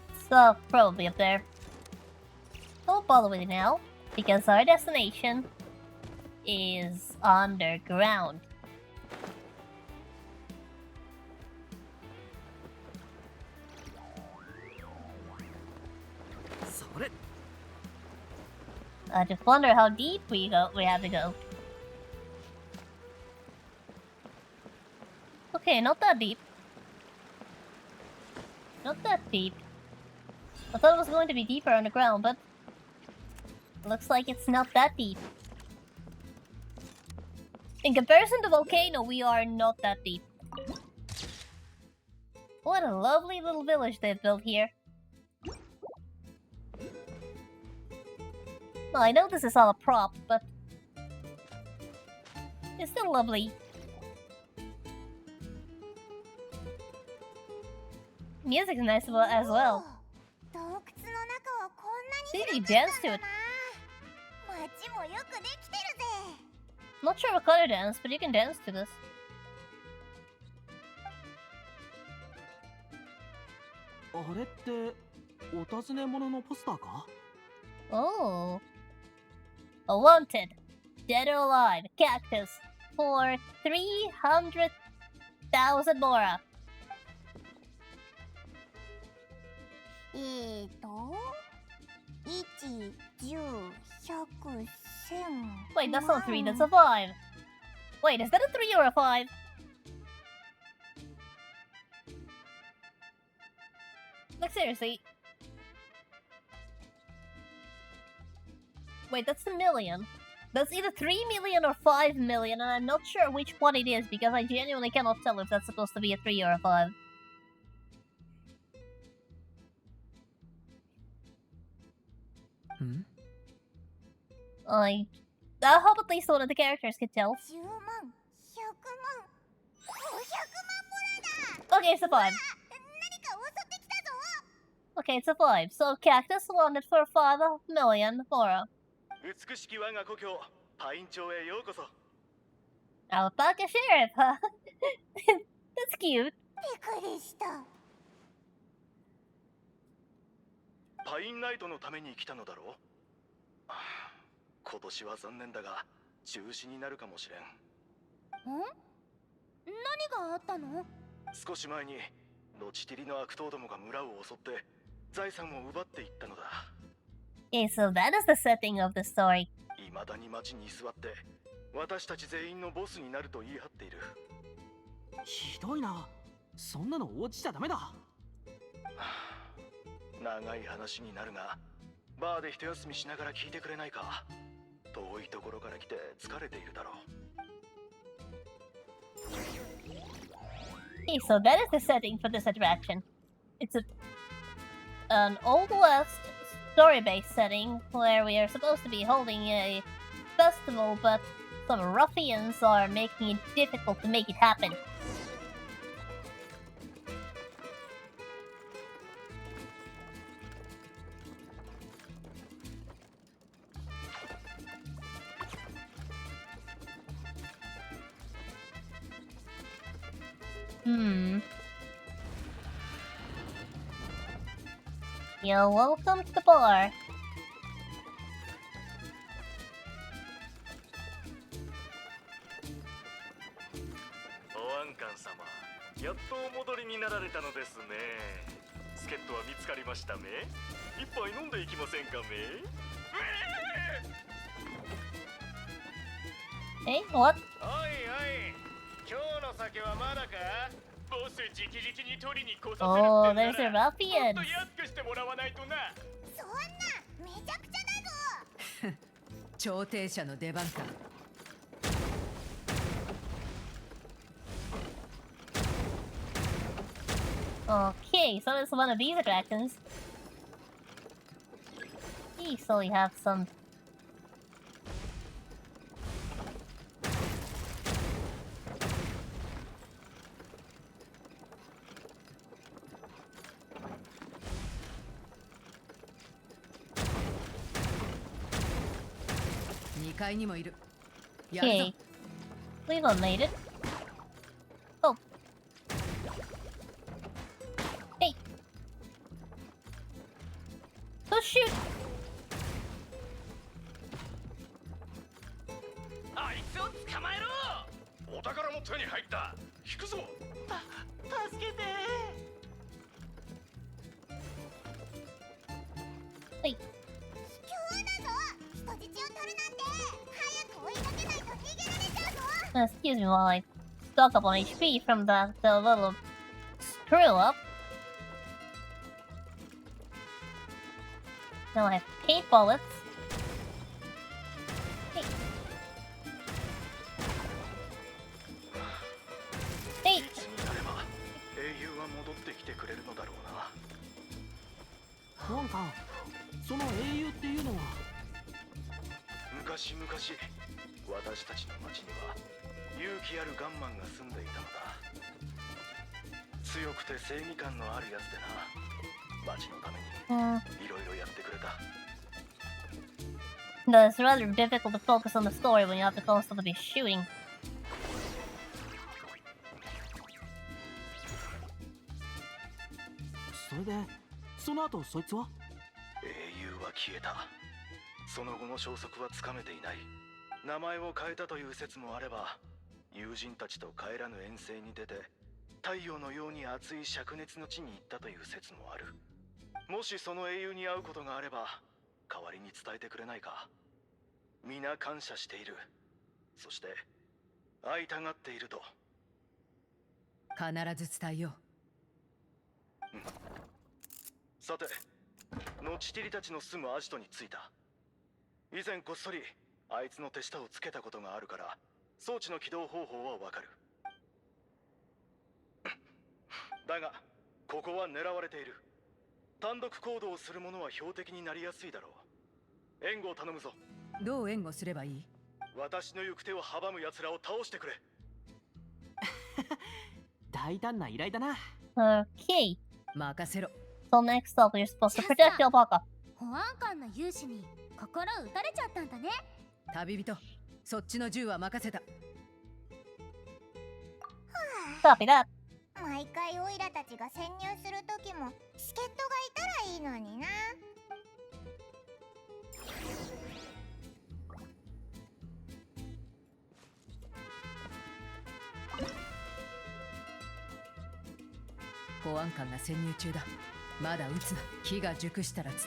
A: It's probably up there. Don't bother with it now, because our destination is underground. I just wonder how deep we have to go. Okay, not that deep. Not that deep. I thought it was going to be deeper underground, but looks like it's not that deep. In comparison to Volcano, we are not that deep. What a lovely little village they've built here. Well, I know this is all a prop, but it's still lovely. Music's nice as well.
B: 洞窟の中はこんな
A: See,
B: に
A: you
B: 広
A: dance
B: か
A: to
B: った
A: it.
B: んだな。街もよくできてるぜ。
A: Not sure what color dance, but you can dance to this.
C: あれってお尋ね者のポスターか？
A: Oh. A wanted, dead or alive, cactus for 300,000 mora.
B: 1、10、100、1000。
A: Wait, that's not 3, that's a 5. Wait, is that a 3 or a 5? Like, seriously. Wait, that's a million. That's either 3 million or 5 million, and I'm not sure which one it is because I genuinely cannot tell if that's supposed to be a 3 or a 5.
D: Hmm?
A: I hope at least one of the characters could tell.
B: 10万
A: Okay, it's a 5.
B: 何か襲ってきたぞ。
A: Okay, it's a 5. So Cactus wanted for 5 million Mora.
F: 美しき我が故郷パイン町へようこそ。
A: Alpaca Sheriff, huh? That's cute.
B: びっくりした。
F: パインナイトのために来たのだろう。はあ、今年は残念だが中止になるかもしれん。
B: ん？何があったの？
F: 少し前にノチティリの悪党どもが村を襲って財産を奪っていったのだ。
A: Okay, so that is the setting of the story.
F: 未だに町に居座って私たち全員のボスになると言い張っている。
C: ひどいな。そんなの落ちちゃダメだ。
F: はあ、長い話になるがバーで一休みしながら聞いてくれないか。遠いところから来て疲れているだろう。
A: Okay, so that is the setting for this attraction. It's an Old West story-based setting where we are supposed to be holding a festival, but some ruffians are making it difficult to make it happen. You're welcome to the bar.
F: おアンカン様、やっとお戻りになられたのですね。助っ人は見つかりましため。一杯飲んでいきませんかめ。
A: Hey, what?
F: おいおい、今日の酒はまだか。ボス直々に取りに来させるって
A: Oh,
F: な
A: there's a
F: ら
A: ruffian.
F: もっと安くしてもらわないとな。
B: そんなめちゃくちゃだぞ。
D: 調停者の出番か。
A: Okay, so it's one of these attractions. So we have some. Okay, we eliminated. Oh. Hey. Go shoot.
F: あいつを捕まえろ。お宝も手に入った。引くぞ。助けて。
A: はい。
B: 卑怯だぞ。人質を取るなんて。早く追いかけないと逃げられちゃうぞ。
A: Excuse me while I stock up on HP from the little screw up. Now I have paint bullets. Hey. Hey.
F: いつになれば英雄は戻ってきてくれるのだろうな。
C: ワンカン、その英雄っていうのは。
F: 昔々私たちの町には勇気あるガンマンが住んでいたのだ。強くて正義感のあるやつでな。町のためにいろいろやってくれた。
A: No, it's rather difficult to focus on the story when you have to constantly be shooting.
C: それでその後そいつは。
F: 英雄は消えた。その後の消息はつかめていない。名前を変えたという説もあれば、友人たちと帰らぬ遠征に出て太陽のように熱い灼熱の地に行ったという説もある。もしその英雄に会うことがあれば代わりに伝えてくれないか。皆感謝している。そして会いたがっていると。
D: 必ず伝えよう。
F: さて、ノチティリたちの住むアジトに着いた。以前こっそりあいつの手下をつけたことがあるから装置の起動方法はわかる。だがここは狙われている。単独行動をする者は標的になりやすいだろう。援護を頼むぞ。
D: どう援護すればいい？
F: 私の行く手を阻む奴らを倒してくれ。
C: 大大胆な依頼だな。
A: Okay.
D: 任せろ。
A: So next up, you're supposed to protect the alpaca.
B: 保安官の勇士に心打たれちゃったんだね。
D: 旅人、そっちの銃は任せた。
A: Copy that.
B: 毎回オイラたちが潜入する時も助っ人がいたらいいのにな。
D: 保安官が潜入中だ。まだ撃つな。火が熟したら伝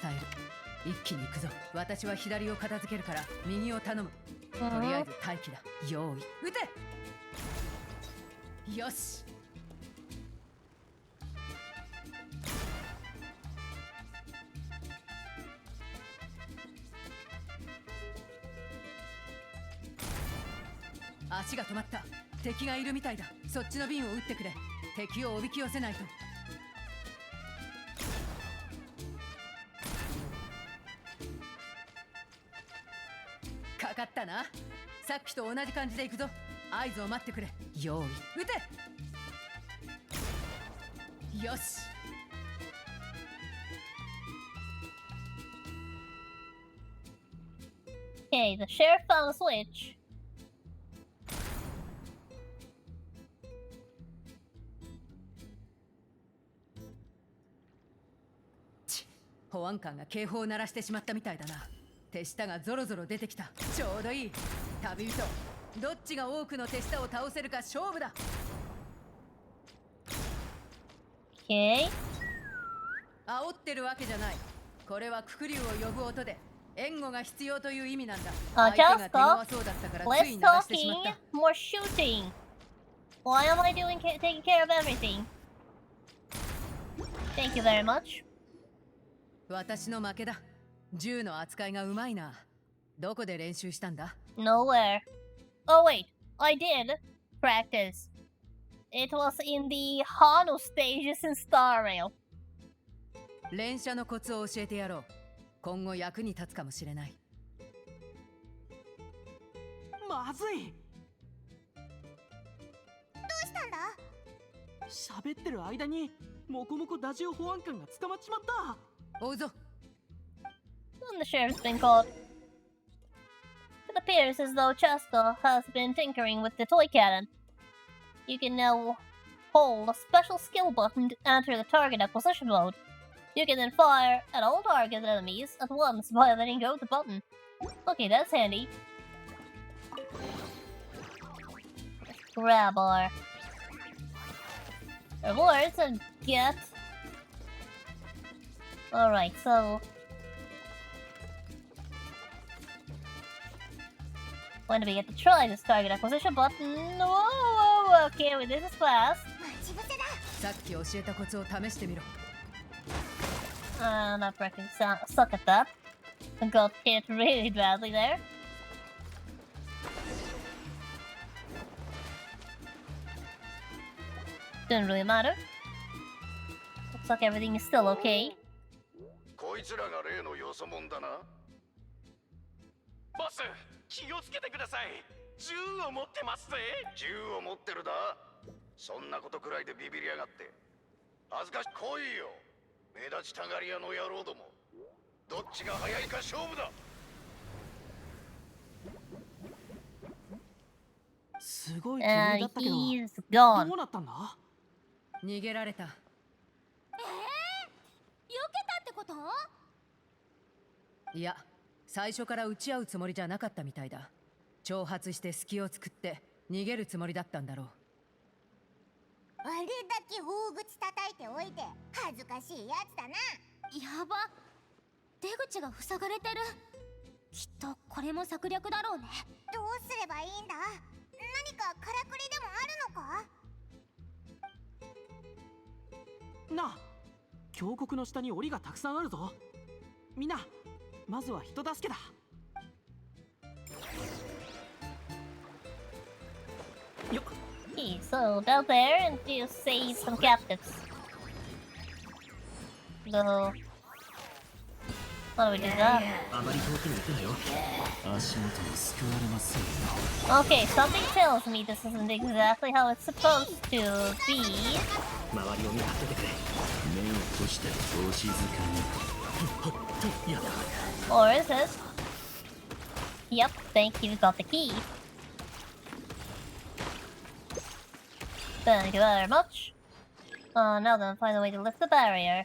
D: える。一気に行くぞ。私は左を片付けるから右を頼む。とりあえず待機だ。用意、撃て。よし。足が止まった。敵がいるみたいだ。そっちの瓶を撃ってくれ。敵をおびき寄せないと。かかったな。さっきと同じ感じで行くぞ。合図を待ってくれ。用意、撃て。よし。
A: Okay, the sheriff found a switch.
D: 保安官が警報を鳴らしてしまったみたいだな。手下がゾロゾロ出てきた。ちょうどいい。旅人、どっちが多くの手下を倒せるか勝負だ。
A: Okay.
D: 煽ってるわけじゃない。これはククリュウを呼ぶ音で援護が必要という意味なんだ。相手が手強そうだったからつ
A: Less
D: い鳴らしてしま
A: talking,
D: った。
A: more shooting. Why am I taking care of everything? Thank you very much.
D: 私の負けだ。銃の扱いがうまいな。どこで練習したんだ？
A: Nowhere. Oh wait, I did practice. It was in the Hano stages in Star Rail.
D: 連射のコツを教えてやろう。今後役に立つかもしれない。
C: まずい。
B: どうしたんだ？
C: 喋ってる間にモコモコダジオ保安官が捕まっちまった。
D: 追うぞ。
A: And the sheriff's been caught. It appears as though Chaska has been tinkering with the toy cannon. You can now hold a special skill button to enter the target acquisition mode. You can then fire at all target enemies at once by letting go of the button. Okay, that's handy. Let's grab our rewards and get... Alright, so... When do we get to try this target acquisition button? Whoa, okay, well, this is fast.
B: 待ち伏せだ。
D: さっき教えたコツを試してみろ。
A: Not practicing, suck at that. I got hit really badly there. Didn't really matter. Looks like everything is still okay.
I: こいつらが例のよそ者だな。ボス、気をつけてください。銃を持ってますぜ。銃を持ってるだ。そんなことくらいでビビりやがって。恥ずかし来いよ。目立ちたがり屋の野郎ども。どっちが早いか勝負だ。
C: すごい煙
A: And
C: だったけど、
A: he's
C: ど
A: gone.
C: うなったんだ？
D: 逃げられた。
B: 避けたってこと？
D: いや、最初から撃ち合うつもりじゃなかったみたいだ。挑発して隙を作って逃げるつもりだったんだろう。
B: あれだけ大口叩いておいて恥ずかしいやつだな。やば、出口が塞がれてる。きっとこれも策略だろうね。どうすればいいんだ？何かからくりでもあるのか？
C: なあ、峡谷の下に檻がたくさんあるぞ。みんな、まずは人助けだ。よっ。
A: Okay, so down there and you save some captives. So How do we do that?
C: あまり遠くに行くなよ。
E: 足元を救われませんよ。
A: Okay, something tells me this isn't exactly how it's supposed to be.
C: 周りを見張っててくれ。
E: 目を閉じてお静かに。
C: やだ。
A: Or is it? Yep, thank you, got the key. Thank you very much. Now then, find a way to lift the barrier.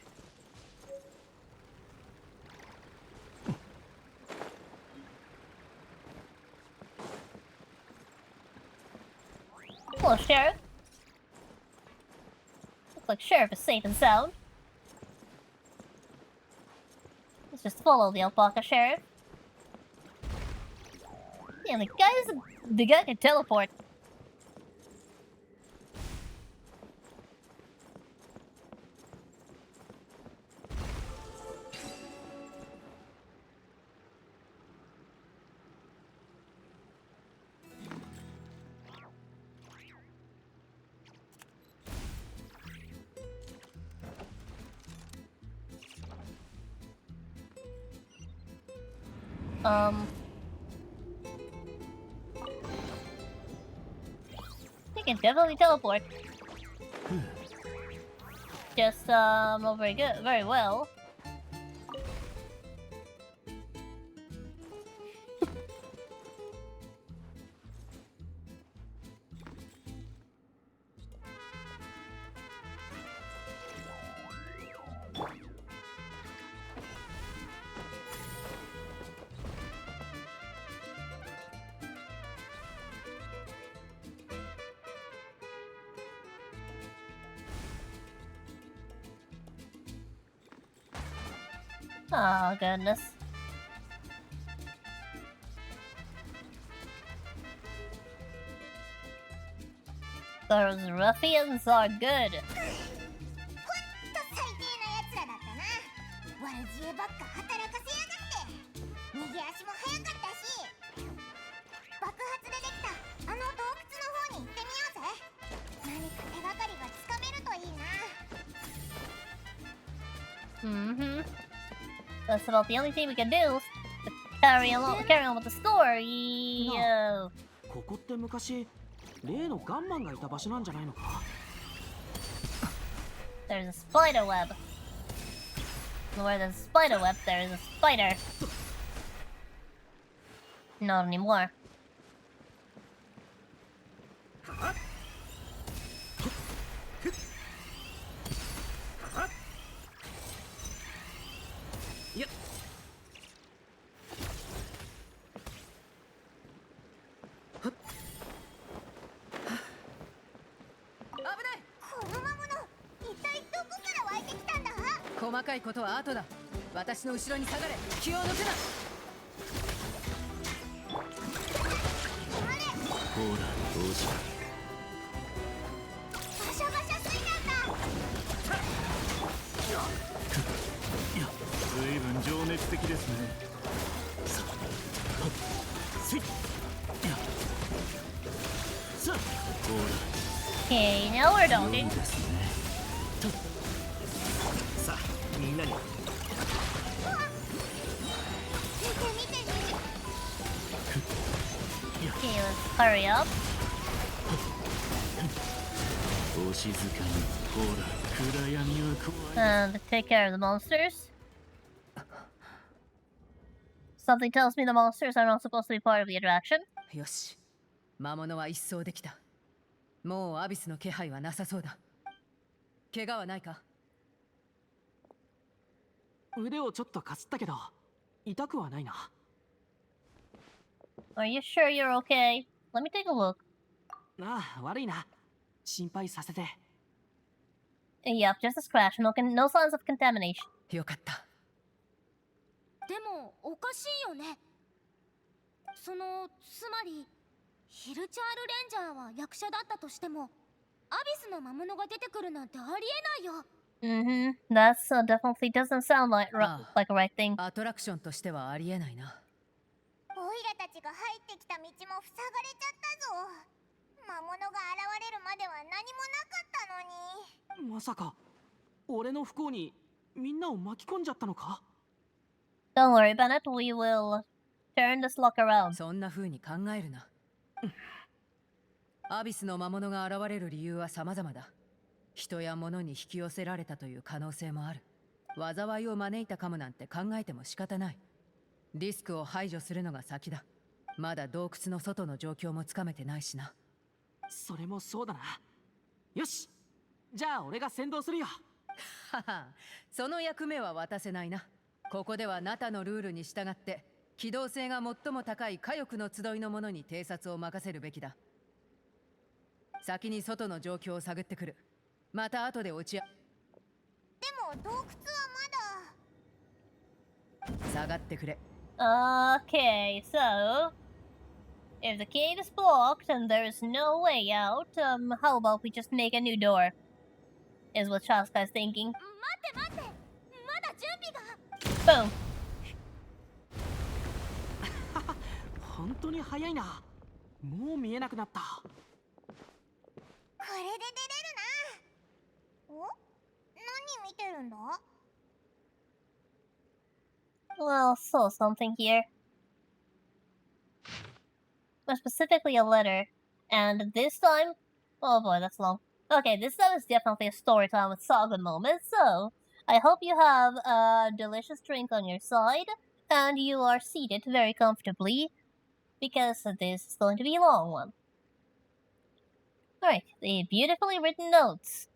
A: Hello, Sheriff. Looks like Sheriff is safe and sound. Let's just follow the alpaca, Sheriff. Yeah, the guy can teleport. He can definitely teleport. Just, not very good, very well. Oh, goodness. Those ruffians are good.
B: ほんと最低な奴らだったな。悪知恵ばっか働かせやがって。逃げ足も速かったし。爆発でできたあの洞窟の方に行ってみようぜ。何か手がかりがつかめるといいな。
A: That's about the only thing we can do to carry on with the story.
C: ここって昔例のガンマンがいた場所なんじゃないのか。
A: There's a spider web. Where there's a spider web, there is a spider. Not anymore.
B: Yep. この魔物、一体どこから湧いてきたんだ？
D: 細かいことは後だ。私の後ろに下がれ。気を抜くな。
E: ほらどうした。
B: バシャバシャついたんだ。
E: いや随分情熱的ですね。さあはっせいやさあほら
A: Okay, now we're
E: 良い
A: talking.
E: ですね。
C: さあみんなに。
B: 見て見て。
A: Okay, let's hurry up.
E: お静かにほら暗闇は怖い。
A: And take care of the monsters. Something tells me the monsters are not supposed to be part of the attraction.
D: よし。魔物は一掃できた。もうアビスの気配はなさそうだ。怪我はないか？
C: 腕をちょっとかすったけど痛くはないな。
A: Are you sure you're okay? Let me take a look.
C: ああ悪いな。心配させて。
A: Yep, just a scratch. No signs of contamination.
D: よかった。
B: でもおかしいよね。つまりヒルチャールレンジャーは役者だったとしてもアビスの魔物が出てくるなんてありえないよ。
A: That's definitely doesn't sound like like a right thing.
D: アトラクションとしてはありえないな。
B: オイラたちが入ってきた道も塞がれちゃったぞ。魔物が現れるまでは何もなかったのに。
C: まさか俺の不幸にみんなを巻き込んじゃったのか？
A: Don't worry, Bennett. We will turn this lock around.
D: そんな風に考えるな。アビスの魔物が現れる理由は様々だ。人や物に引き寄せられたという可能性もある。災いを招いたかもなんて考えても仕方ない。リスクを排除するのが先だ。まだ洞窟の外の状況もつかめてないしな。
C: それもそうだな。よし、じゃあ俺が先導するよ。
D: はは、その役目は渡せないな。ここではナタのルールに従って機動性が最も高い火力の集いの者に偵察を任せるべきだ。先に外の状況を探ってくる。また後で落ち合
B: でも洞窟は
D: 下がってくれ。
A: Okay, so if the cave is blocked and there is no way out, how about we just make a new door? Is what Shaska is thinking.
B: 待って待って、まだ準備が。
A: Boom.
C: 本当に早いな。もう見えなくなった。
B: これで出れるな。お？何見てるんだ？
A: Well, saw something here. But specifically a letter. And this time... Oh boy, that's long. Okay, this time is definitely a story time with saga moment, so... I hope you have a delicious drink on your side, and you are seated very comfortably, because this is going to be a long one. Alright, the beautifully written notes.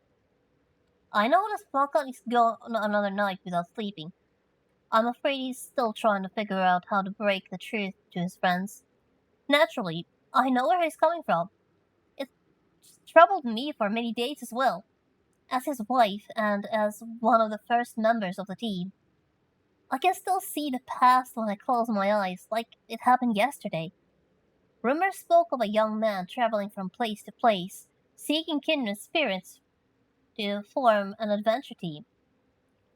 A: I noticed Balkan is gone another night without sleeping. I'm afraid he's still trying to figure out how to break the truth to his friends. Naturally, I know where he's coming from. It's troubled me for many days as well, as his wife and as one of the first members of the team. I can still see the past when I close my eyes, like it happened yesterday. Rumors spoke of a young man traveling from place to place, seeking kindred spirits to form an adventure team.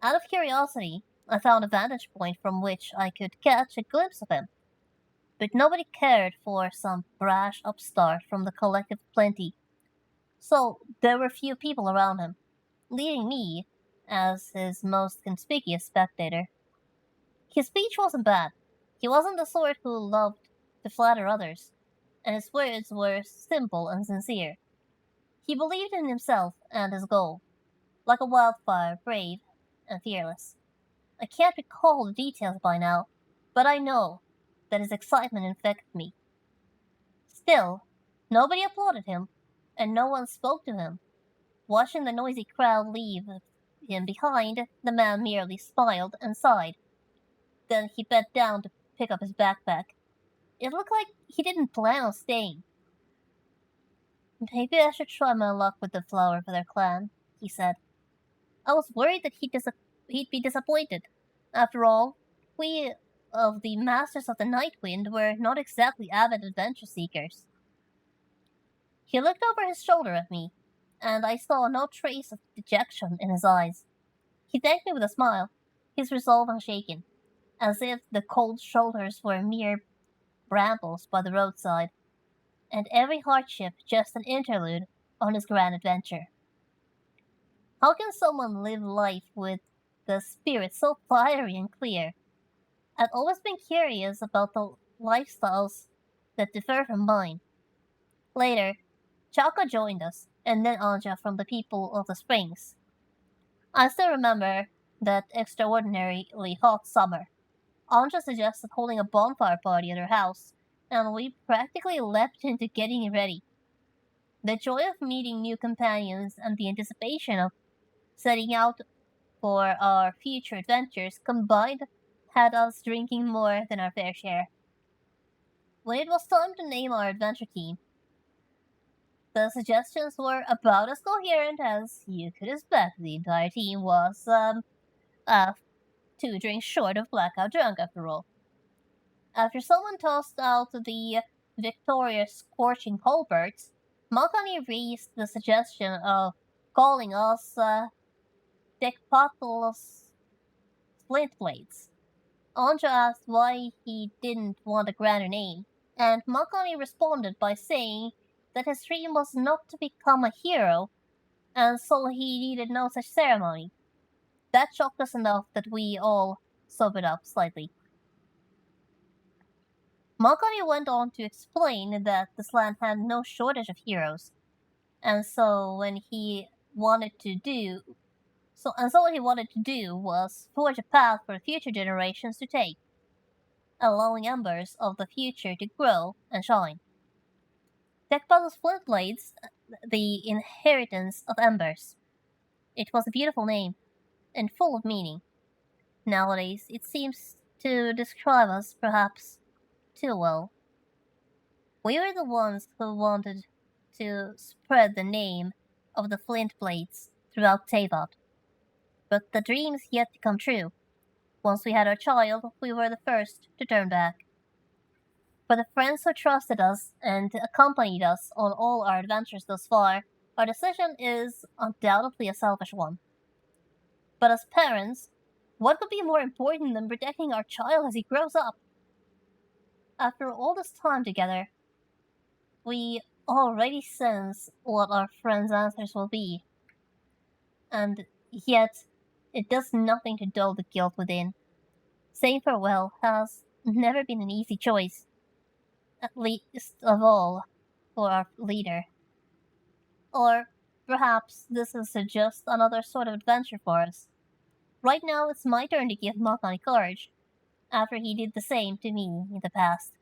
A: Out of curiosity, I found a vantage point from which I could catch a glimpse of him. But nobody cared for some brash upstart from the collective plenty. So there were few people around him, leaving me as his most conspicuous spectator. His speech wasn't bad. He wasn't the sort who loved to flatter others, and his words were simple and sincere. He believed in himself and his goal, like a wildfire, brave and fearless. I can't recall the details by now, but I know that his excitement infected me. Still, nobody applauded him, and no one spoke to him. Watching the noisy crowd leave him behind, the man merely smiled and sighed. Then he bent down to pick up his backpack. It looked like he didn't plan on staying. Maybe I should try my luck with the flower for their clan, he said. I was worried that he'd be disappointed. After all, we of the Masters of the Night Wind were not exactly avid adventure seekers. He looked over his shoulder at me, and I saw no trace of dejection in his eyes. He thanked me with a smile, his resolve unshaken, as if the cold shoulders were mere brambles by the roadside, and every hardship just an interlude on his grand adventure. How can someone live life with the spirit so fiery and clear? I've always been curious about the lifestyles that differ from mine. Later, Chaka joined us, and then Anja from the people of the Springs. I still remember that extraordinarily hot summer. Anja suggested holding a bonfire party at her house, and we practically leapt into getting ready. The joy of meeting new companions and the anticipation of setting out for our future adventures combined had us drinking more than our fair share. When it was time to name our adventure team, the suggestions were about as coherent as you could expect. The entire team was, 2 drinks short of blackout drunk after all. After someone tossed out the victorious scorching halberds, Makani raised the suggestion of calling us, Dekpatlos Splint Blades. Anja asked why he didn't want a grander name, and Makani responded by saying that his dream was not to become a hero, and so he needed no such ceremony. That shocked us enough that we all sobered up slightly. Makani went on to explain that this land had no shortage of heroes, and so what he wanted to do was forge a path for future generations to take, allowing embers of the future to grow and shine. Dekpa's flint blades, the inheritance of embers. It was a beautiful name, and full of meaning. Nowadays, it seems to describe us perhaps too well. We were the ones who wanted to spread the name of the flint blades throughout Teyvat. But the dream's yet to come true. Once we had our child, we were the first to turn back. For the friends who trusted us and accompanied us on all our adventures thus far, our decision is undoubtedly a selfish one. But as parents, what could be more important than protecting our child as he grows up? After all this time together, we already sense what our friends' answers will be. And yet, it does nothing to dull the guilt within. Saying farewell has never been an easy choice, at least of all for our leader. Or perhaps this is just another sort of adventure for us. Right now, it's my turn to give Makani courage, after he did the same to me in the past.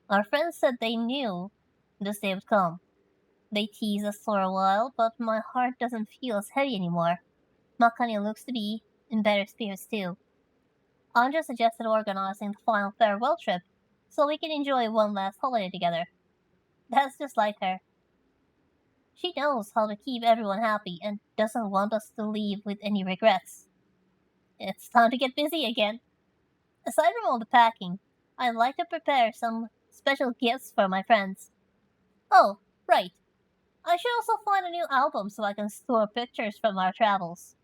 A: Our friends said they knew this day would come. They teased us for a while, but my heart doesn't feel as heavy anymore. Makani looks to be in better spirits too. Anja suggested organizing the final farewell trip so we can enjoy one last holiday together. That's just like her. She knows how to keep everyone happy and doesn't want us to leave with any regrets. It's time to get busy again. Aside from all the packing, I'd like to prepare some special gifts for my friends. Oh, right. I should also find a new album so I can store pictures from our travels.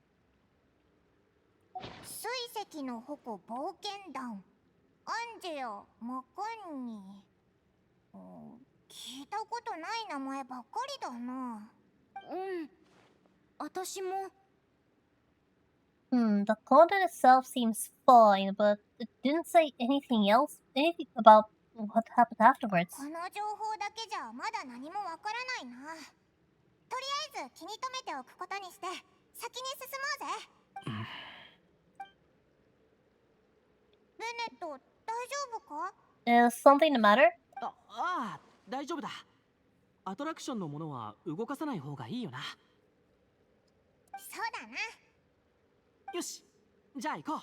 B: 水石の矛冒険団アンジェア・マカンニー、聞いたことない名前ばっかりだな。私も。
A: The content itself seems fine, but it didn't say anything about what happened afterwards.
B: この情報だけじゃまだ何もわからないな。とりあえず気に留めておくことにして先に進もうぜ。ベネット、大丈夫か？
A: Is something the matter?
C: 大丈夫だ。アトラクションのものは動かさない方がいいよな。
B: そうだな。
C: よし、じゃあ行こう。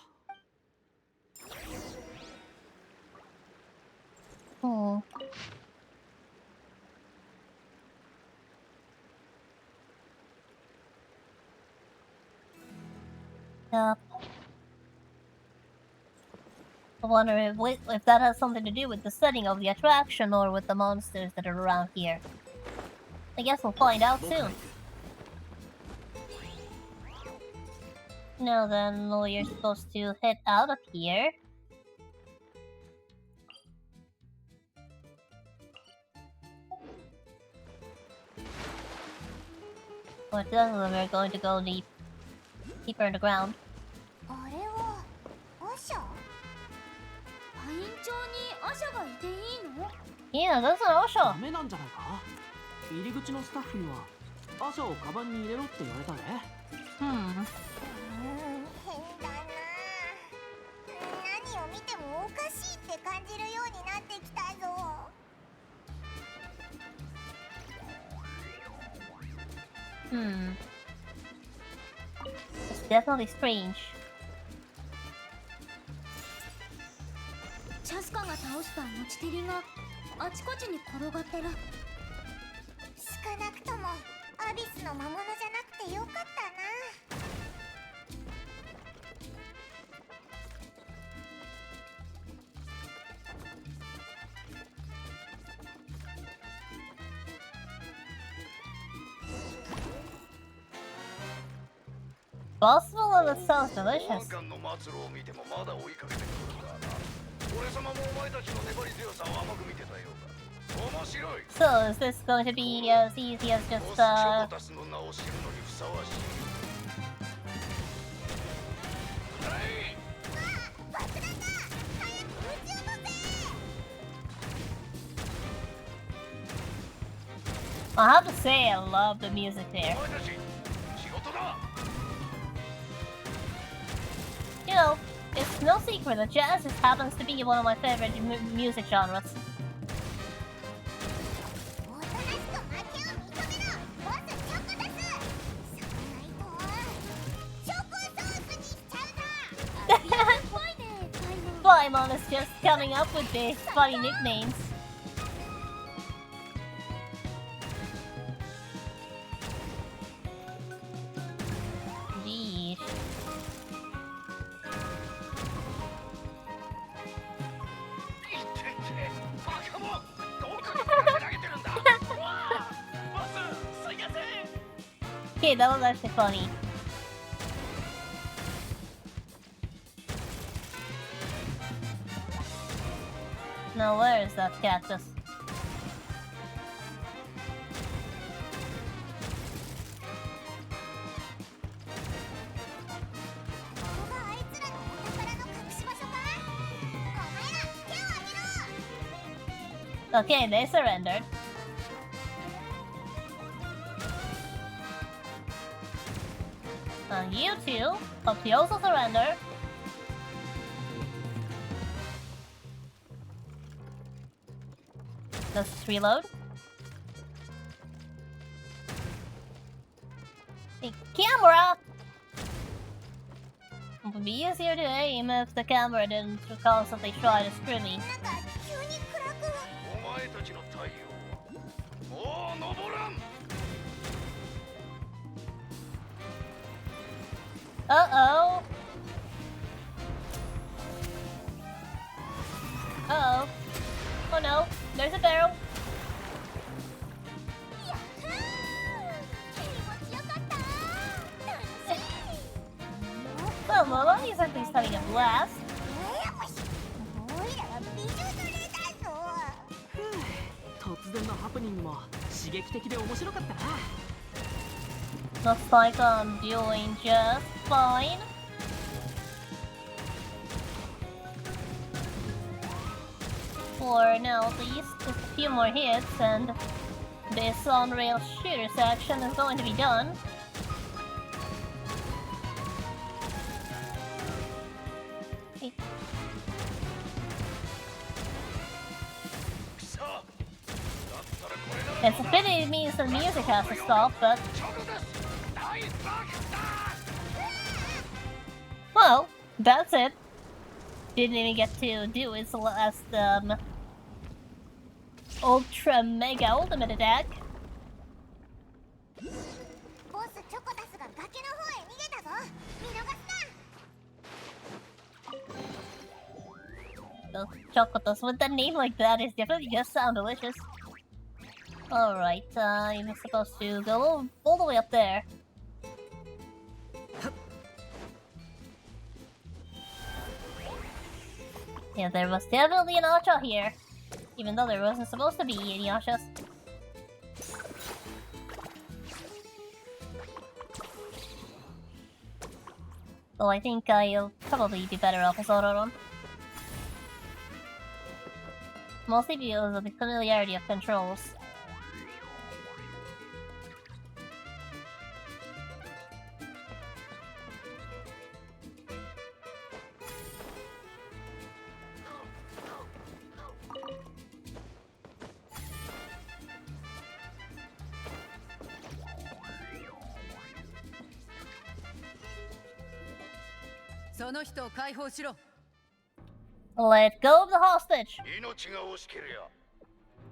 A: Yep. I wonder if that has something to do with the setting of the attraction or with the monsters that are around here. I guess we'll find out soon. Now then, you're supposed to head out of here. But then we're going to go deeper in the ground.
B: あれはアシャ？パイン町にアシャがいていいの？
A: Yeah, that's an
C: ダ
A: Osho.
C: メなんじゃないか。入り口のスタッフにはアシャをカバンに入れろって言われたね。
A: Hmm.
B: 変だな。何を見てもおかしいって感じるようになってきたぞ。
A: It's definitely strange.
B: チャスカが倒した持ちテリがあちこちに転がってる。少なくともアビスの魔物じゃなくてよかったな。
A: Possible and it sounds delicious.
I: 保安官の末路を見てもまだ追いかけてくるんだな。俺様もお前たちの粘り強さを甘く見てたようだ。面白い。
A: So, is this going to be as easy as
I: ボ
A: just,
I: ス・チョコタスの名を知るのにふさわしい。はい
A: I have to say, I love the music there.
I: お前たち仕事だ。
A: You know, it's no secret that jazz just happens to be one of my favorite music genres.
B: おとなしく負けを認めろボスチョコタス。そうないとチョコソースにしちゃうぞ。怖いねパイモン。
A: Paimon is just coming up with these funny nicknames. Geez.
I: いってってバカもんどこに投げてるんだ。うわあボスすいません。
A: Okay, that was actually funny. Now where is that cactus? Okay, they surrendered. And you two, hope you also surrender. Let's just reload. Hey, camera! It would be easier to aim if the camera didn't constantly try to screw me.
B: なんか急に暗く。
I: お前たちの太陽はもう昇らん。
A: Uh-oh. Uh-oh. Oh no, there's a barrel.
B: やっほー気持ちよかった楽しい。
A: Well, Momo, he's at least having a blast.
B: おいらは美女連れだぞ。
C: 突然のハプニングも刺激的で面白かったな。
A: Looks like I'm doing just fine. For now, at least, just a few more hits, and this on-rail shooter section is going to be done. Hey,
I: くそだったらこれなら
A: it's a pity it means the music has to stop, but
I: チョコです大爆弾。
A: well, that's it. Didn't even get to do its last ultra mega ultimate attack.
B: ボスチョコタスが崖の方へ逃げたぞ。見逃すな。
A: Those chocolates with a name like that is definitely just sound delicious. Alright, I'm supposed to go all the way up there. Yeah, there was definitely an Acha here. Even though there wasn't supposed to be any Achas. So I think I'll probably be better off as Autoron. Mostly because of the familiarity of controls. Let go of the hostage!
I: 命が惜しけりゃ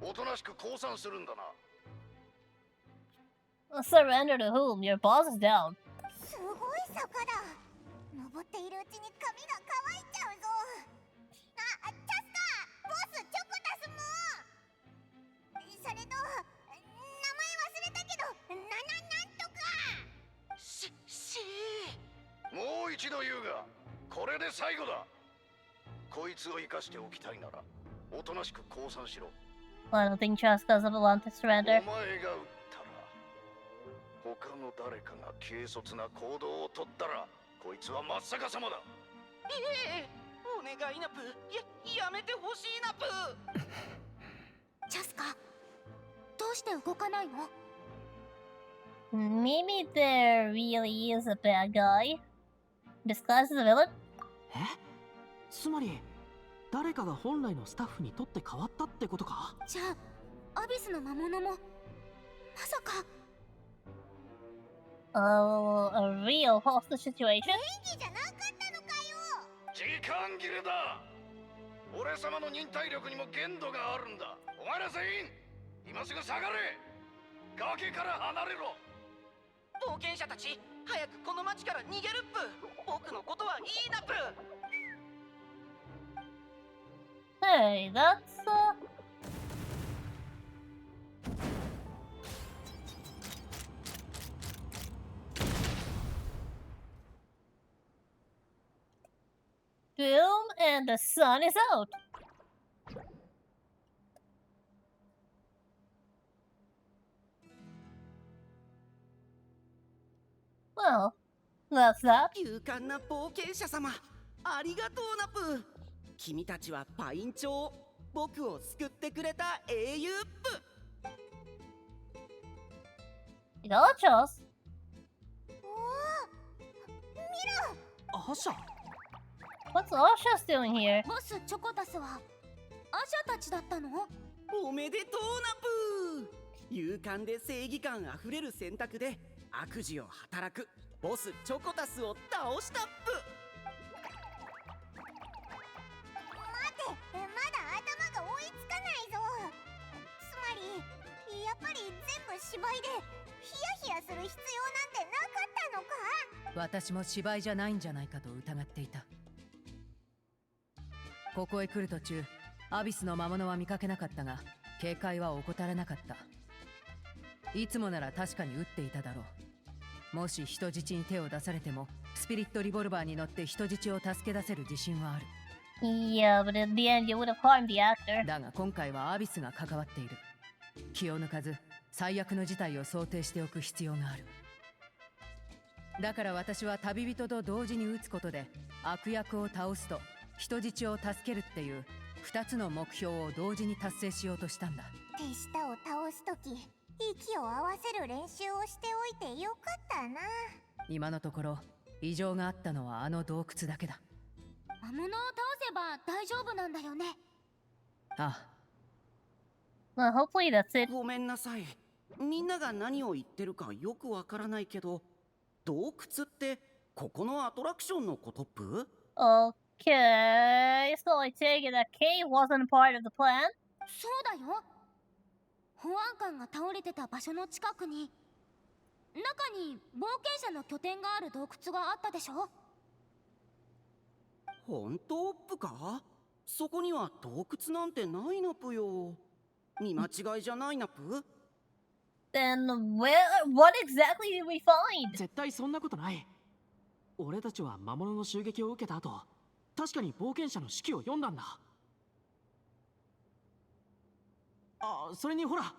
I: おとなしく降参するんだな。
A: Surrender to whom? Your boss is down.
B: すごい坂だ。登っているうちに髪が乾いちゃうぞ。あ、キャスター、ボスチョコタスも。それと名前忘れたけど、なんとか。
I: もう一度言うがこれで最後だ。こいつを生かしておきたいならおとなしく降参しろ。
A: I don't think Chaska doesn't want to
I: お
A: surrender.
I: 前が撃ったら他の誰かが軽率な行動をとったらこいつは真っ逆さまだ。
H: お願いナプ、やめてほしいナプ。
B: チャスカ、どうして動かないの？
A: Maybe there really is a bad guy disguised as a villain?
C: え、つまり誰かが本来のスタッフにとって変わったってことか？
B: じゃあアビスの魔物もまさか
A: Oh, a real hostage situation?
B: 演技じゃなかったのかよ。
I: 時間切れだ。俺様の忍耐力にも限度があるんだ。お前ら全員今すぐ下がれ。崖から離れろ。
H: 冒険者たち、早くこの町から逃げるっぷ。僕のことはいいなっぷ。
A: Hey, that's boom, and the sun is out. Well, that's that.
H: 勇敢な冒険者様、ありがとうなぷ。君たちはパイン町、僕を救ってくれた英雄っぷ。
A: Gachos?
C: アシャ、
A: What's Asha's doing here?
B: ボスチョコタスはアシャたちだったの？
H: おめでとうなぷ。勇敢で正義感あふれる選択で悪事を働くボスチョコタスを倒したっぷ。
B: 待て、まだ頭が追いつかないぞ。つまりやっぱり全部芝居でヒヤヒヤする必要なんてなかったのか？
D: 私も芝居じゃないんじゃないかと疑っていた。ここへ来る途中、アビスの魔物は見かけなかったが、警戒は怠らなかった。いつもなら確かに撃っていただろう。もし人質に手を出されても、スピリットリボルバーに乗って人質を助け出せる自信はある。
A: Yeah, but in the end you would have harmed the actor.
D: だが今回はアビスが関わっている。気を抜かず最悪の事態を想定しておく必要がある。だから私は旅人と同時に撃つことで悪役を倒すと人質を助けるっていう2つの目標を同時に達成しようとしたんだ。
B: 手下を倒すとき息を合わせる練習をしておいてよかったな。
D: 今のところ異常があったのはあの洞窟だけだ。
B: 魔物を倒せば大丈夫なんだよね。
D: ああ、
A: Well, hopefully that's it.
H: ごめんなさい。みんなが何を言ってるかよくわからないけど、洞窟ってここのアトラクションのことっぷ？
A: Okay, so I take it that cave wasn't part of the plan?
B: そうだよ。保安官が倒れてた場所の近くに中に冒険者の拠点がある洞窟があったでしょ。
H: 本当っぷか？そこには洞窟なんてないなぷよ。見間違いじゃないなぷ？
A: Then what exactly did we find?
C: 絶対そんなことない。俺たちは魔物の襲撃を受けた後、確かに冒険者の手記を読んだんだ。あ、それにほら、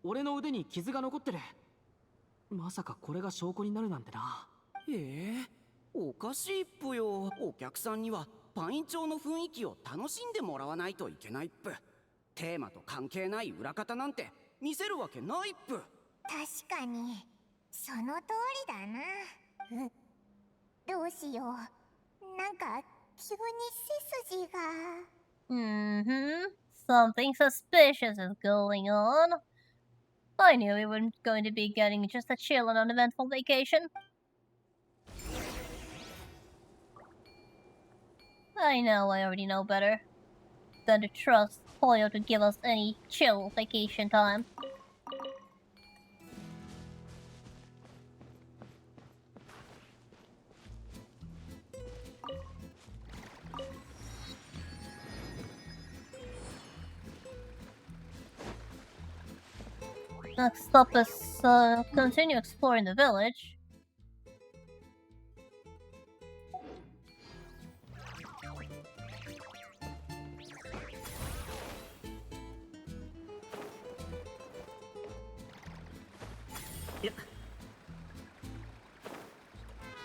C: 俺の腕に傷が残ってる。まさかこれが証拠になるなんてな。
H: おかしいっぷよ。お客さんにはパイン町の雰囲気を楽しんでもらわないといけないっぷ。テーマと関係ない裏方なんて見せるわけないっぷ。
B: 確かにその通りだな。どうしよう。なんか急に背筋が。
A: Mm-hmm. Something suspicious is going on. I knew we weren't going to be getting just a chill and uneventful vacation. I know I already know better than to trust Polio to give us any chill vacation time. Next up is continue exploring the village.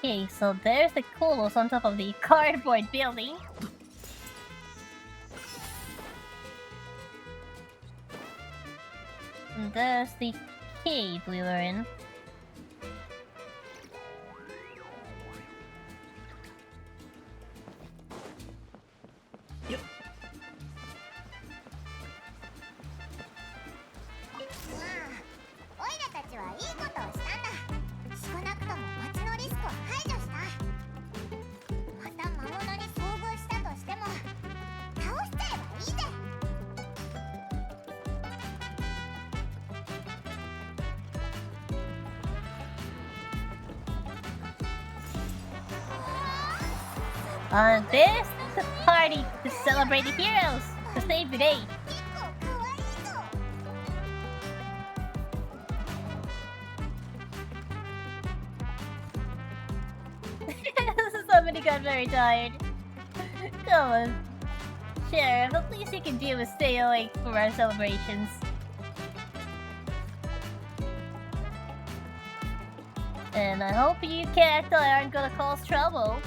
A: Okay, so there's the Kolos on top of the cardboard building. And there's the cave we were in. This is a party to celebrate the heroes to save the day.
B: 結構可愛いぞ。
A: Somebody got very tired. Come on. Sheriff, the least you can do is stay awake for our celebrations. And I hope you cacti aren't gonna cause trouble.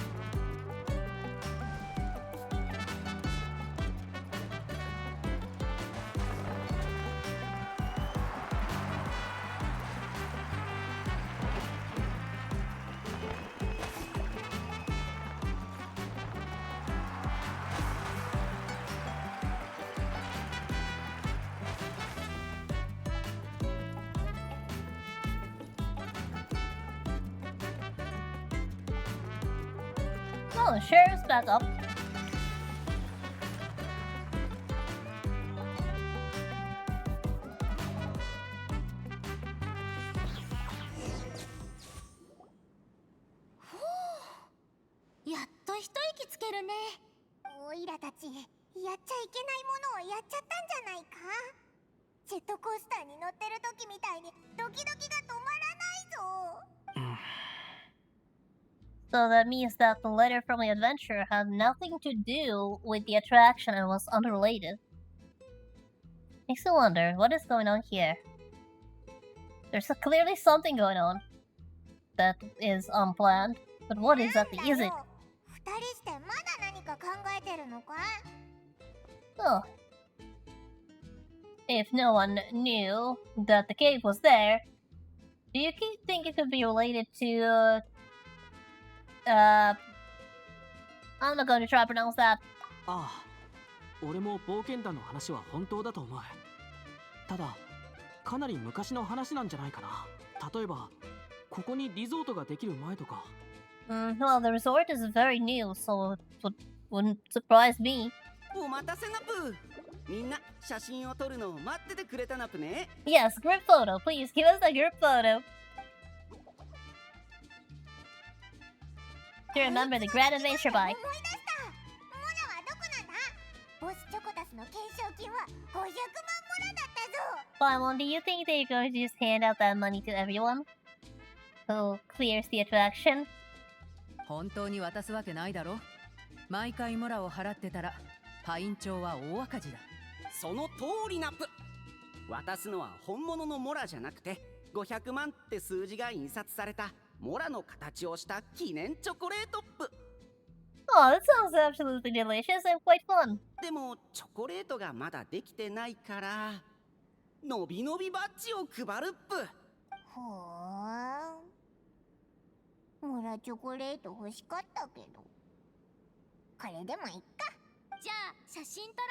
A: Oh, the sheriff's back up.
B: Whew. やっと一息つけるね。オイラたち、やっちゃいけないものをやっちゃったんじゃないか。ジェットコースターに乗ってる時みたいにドキドキが止まらないぞ。
A: So that means that the letter from the adventure had nothing to do with the attraction and was unrelated. Makes me wonder, what is going on here? There's clearly something going on that is unplanned, but what exactly is it?
B: 二人してまだ何か考えてるのか？
A: Oh. If no one knew that the cave was there, do you think it could be related to, I'm not going to try to pronounce that.
C: ああ、俺も冒険団の話は本当だと思う。ただ、かなり昔の話なんじゃないかな。例えば、ここにリゾートができる前とか。
A: Well, the resort is very new, so it wouldn't surprise me.
H: お待たせナプ。みんな写真を撮るのを待っててくれたナプね。
A: Yes, group photo. Please give us a group photo. To remember the grand adventure by.
B: 思い出した。モラはどこなんだ？ボスチョコタスの懸賞金は500万モラだったぞ。
A: Paimon, do you think they're going to just hand out that money to everyone who clears the attraction?
D: 本当に渡すわけないだろ。毎回モラを払ってたらパイン町は大赤字だ。
H: その通りナプ。渡すのは本物のモラじゃなくて500万って数字が印刷されたモラの形をした記念チョコレートっぷ。
A: Oh, that sounds absolutely delicious and quite fun.
H: でもチョコレートがまだできてないからのびのびバッジを配るっぷ。
B: ほーん。モラチョコレート欲しかったけど。これでもいっか。じゃあ写真撮ろう。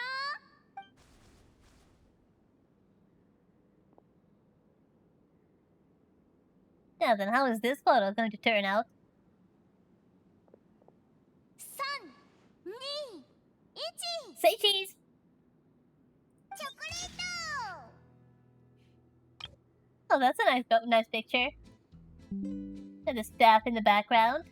A: Yeah, then how is this photo going to turn out?
B: 3、2、1。
A: Say cheese!
B: チョコレート。
A: Oh, that's a nice picture. And the staff in the background.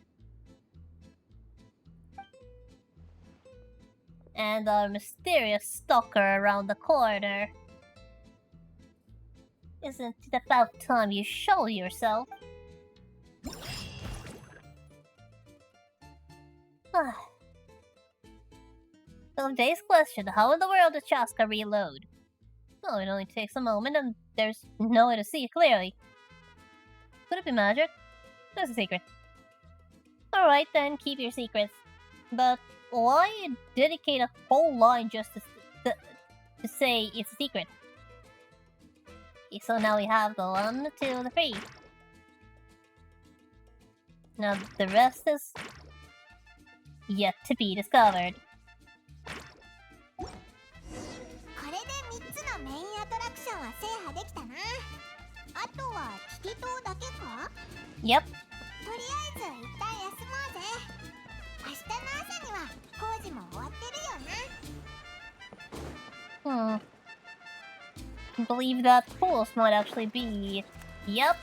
A: And our mysterious stalker around the corner. Isn't it about time you show yourself? So today's question, how in the world does Chaska reload? Oh, it only takes a moment and there's no way to see it clearly. Could it be magic? That's a secret. Alright then, keep your secrets. But why dedicate a whole line just to say it's a secret? Okay, so now we have the 1, 2, the 3. Now the rest is yet to be discovered.
B: これで3つのメインアトラクションは制覇できたな。あとはキティ島だけか？
A: Yep.
B: とりあえず一旦休もうぜ。明日の朝には工事も終わってるよな。
A: I believe that pulse might actually be... Yep.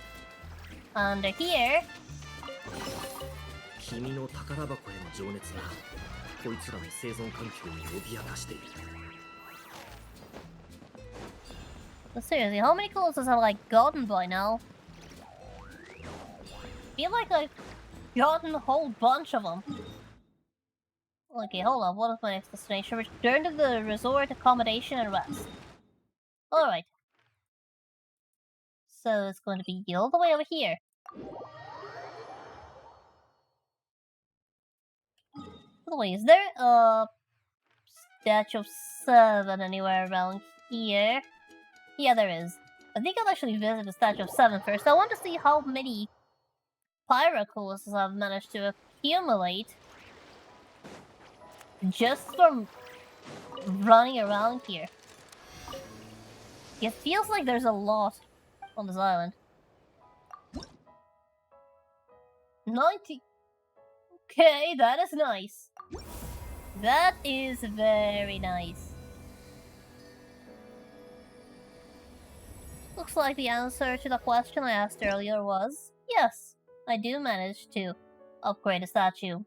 A: Under here.
F: 君の宝
E: 宝箱への情熱がこいつらの生存環境に脅かしている。
A: But seriously, how many clothes have I gotten by now? I feel like I've gotten a whole bunch of them. Okay, hold on. What is my next destination? Return to the resort, accommodation, and rest. Alright. So it's going to be all the way over here. By the way, is there a statue of 7 anywhere around here? Yeah, there is. I think I'll actually visit the statue of 7 first. I want to see how many pyroclasses I've managed to accumulate just from running around here. It feels like there's a lot on this island. 90. Okay, that is nice. That is very nice. Looks like the answer to the question I asked earlier was yes, I do manage to upgrade a statue.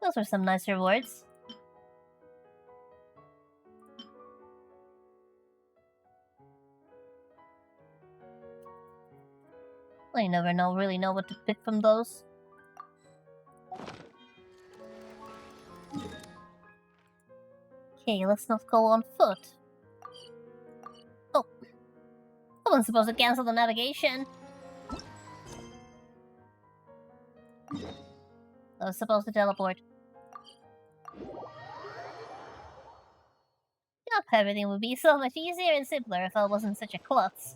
A: Those are some nice rewards. I never really know what to pick from those. Okay, let's not go on foot. Oh. I wasn't supposed to cancel the navigation. I was supposed to teleport. Yup, everything would be so much easier and simpler if I wasn't such a klutz.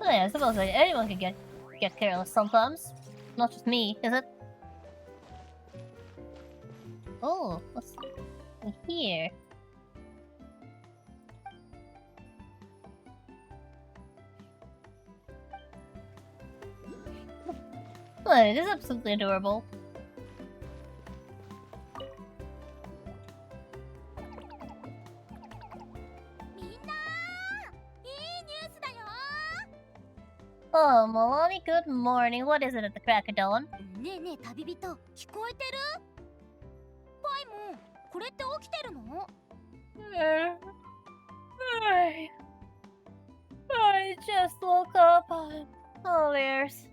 A: Oh yeah, I suppose anyone can get careless sometimes. Not just me, is it? Oh, what's in here? Oh, it is absolutely adorable. Oh, Milani, good morning. What is it at the crack of dawn?
B: ねえねえ旅人、聞こえてる？パイモン、これって起きてるの？
A: I just woke up. Oh, ears.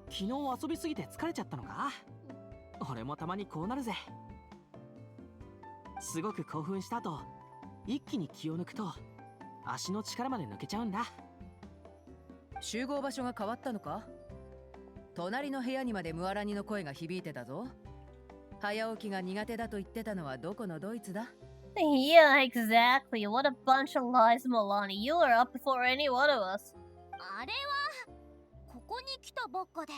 C: 昨日遊びすぎて疲れちゃったのか？俺もたまにこうなるぜ。すごく興奮した後、一気に気を抜くと足の力まで抜けちゃうんだ。
D: 集合場所が変わったのか？隣の部屋にまでムアラニの声が響いてたぞ。早起きが苦手だと言ってたのはどこのドイツだ？
A: Yeah, exactly. What a bunch of lies, Milani. You are up before any one of us.
B: あれはここに来たばっかで、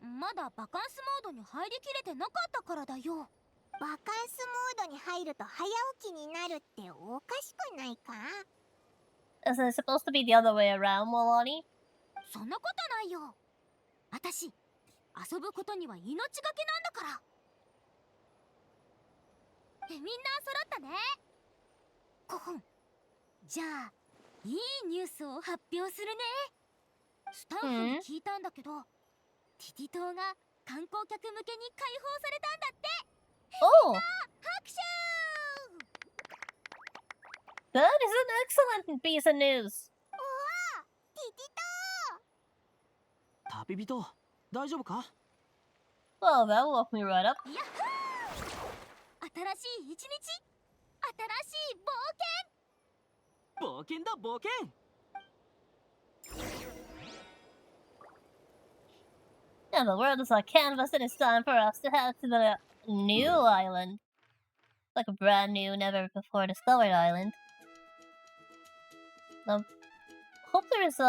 B: まだバカンスモードに入りきれてなかったからだよ。バカンスモードに入ると早起きになるっておかしくないか？
A: Isn't it supposed to be the other way around, Milani?
B: そんなことないよ。私、遊ぶことには命がけなんだから。みんな揃ったね。5分。じゃあ、いいニュースを発表するね。スタッフに聞いたんだけど、ティティ島が観光客向けに開放されたんだって。
A: Oh!
B: みんな拍手！
A: That is an excellent piece of news.
B: おお、ティティ島！
C: 旅人、大丈夫か？
A: Well, that woke me right up.
B: やっほー！新しい一日、新しい冒険！
C: 冒険だ冒険！
A: Yeah, the world is our canvas and it's time for us to head to the new island. Like a brand new, never before discovered island. Now, hope there's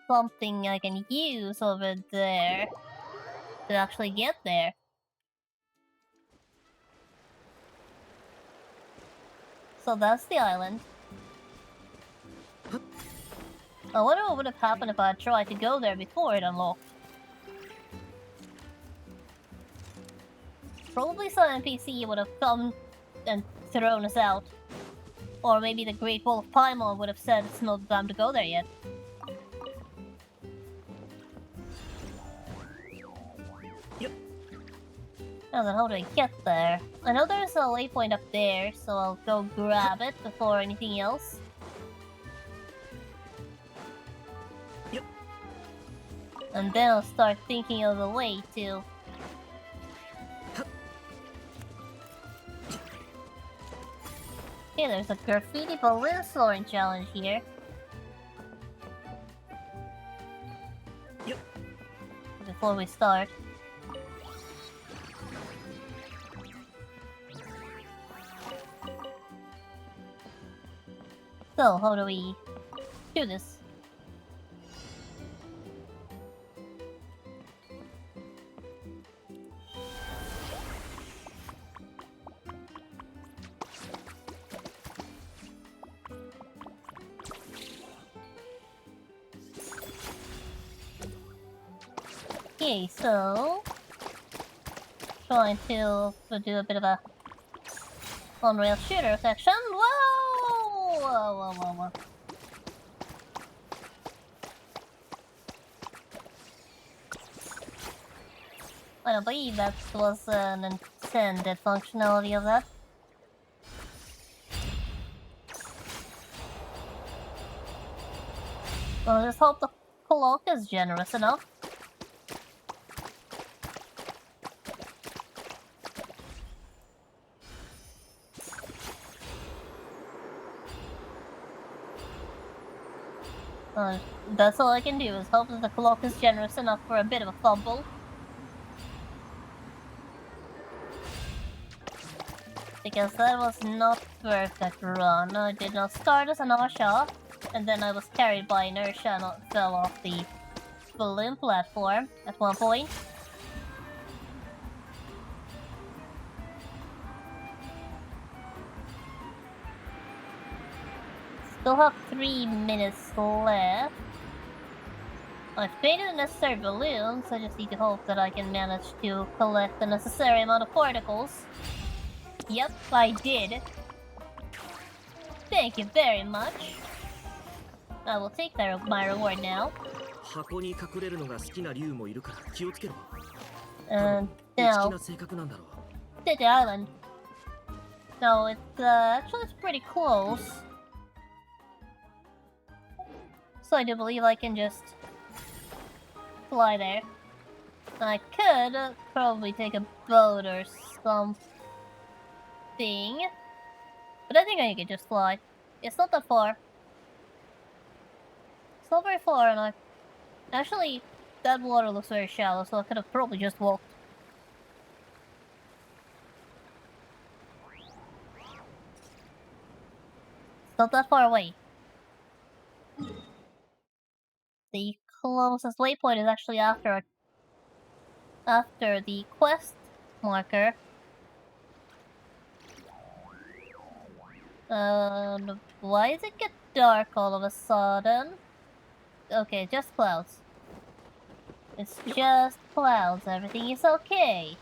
A: something I can use over there to actually get there. So that's the island. I wonder what would have happened if I had tried to go there before it unlocked. Probably some NPC would have come and thrown us out. Or maybe the Great Wall of Paimon would have said it's not time to go there yet.
E: Yep.
A: Now then, how do I get there? I know there's a waypoint up there, so I'll go grab it before anything else.
E: Yep.
A: And then I'll start thinking of the way to... Okay, there's a graffiti balloon soaring challenge here.
E: Yep.
A: Before we start. So, how do we do this? Okay, so trying to do a bit of a on-rail shooter section. Whoa! Whoa, whoa, whoa, whoa. I don't believe that was an intended functionality of that. Well, just hope the clock is generous enough. That's all I can do, is hope that the clock is generous enough for a bit of a fumble. Because that was not perfect run. I did not start as an Asha, and then I was carried by inertia and fell off the balloon platform at one point. Still have 3 minutes left. I've created the necessary balloons, I just need to hope that I can manage to collect the necessary amount of particles. Yep, I did. Thank you very much. I will take my reward now.
E: 箱に隠れるのが好きな竜もいるから気をつけろ。
A: And
E: 内気
A: now,
E: な性格なんだろう。
A: City Island. No, actually it's pretty close. So I do believe I can just fly there. I could probably take a boat or something. But I think I can just fly. It's not that far. It's not very far, and actually, that water looks very shallow, so I could have probably just walked. It's not that far away. The closest waypoint is actually after the quest marker. Why does it get dark all of a sudden? Okay, just clouds. It's just clouds, everything is okay.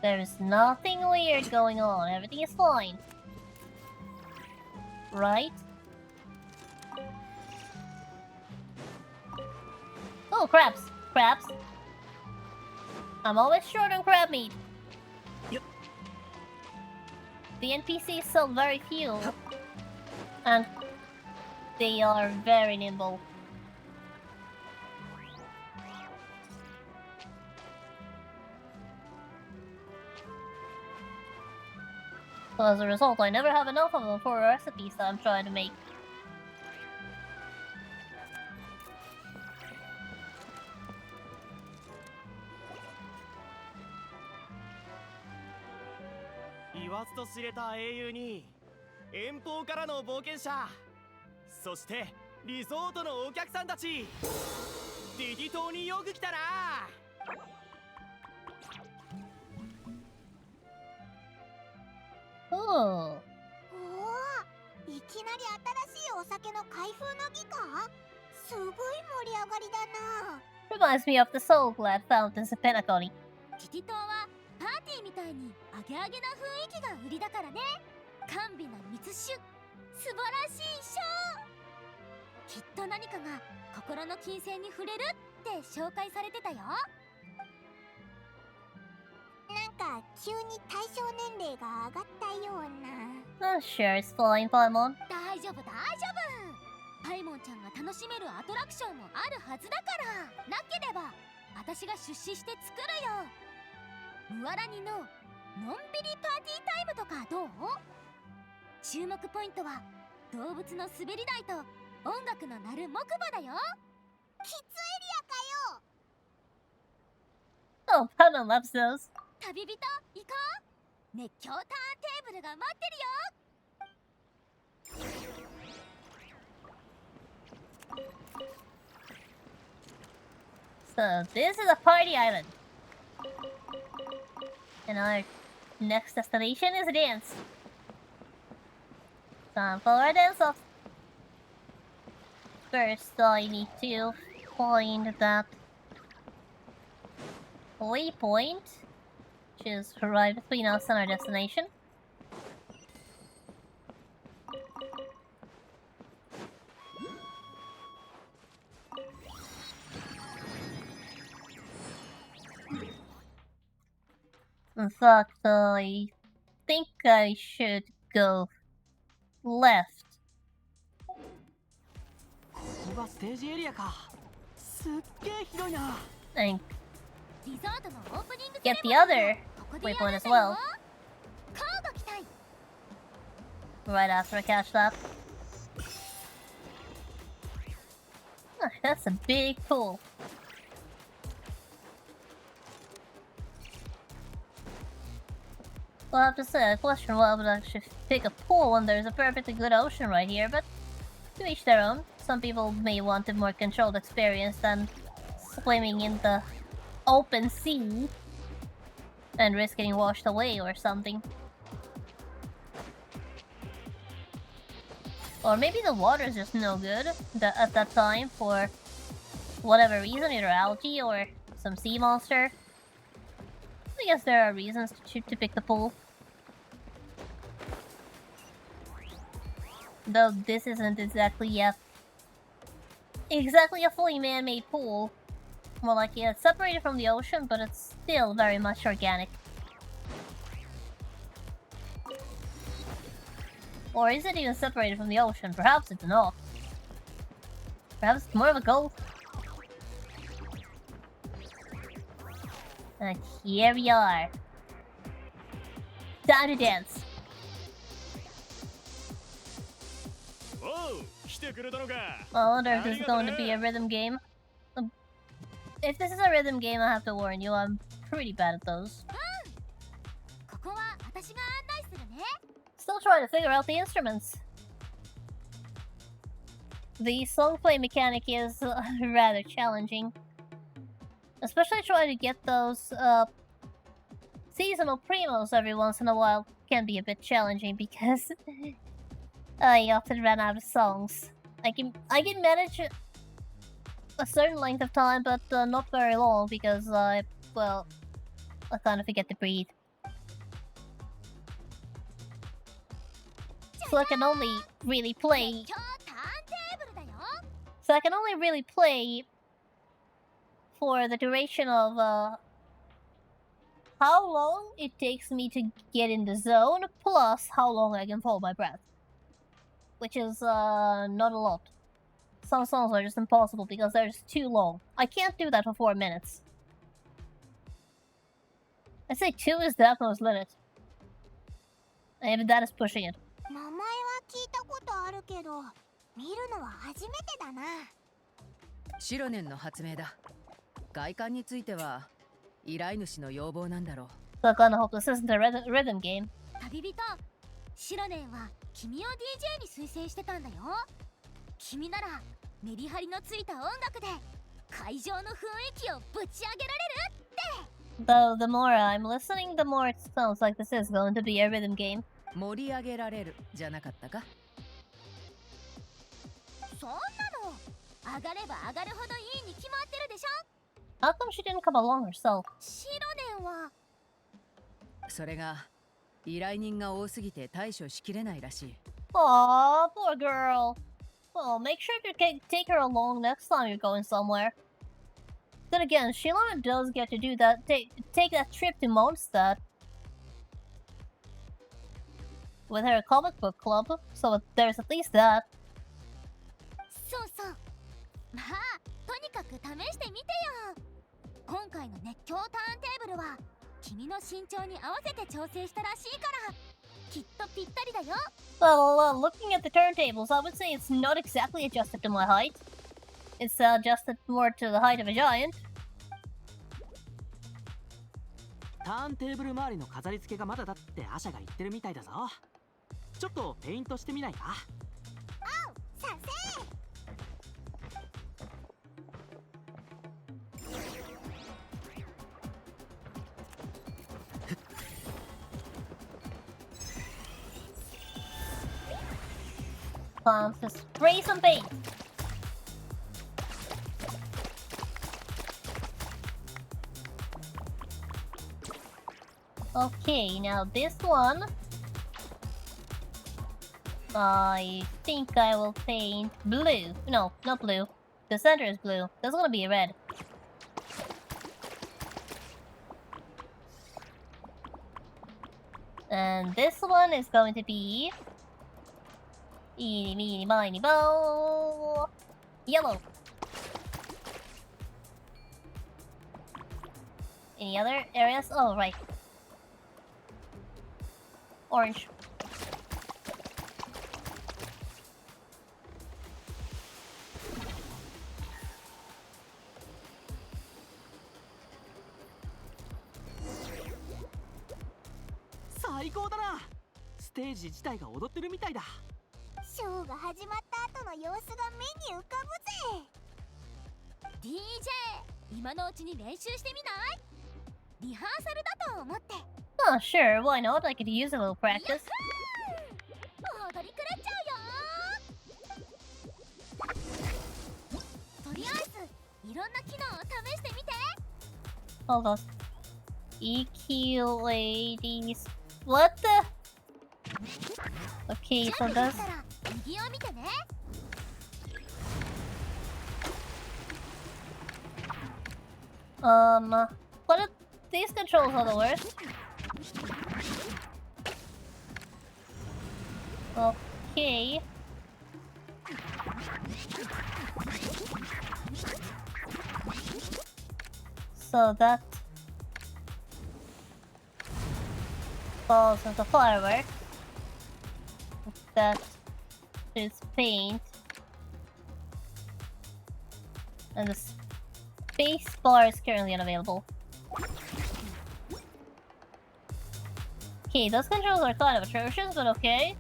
A: There is nothing weird going on, everything is fine. Right? Oh, crabs! Crabs! I'm always short on crab meat.
E: Yep.
A: The NPCs sell very few. And they are very nimble. So as a result, I never have enough of them for recipes that I'm trying to make. Oh.
B: おお、いきなり新しいお酒の開封の儀か？すごい盛り上がりだな。
A: Reminds me of the Soul Glad fountains of Penacony.
B: ティティ島はパーティーみたいにアゲアゲな雰囲気が売りだからね。甘美な密酒、素晴らしいショー。きっと何かが心の金銭に触れるって紹介されてたよ。なんか急に対象年齢が上がったような。
A: Oh, sure, it's fine, Paimon.
B: 大丈夫大丈夫。パイモンちゃんが楽しめるアトラクションもあるはずだから。なければ私が出資して作るよ。ムワラニののんびりパーティータイムとかどう？注目ポイントは動物の滑り台と音楽の鳴る木馬だよ。キッズエリアかよ。
A: Oh, Paimon loves those.
B: 旅人行こう。熱狂ターンテーブルが待ってるよ。
A: So, this is a party island. And our next destination is a dance. Time for a dance off. First, I need to find that waypoint, which is right between us and our destination. In fact, I think I should go left.
C: ここがステージエリアか。すっげえ広いな。
A: And
B: リゾートのオープニング
A: get the other
B: ここでや
A: waypoint
B: るん
A: as
B: だよ。
A: well.
B: カード期待。
A: Right after I catch that. Ah, that's a big pool. Well, I have to say, I question why I would actually pick a pool when there's a perfectly good ocean right here, but to each their own. Some people may want a more controlled experience than swimming in the open sea and risk getting washed away or something. Or maybe the water is just no good at that time for whatever reason, either algae or some sea monster. I guess there are reasons to pick the pool. Though this isn't exactly a fully man-made pool. More like it's separated from the ocean, but it's still very much organic. Or is it even separated from the ocean? Perhaps it's not. Perhaps it's more of a gulf. And here we are. Time to dance.
E: おう、来てくれたのか。
A: I wonder if this is going to be a rhythm game. If this is a rhythm game, I have to warn you, I'm pretty bad at those.
B: ここは私が案内するね。
A: Still trying to figure out the instruments. The song play mechanic is rather challenging. Especially trying to get those seasonal primos every once in a while can be a bit challenging because I often run out of songs. I can manage a certain length of time, but not very long because I kind of forget to breathe. So I can only really play.
B: 熱狂ターンテーブルだよ。
A: So I can only really play for the duration of how long it takes me to get in the zone, plus how long I can hold my breath. Which is not a lot. Some songs are just impossible because they're just too long. I can't do that for 4 minutes. I'd say 2 is the utmost limit. And even that is pushing it.
B: 名前は聞いたことあるけど、見るのは初めてだな。
D: シロネンの発明だ。外観については依頼主の要望なんだろう。
A: So I kinda hope this isn't a rhythm game.
B: 旅人、シロネンは君を DJ に推薦してたんだよ。君ならメリハリのついた音楽で会場の雰囲気をぶち上げられるって。
A: Though the more I'm listening, the more it sounds like this is going to be a rhythm game.
D: 盛り上げられるじゃなかったか。
B: そんなの上がれば上がるほどいいに決まってるでしょ。
A: How come she didn't come along herself?
B: シロネンは
D: それが依頼人が多すぎて対処しきれないらしい。
A: Aw, poor girl. Well, make sure to take her along next time you're going somewhere. Then again, Shilana does get to do that. Take that trip to Mondstadt with her comic book club, so there's at least that.
B: そうそう。まあとにかく試してみてよ。今回の熱狂ターンテーブルは君の身長に合わせて調整したらしいからきっとぴったりだよ。
A: Well, looking at the turntables, I would say it's not exactly adjusted to my height. It's adjusted more to the height of a giant.
C: ターンテーブル周りの飾り付けがまだだってアシャが言ってるみたいだぞ。ちょっとペイントしてみないか？
B: 賛成。
A: To spray some paint. Okay, now this one, I think I will paint blue. No, not blue. The center is blue. That's gonna be red. And this one is going to be eeny, meeny, miny, moe. Yellow. Any other areas? Oh, right. Orange.
C: Cool だな。ステージ自体が踊ってるみたいだ。
B: ショーが始まった後の様子が目に浮かぶぜ。 DJ 今のうちに練習してみない？リハーサルだと思って。
A: Oh, sure, why not? I could use a little practice.
B: 踊り狂っちゃうよ。とりあえずいろんな機能を試してみて。
A: Hold on. EQ ladies. What the? Okay, so
B: 準備で
A: that's
B: きたら右を見てね。
A: what are these controls are the worst? Okay. So that falls into firework. That is paint. And the space bar is currently unavailable. Okay, those controls are kind of atrocious, but okay.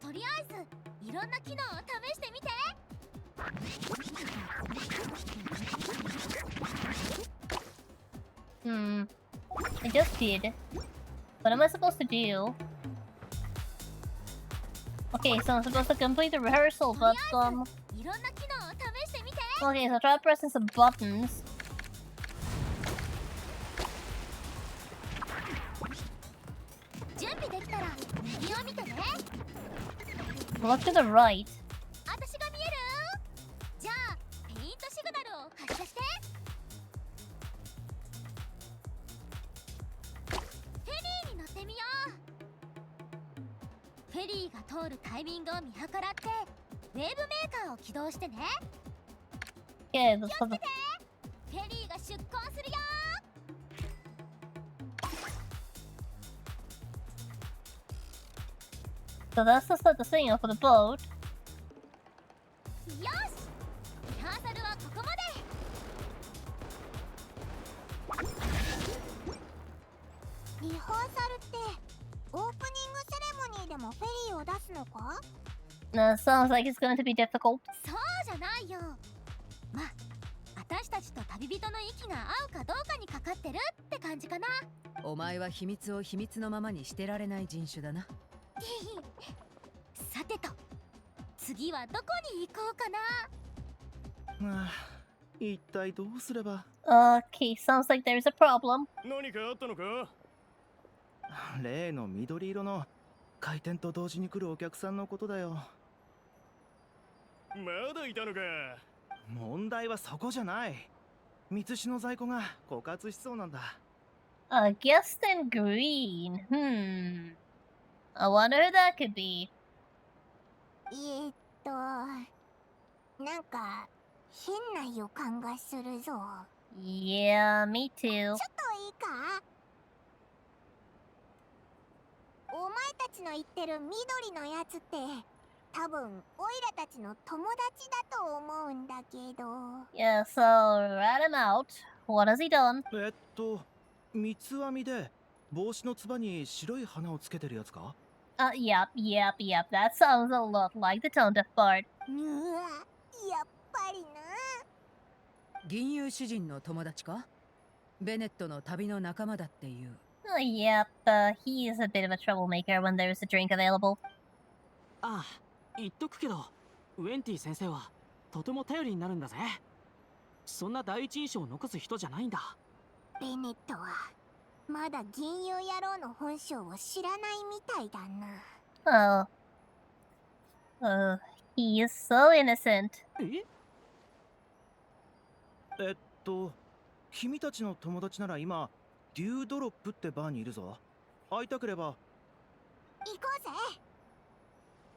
B: とりあえずいろんな機能を試してみて。
A: I just did. What am I supposed to do? Okay, so I'm supposed to complete the rehearsal, but
B: いろんな機能を試してみて。
A: okay, so try pressing some buttons.
B: 準備できたら右を見てね。
A: Look to the right.
B: 私が見える？じゃあペイントシグナルを発射して。フェリーに乗ってみよう。フェリーが通るタイミングを見計らってウェーブメーカーを起動してね。
A: Okay,
B: 気をつけて。フェリーが出港するよ。
A: so that's to start the signal for the boat.
B: よし。リハーサルはここまで。リハーサルってオープニングセレモニーでもフェリーを出すのか？
A: Sounds like it's going to be difficult.
B: そうじゃないよ。まあ私たちと旅人の息が合うかどうかにかかってるって感じかな。
D: お前は秘密を秘密のままにしてられない人種だな。
B: さてと次はどこに行こうかな。
F: まあ一体どうすれば。
A: Okay, sounds like there's a problem.
E: 何かあったのか？
F: 例の緑色の開店と同時に来るお客さんのことだよ。
E: まだいたのか。
F: 問題はそこじゃない。三つの在庫が枯渇しそうなんだ。
A: Guest in green. I wonder who that could be.
B: なんか変な予感がするぞ。
A: Yeah, me
B: ちょ
A: too.
B: っといいか？お前たちの言ってる緑のやつって多分オイラたちの友達だと思うんだけど。
A: Yeah, so rat him out. What has he done?
F: 三つ編みで帽子のつばに白い花をつけてるやつか？
A: Yep. That sounds a lot like the tone deaf part.
B: うわ、やっぱりな。
D: 銀融詩人の友達か？ベネットの旅の仲間だっていう。
A: Yep, he is a bit of a troublemaker when there's a drink available.
C: ああ、言っとくけど、ウェンティ先生はとても頼りになるんだぜ。そんな第一印象を残す人じゃないんだ。
B: ベネットはまだ銀融野郎の本性を知らないみたいだな。
A: He is so innocent.
F: 君たちの友達なら今デュードロップってバーにいるぞ。会いたければ。
B: 行こうぜ。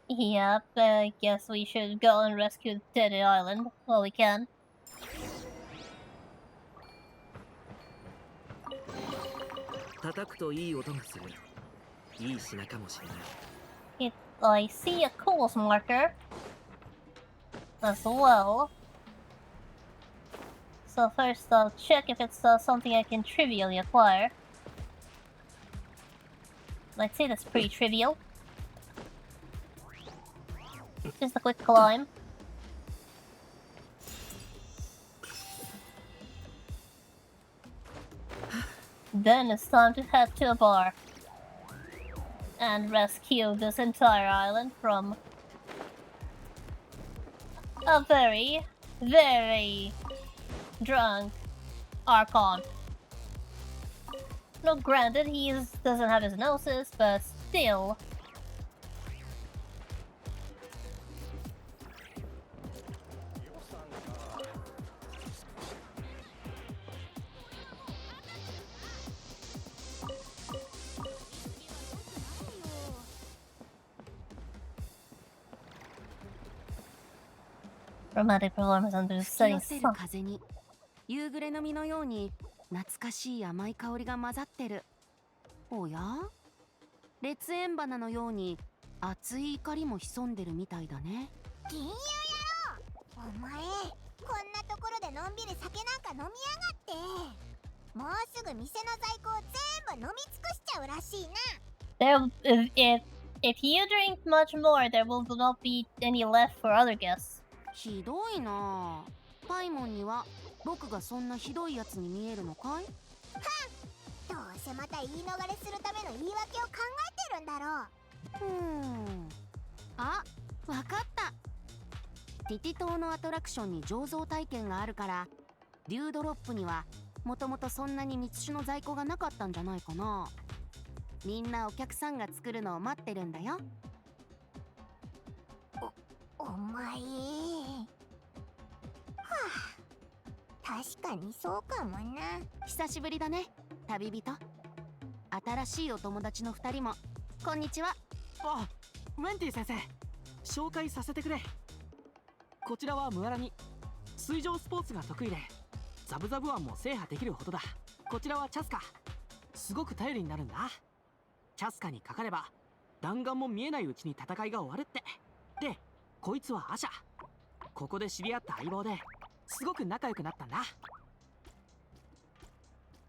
A: Yep, I guess we should go and rescue Teddy Island while we can.
J: 叩くといい音がする。いい品かもしれない。
A: I see a course marker as well. So first I'll check if it's something I can trivially acquire. Let's say that's pretty trivial. Just a quick climb. Then it's time to head to a bar and rescue this entire island from a very, very drunk Archon. No, granted, doesn't have his gnosis, but still. Romantic performance under the
K: 吹き
A: setting
K: 寄せる
A: sun.
K: 風に夕暮れの実のように懐かしい甘い香りが混ざってる。おや？烈焰花のように熱い怒りも潜んでるみたいだね。
B: 銀融野郎、お前こんなところでのんびり酒なんか飲みやがって。もうすぐ店の在庫を全部飲み尽くしちゃうらしいな。
A: If you drink much more, there will not be any left for other guests.
K: ひどいなあ。パイモンには僕がそんなひどいやつに見えるのかい？
B: どうせまた言い逃れするための言い訳を考えてるんだろう。
K: あ、わかった。ティティ島のアトラクションに醸造体験があるから、デュードロップにはもともとそんなに密酒の在庫がなかったんじゃないかな。みんなお客さんが作るのを待ってるんだよ。
B: お前。はあ、確かにそうかもな。
K: 久しぶりだね、旅人。新しいお友達の2人もこんにちは。
C: あ、ウェンティ先生、紹介させてくれ。こちらはムアラニ。水上スポーツが得意でザブザブ湾も制覇できるほどだ。こちらはチャスカ。すごく頼りになるんだ。チャスカにかかれば弾丸も見えないうちに戦いが終わるって。で、こいつはアシャ。ここで知り合った相棒ですごく仲良くなったんだ。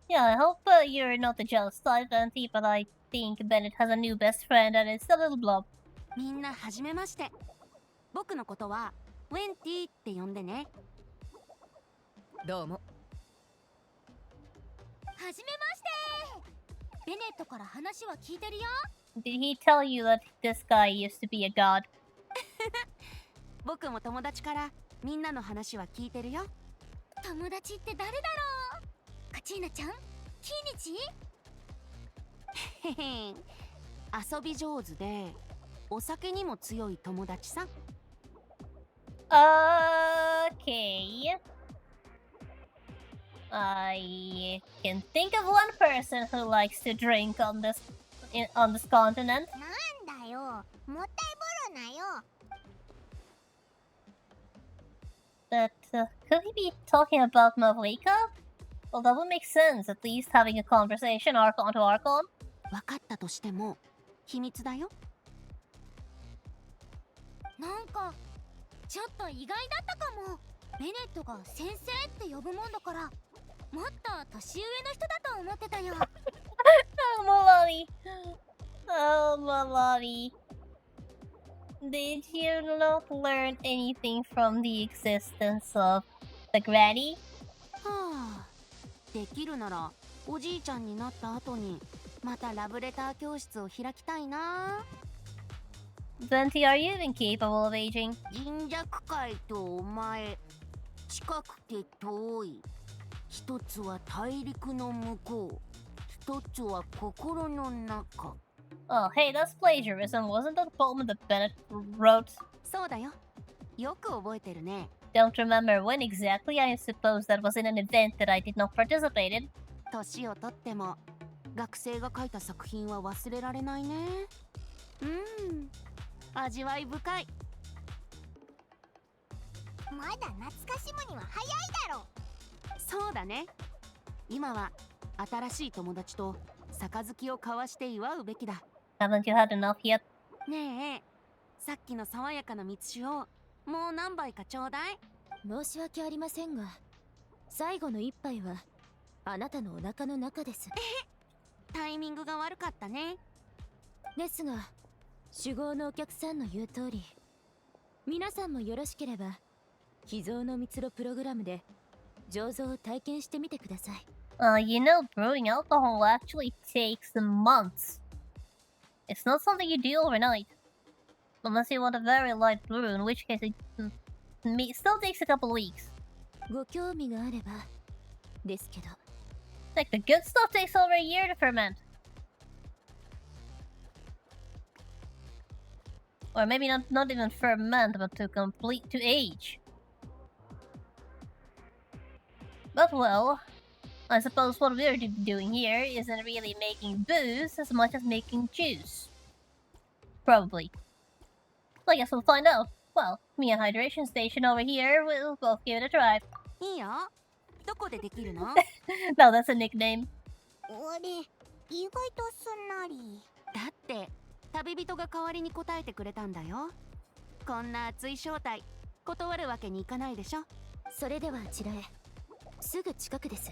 A: Yeah, I hope you're not the jealous type, Auntie, but I think Bennett has a new best friend and it's a little blob.
K: みんなはじめまして。僕のことはウェンティって呼んでね。
D: どうも。
B: はじめまして。ベネットから話は聞いてるよ。
A: Did he tell you that this guy used to be a god?
K: 僕も友達からみんなの話は聞いてるよ。
B: 友達って誰だろう。カチーナちゃん、キイニチ。
K: へへん、遊び上手でお酒にも強い友達さ。
A: Okay. I can think of one person who likes to drink on this continent.
B: なんだよ、もったいぶるなよ。
A: But could he be talking about Mavrika? Well, that would make sense. At least having a conversation, Archon to Archon.
K: 分かったとしても秘密だよ。
B: なんかちょっと意外だったかも。ベネットが先生って呼ぶもんだから、もっと年上の人だと思ってたよ。
A: Oh, Malani. Oh, Malani. Did you not learn anything from the existence of the granny?
K: はあ、できるならおじいちゃんになった後にまたラブレター教室を開きたいな。
A: Venti, are you even capable of aging?
K: 銀弱界とお前、近くて遠い。一つは大陸の向こう、一つは心の中。
A: Oh, hey, that's plagiarism. Wasn't that a poem that Bennett wrote?
K: そうだよ。よく覚えてるね。
A: Don't remember when exactly. I suppose that was in an event that I did not participate in.
K: 年をとっても学生が書いた作品は忘れられないね。味わい深い。
B: まだ懐かしむには早いだろ。
K: そうだね。今は新しい友達と杯を交わして祝うべきだ。
A: Haven't you had enough yet?
K: ねえ、さっきの爽やかな蜜酒をもう何杯かちょうだい。
B: 申し訳ありませんが、最後の一杯はあなたのお腹の中です。
K: タイミングが悪かったね。
B: ですが、酒豪のお客さんの言う通り、皆さんもよろしければ秘蔵の蜜ろプログラムで醸造を体験してみてください。
A: You know, brewing alcohol actually takes months. It's not something you do overnight. Unless you want a very light brew, in which case it still takes a couple weeks.
B: ご興味があればですけど。
A: Like, the good stuff takes over a year to ferment. Or maybe not even ferment, but to age. But well, I suppose what we're doing here isn't really making booze as much as making juice. Probably. I guess we'll find out. Well, me a hydration station over here, we'll both give it a try.
K: いいよ。どこでできるの？
A: No, that's a nickname.
B: あれ、意外とすんなり。
K: だって旅人が代わりに答えてくれたんだよ。こんな熱い招待断るわけにいかないでしょ。
B: それではあちらへ。すぐ近くです。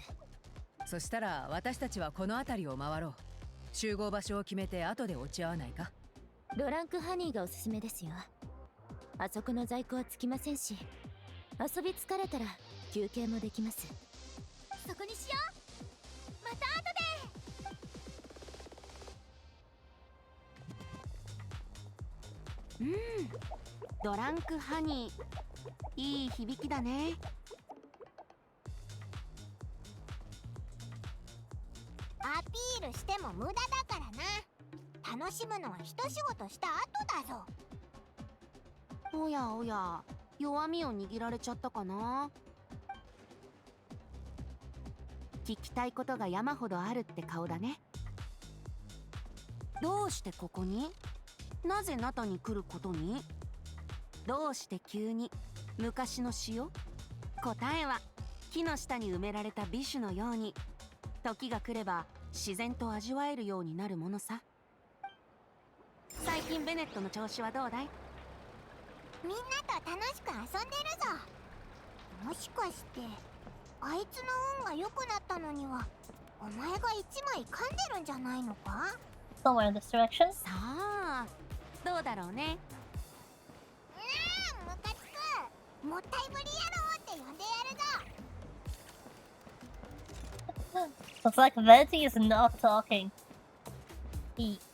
D: そしたら私たちはこの辺りを回ろう。集合場所を決めて後で落ち合わないか。
B: ドランクハニーがおすすめですよ。あそこの在庫はつきませんし、遊び疲れたら休憩もできます。そこにしよう。また後で。
K: ドランクハニー、いい響きだね。
B: アピールしても無駄だからな。楽しむのは一仕事した後だぞ。
K: おやおや、弱みを握られちゃったかな。聞きたいことが山ほどあるって顔だね。どうしてここに？なぜナタに来ることに？どうして急に昔の詩を？答えは木の下に埋められた美酒のように時が来れば自然と味わえるようになるものさ。最近ベネットの調子はどうだい？
B: みんなと楽しく遊んでるぞ。もしかしてあいつの運が良くなったのにはお前が一枚噛んでるんじゃないのか？
A: Somewhere in this direction.
K: さあ、どうだろうね。
B: ムカつく。もったいぶり野郎って呼んでやるぞ。
A: Looks like Venti is not talking.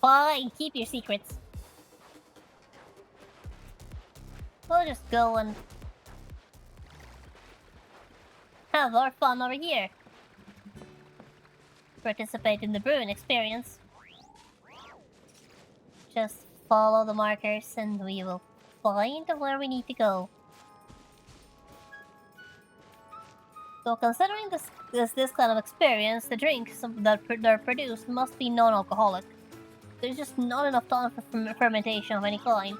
A: Fine, keep your secrets. We'll just go and have our fun over here. Participate in the brewing experience. Just follow the markers and we will find where we need to go. So considering this kind of experience, the drinks that are produced must be non-alcoholic. There's just not enough time for fermentation of any kind.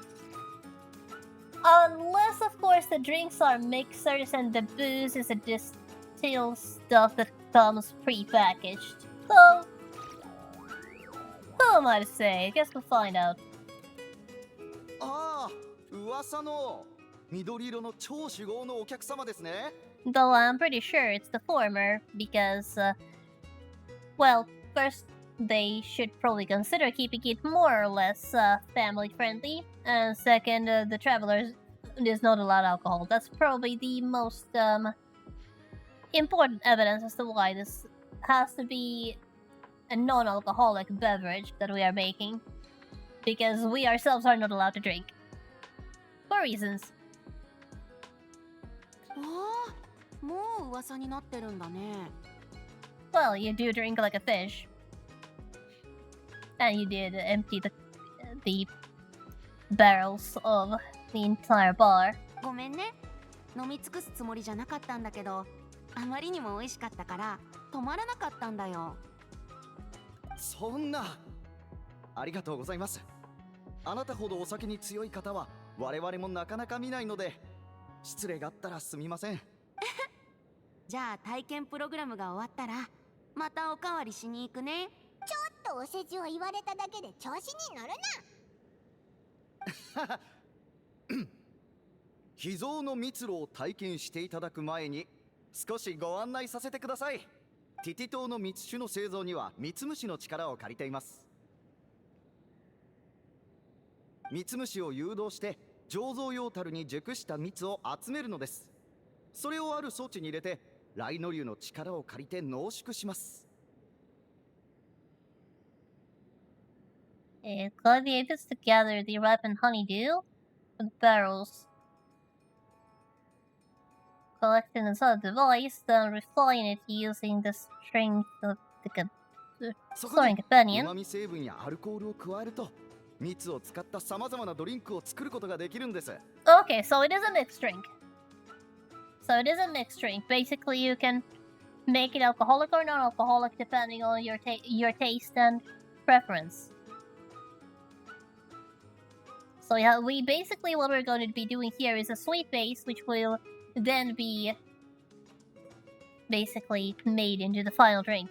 A: Unless, of course, the drinks are mixers and the booze is a distilled stuff that comes pre-packaged. So, who am I to say? I guess we'll find out.
L: ああ、噂の緑色の超酒豪のお客様ですね。
A: Though I'm pretty sure it's the former, because, well, first, they should probably consider keeping it more or less family friendly, and second, the travelers is not allowed alcohol. That's probably the most important evidence as to why this has to be a non-alcoholic beverage that we are making, because we ourselves are not allowed to drink for reasons.
K: わあ、もう噂になってるんだね。
A: Well, you do drink like a fish. And you did empty the barrels of the entire bar.
K: ごめんね。飲み尽くすつもりじゃなかったんだけど、あまりにも美味しかったから止まらなかったんだよ。
L: そんな。ありがとうございます。あなたほどお酒に強い方は我々もなかなか見ないので、失礼があったらすみません。
K: じゃあ体験プログラムが終わったらまたおかわりしに行くね。
B: ちょっとお世辞を言われただけで調子に乗るな。
L: 秘蔵の蜜蝋を体験していただく前に少しご案内させてください。ティティ島の蜜酒の製造には蜜虫の力を借りています。蜜虫を誘導して醸造用樽に熟した蜜を集めるのです。それをある装置に入れてライノリュウの力を借りて濃縮します。
A: Collect the aphids to gather the ripened honeydew from the barrels. Collect it inside the device, then refine it using the strength of the storing
L: う
A: companion.
L: まみ成分やアルコールを加えると蜜を使ったさまざまなドリンクを作ることができるんです。
A: Okay, so it is a mixed drink. So it is a mixed drink. Basically, you can make it alcoholic or non-alcoholic depending on your taste and preference. So yeah, we basically what we're going to be doing here is a sweet base, which will then be basically made into the final drink.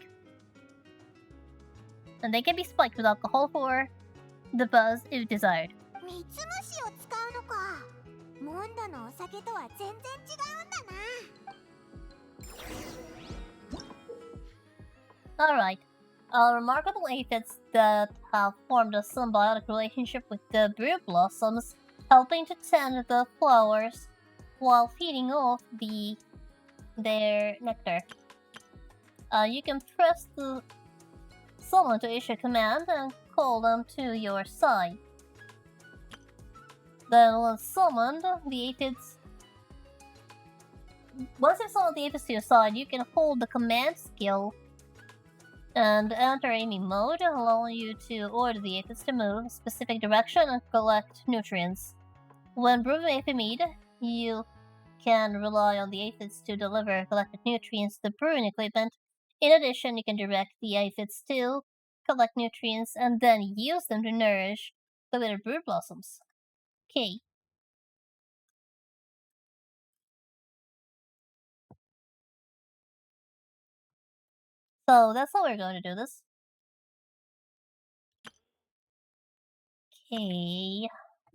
A: And they can be spiked with alcohol for the buzz if desired.
B: 蜜虫を使うのか。モンドのお酒とは全然違うんだな。
A: Alright. Remarkable aphids that have formed a symbiotic relationship with the brew blossoms, helping to tend the flowers while feeding off their nectar. You can press the summon to issue a command and call them to your side. Then once summoned, the aphids... Once you summon the aphids to your side, you can hold the command skill and enter aiming mode, allowing you to order the aphids to move a specific direction and collect nutrients. When brewing aphid mead, you can rely on the aphids to deliver collected nutrients to the brewing equipment. In addition, you can direct the aphids to collect nutrients and then use them to nourish the withered brew blossoms. Okay. So that's how we're going to do this. Okay.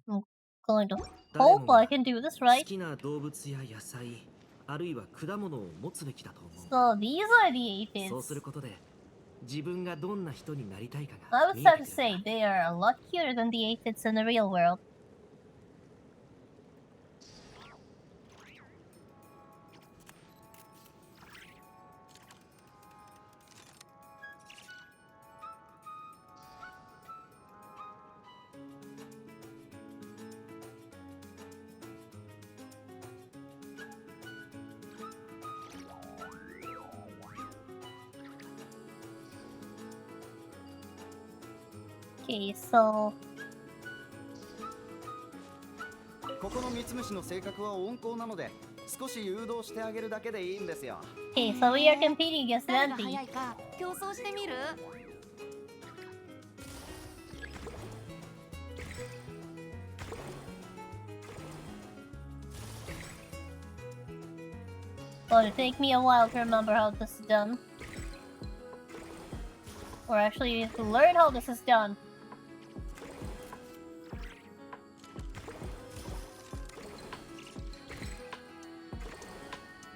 A: I'm going to hope I can do this
J: 好
A: right.
J: きな動物や野菜あるいは果物を持つべきだと思う。
A: So these are the
J: そうす
A: aphids.
J: ることで自分がどんな人になりたいか
A: I
J: が
A: would
J: 見えて
A: start
J: く
A: to
J: る。
A: say they are a lot cuter than the aphids in the real world. Okay, so
L: ここのミツムシの性格は温厚なので少し誘導してあげるだけでいいんですよ。
A: okay, so we are competing against
K: 誰が
A: Venti.
K: 早いか競争してみる？
A: Well, it'll take me a while to remember how this is done. Or actually, to learn how this is done.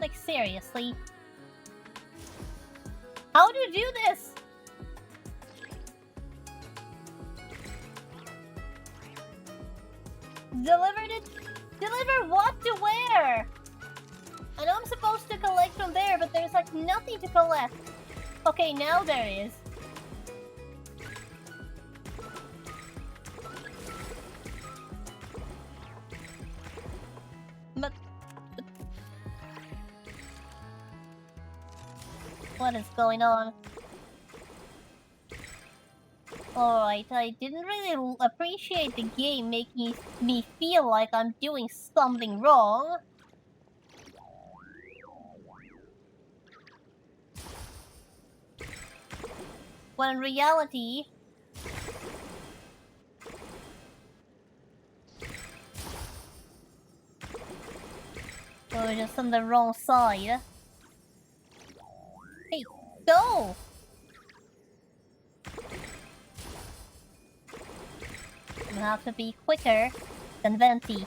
A: Like, seriously? How do you do this? Delivered it? Deliver what to where? I know I'm supposed to collect from there, but there's like nothing to collect. Okay, now there is. But what is going on? Alright, I didn't really appreciate the game making me feel like I'm doing something wrong. When in reality, we're just on the wrong side. Hey, go! You have to be quicker than Venti.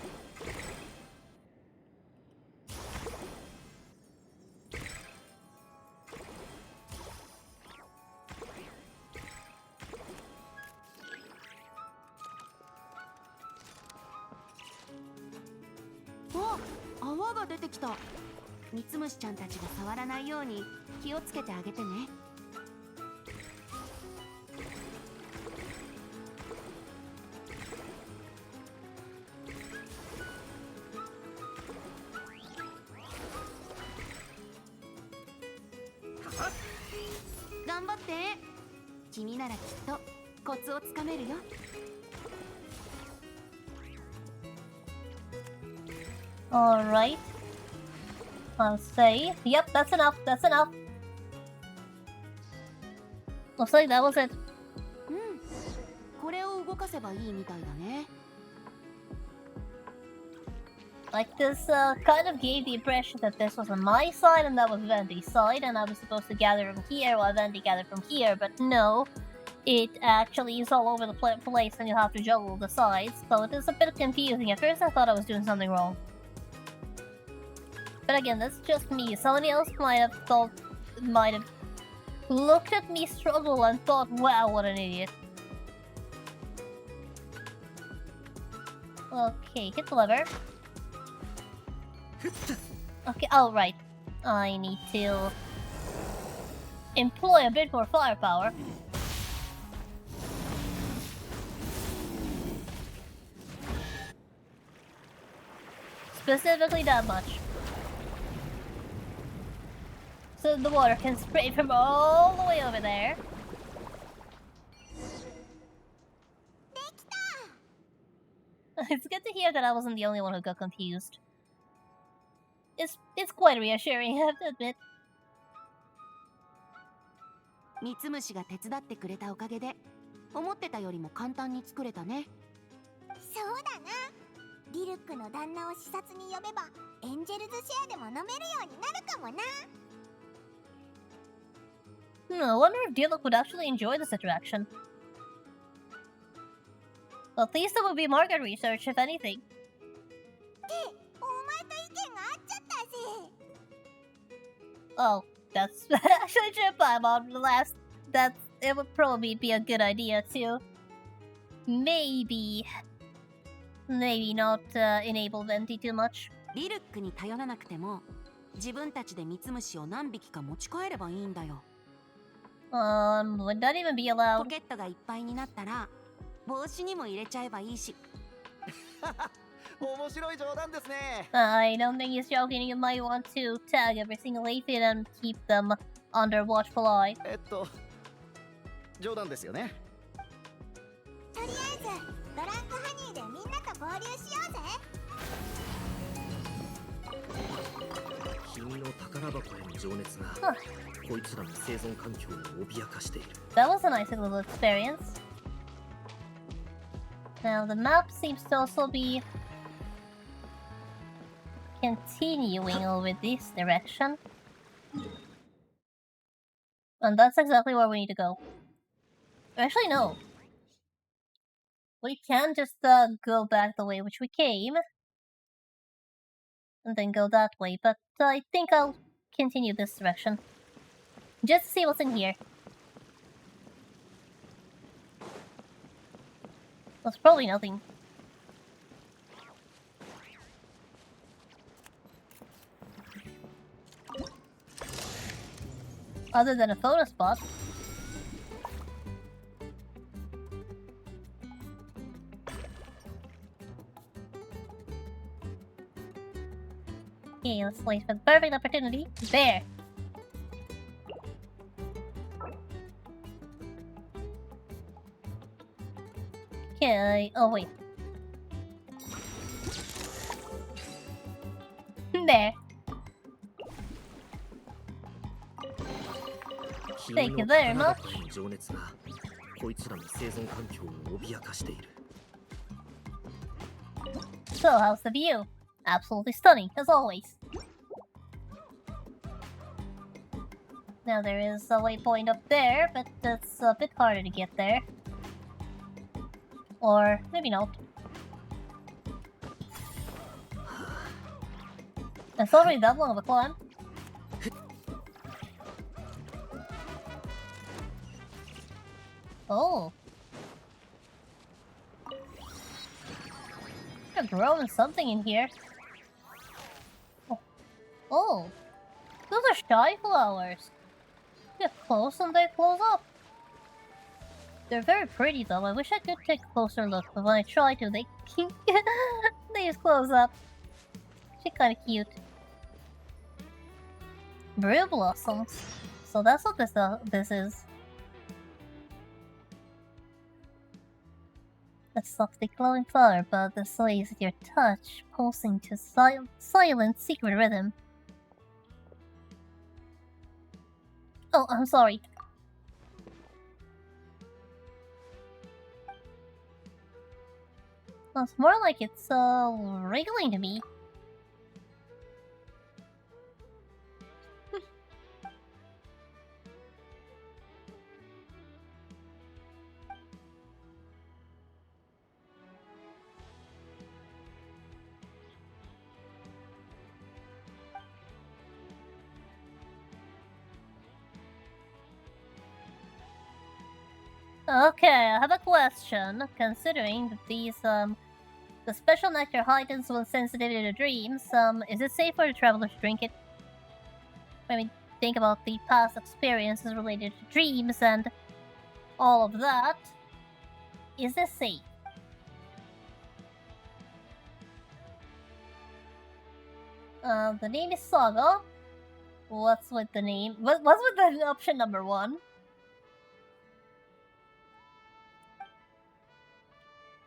K: Oh, 泡が出てきた。ミツムシちゃんたちが触らないように気をつけてあげてね。頑張って。君ならきっとコツをつかめるよ。
A: Alright. I'll say. Yep, that's enough, that's enough. Looks like that was it.
K: うん。これを動かせばいいみたいだね。
A: Like this kind of gave the impression that this was on my side and that was Venti's side, and I was supposed to gather from here while Venti gathered from here, but no. It actually is all over the place and you have to juggle the sides, so it is a bit confusing. At first I thought I was doing something wrong. But again, that's just me. Somebody else might have looked at me struggle and thought, wow, what an idiot. Okay, hit the lever. Okay, oh right. I need to employ a bit more firepower. Specifically that much. So the water can spray from all the way over there. It's good to hear that I wasn't the only one who got confused. It's quite reassuring, I have to admit.
K: ミツムシが手伝ってくれたおかげで思ってたよりも簡単に作れたね。
B: そうだな。リルックの旦那を視察に呼べばエンジェルズシェアでも飲めるようになるかもな。
A: I wonder if Diluc would actually enjoy this attraction. Well, at least it would be market research, if anything.
B: で、お前と意見が合っちゃったぜ。
A: Oh, that's actually true, I'm on the last. It would probably be a good idea too. Maybe not enable Venti too much.
K: リルックに頼らなくても自分たちでミツムシを何匹か持ち帰ればいいんだよ。
A: Would that even be
K: ポ
A: allowed?
K: ケットがいっぱいになったら帽子にも入れちゃえばいいし。
L: 面白い冗談ですね。
A: I don't think he's joking. You might want to tag every single aphid and keep them under watchful eye.
L: 冗談ですよね。
B: ドランクハニーでみんなと合流しようぜ。
J: 君の宝箱への情熱がこいつらの生存環境を脅かしている。
A: That was a nice little experience. Now the map seems to also be continuing over this direction. And that's exactly where we need to go. Actually, no. We can just go back the way which we came. And then go that way, but I think I'll continue this direction. Just to see what's in here. There's probably nothing. Other than a photo spot. Okay, let's wait for the perfect opportunity. There! Okay, oh wait. There. Thank you very much.
J: 君の宝箱への情熱がこいつらの生存環境を脅かしている。
A: So, how's the view? Absolutely stunning, as always. Now there is a waypoint up there, but it's a bit harder to get there. Or maybe not. It's already that long of a climb. Oh. They're growing something in here. Oh. Those are shy flowers. Get close and they close up. They're very pretty though. I wish I could take a closer look, but when I try to, they they just close up. She's kinda cute. Brew blossoms. So that's what this is. A softly glowing flower, but the sways with your touch, pulsing to silent secret rhythm. Oh, I'm sorry. Well, it's more like it's wriggling to me. Okay, I have a question. Considering that these, the special nectar heightens one's sensitivity to dreams, is it safe for the traveler to drink it? I mean, think about the past experiences related to dreams and all of that. Is this safe? The name is Saga. What's with the name? What's with the option number 1?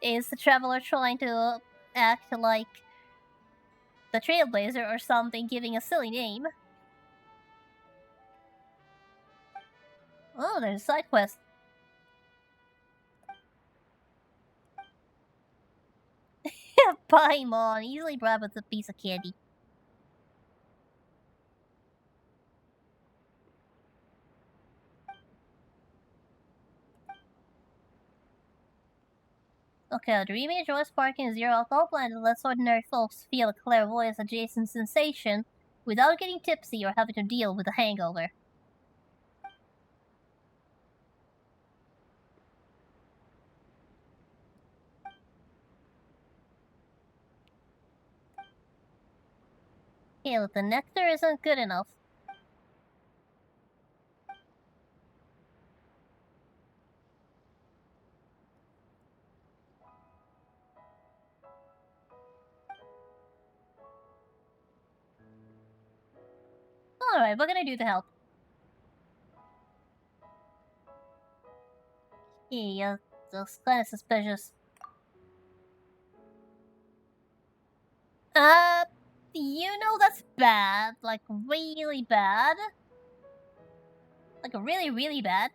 A: Is the traveler trying to act like the Trailblazer or something, giving a silly name? Oh, there's a side quest. Paimon, easily bribed with a piece of candy. Okay, a dreamy joy sparking zero alcohol blend lets ordinary folks feel a clairvoyance adjacent sensation without getting tipsy or having to deal with a hangover. Okay, look, the nectar isn't good enough. Alright, what can I do to help? Yeah, that's kind of suspicious. You know that's bad. Like, really bad. Like, really, really bad.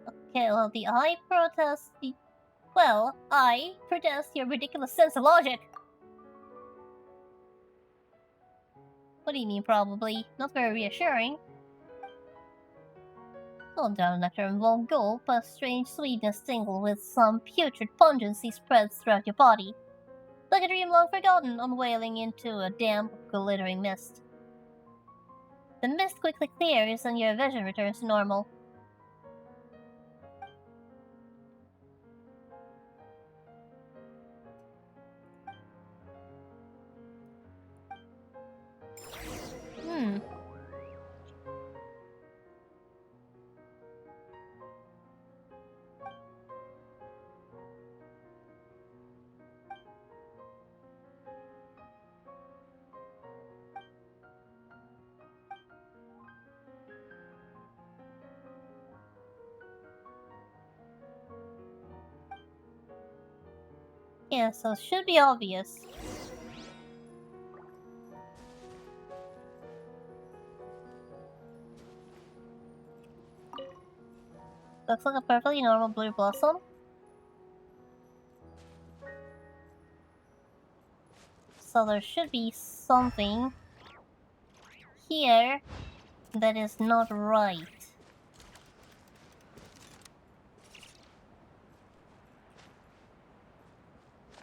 A: Okay, well, I protest your ridiculous sense of logic. What do you mean, probably? Not very reassuring. Hold down nectar and won't go, but a strange sweetness tingled with some putrid pungency spreads throughout your body. Like a dream long forgotten, unveiling into a damp, glittering mist. The mist quickly clears and your vision returns to normal. Hmm. Yeah, so it should be obvious. Looks like a perfectly normal blue blossom. So there should be something here that is not right.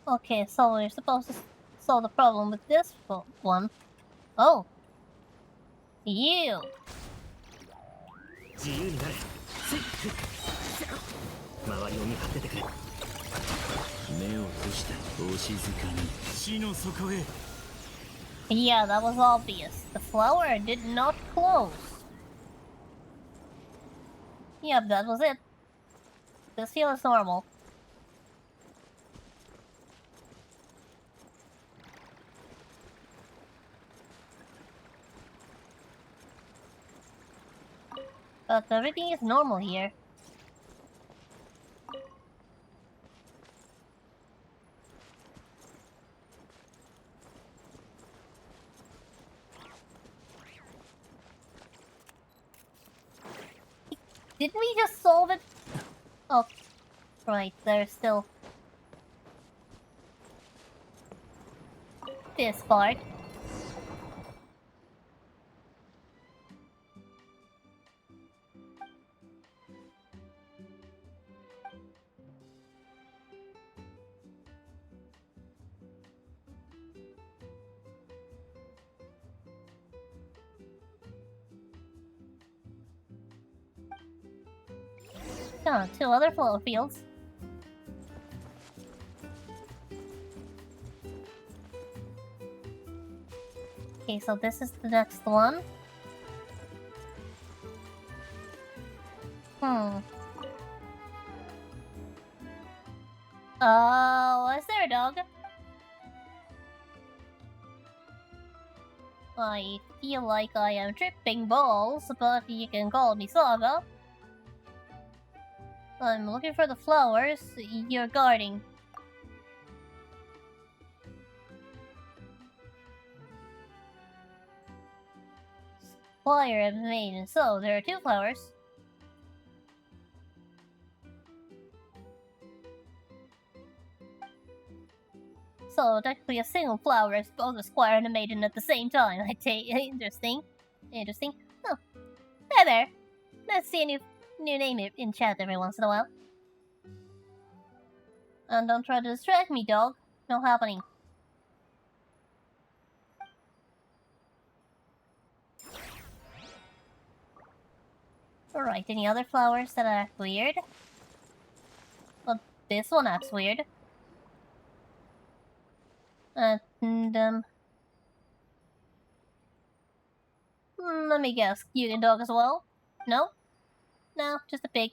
A: Okay, so we're supposed to solve the problem with this one. Oh. You!
J: 自由になれせい周りを見張っててくれ
E: 目を閉じてお静かに死の底へ
A: Yeah, that was obvious. The flower did not close. Yep, that was it. This feels normal. But everything is normal here. Didn't we just solve it? Oh, right, there's still this part. Oh, two other flower fields. Okay, so this is the next one. Oh, is there a dog? I feel like I am tripping balls, but you can call me Saga. I'm looking for the flowers you're guarding. Fire and maiden, so there are two flowers. So technically a single flower is both a squire and a maiden at the same time. I take interesting. Interesting. Oh. Hey there. Let's see a new name in chat every once in a while. And don't try to distract me, dog. No happening. Alright, any other flowers that act weird? Well, this one acts weird. And, let me guess, you can dog as well? No? No, just a pig.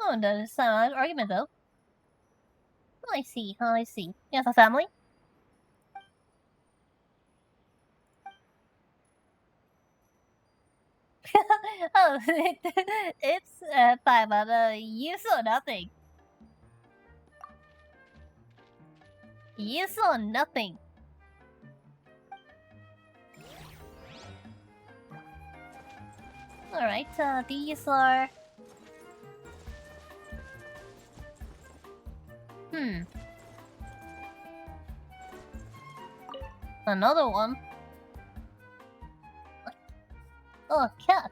A: Oh, that is an argument though. I see, I see. You have a family? Oh, it's fine, but you saw nothing. You saw nothing. Alright, these are... Another one. Oh, cat.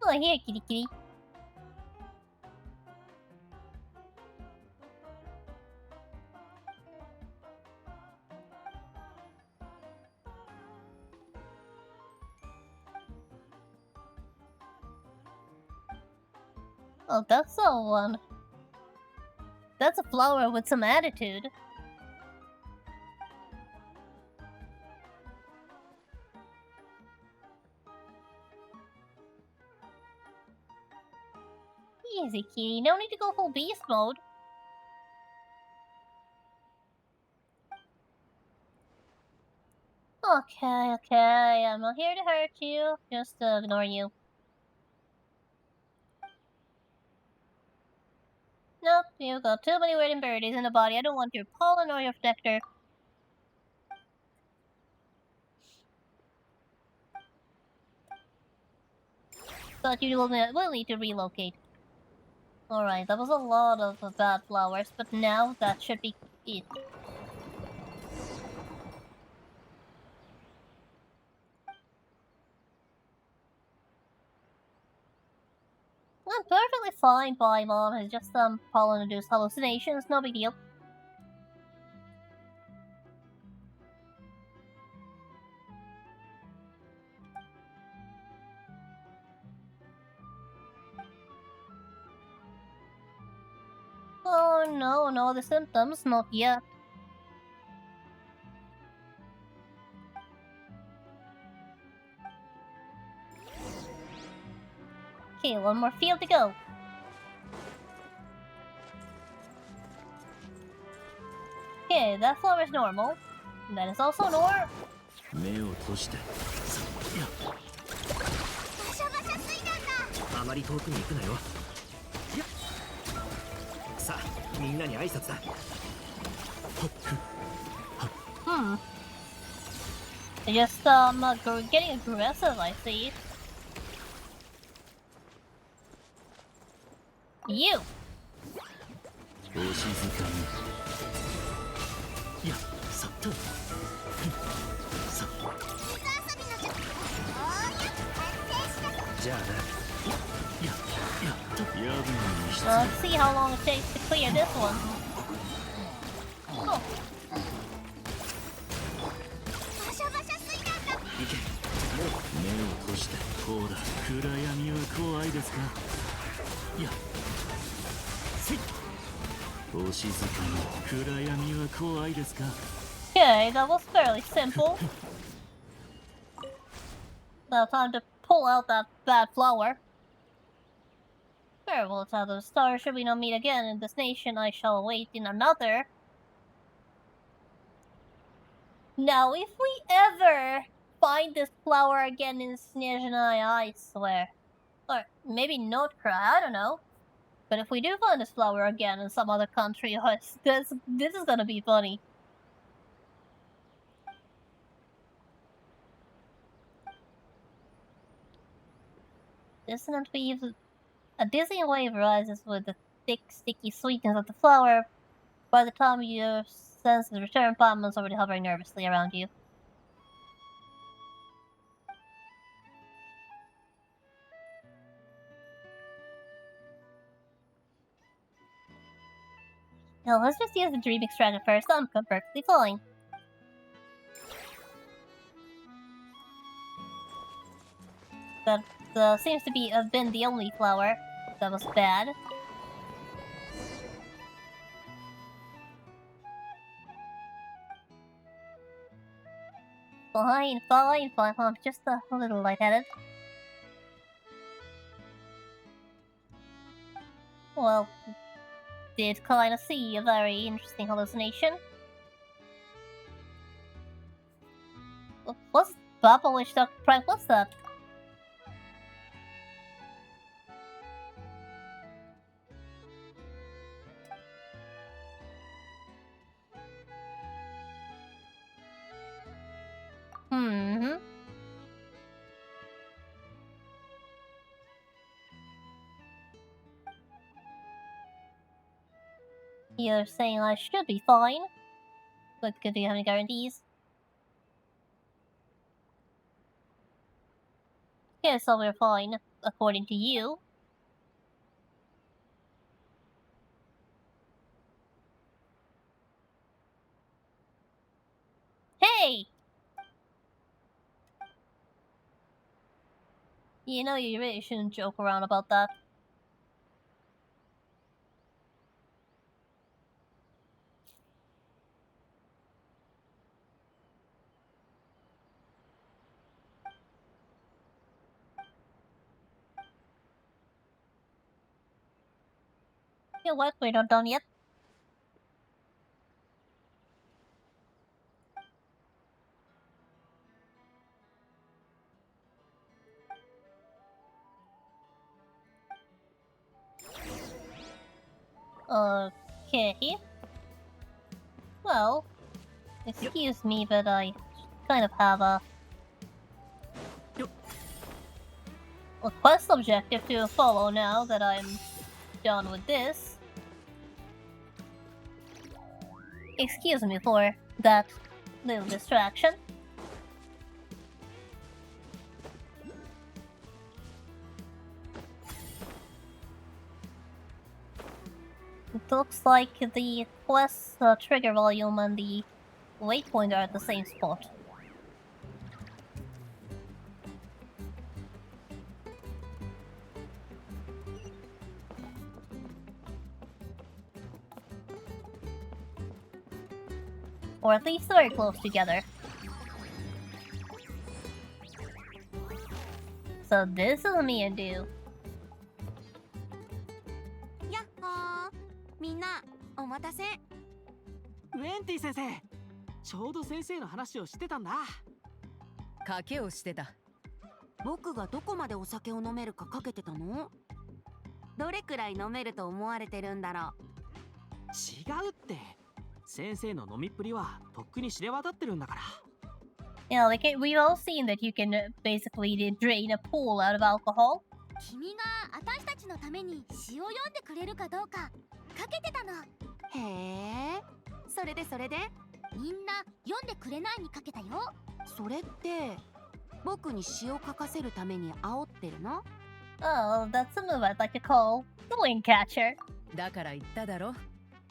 A: Oh, here, kitty kitty. Oh, that's the one. That's a flower with some attitude. Easy, kitty. No need to go full beast mode. Okay, okay. I'm not here to hurt you. Just ignore you. Nope, you've got too many weird impurities in the body. I don't want your pollen or your nectar. But you will need to relocate. Alright, that was a lot of bad flowers, but now that should be it. I'm perfectly fine, Mom. It's just some pollen-induced hallucinations, no big deal. Oh no, no other symptoms, not yet. Okay, one more field to go. Okay, that flower is normal. That is also normal.
E: 目を閉じてさいや
B: バシャバシャ水弾だ。
J: あまり遠くに行くなよ。やっさあみんなに挨拶だ。
A: Just getting aggressive, I see. You.
E: お静かにいやさっとさ
B: 水遊びのじゃ。おーや、完成したぞ。
J: じゃあな。
E: やっと夜分にして
A: Let's see how long it takes to clear this one. Oh,
B: バシャバシャ水弾だ。
J: 行け。
E: 目を閉じてほら暗闇は怖いですかいやせいお静かに暗闇は怖いですか
A: okay, that was fairly simple. Now time to pull out that bad flower. Farewell, child of the stars. Should we not meet again in this nation, I shall await in another. Now, if we ever find this flower again in Snezhnaya, I swear. Or maybe Notkra, I don't know. But if we do find this flower again in some other country, this is gonna be funny. Dissonant wave. A dizzying wave rises with the thick, sticky sweetness of the flower. By the time your senses return, Paimon is already hovering nervously around you. Now let's just use the dream extractor first. I'm perfectly fine. That seems to have been the only flower that was bad. Fine. I'm just a little lightheaded. Well, did kind of see a very interesting hallucination. Papa wish Dr. Prank, what's that? Hmm. You're saying I should be fine, but do you have any guarantees? Guess I'll be fine, according to you. Hey! You know you really shouldn't joke around about that. You know what? We're not done yet. Okay. Well, excuse me, but I kind of have a quest objective to follow now that I'm done with this. Excuse me for that little distraction. It looks like the quest trigger volume and the waypoint are at the same spot. Or at least very close together. So this is me and do.
K: やっほー、みんなお待たせ。
C: ウェンティ先生、ちょうど先生の話をしてたんだ。
D: 賭けをしてた。
K: 僕がどこまでお酒を飲めるかかけてたの？どれくらい飲めると思われてるんだろう。
C: 違うって。先生の飲みっぷりはとっくに知れ渡ってるんだから。
A: Yeah, like we've all seen that you can basically drain a pool out of alcohol.
B: 君が私たちのために詩を読んでくれるかどうかかけてたの。
K: へえ、それで
B: みんな読んでくれないにかけたよ。
K: それって僕に詩を書かせるために煽ってるの？
A: Oh, that's a move I'd like to call the wing catcher.
D: だから言っただろ。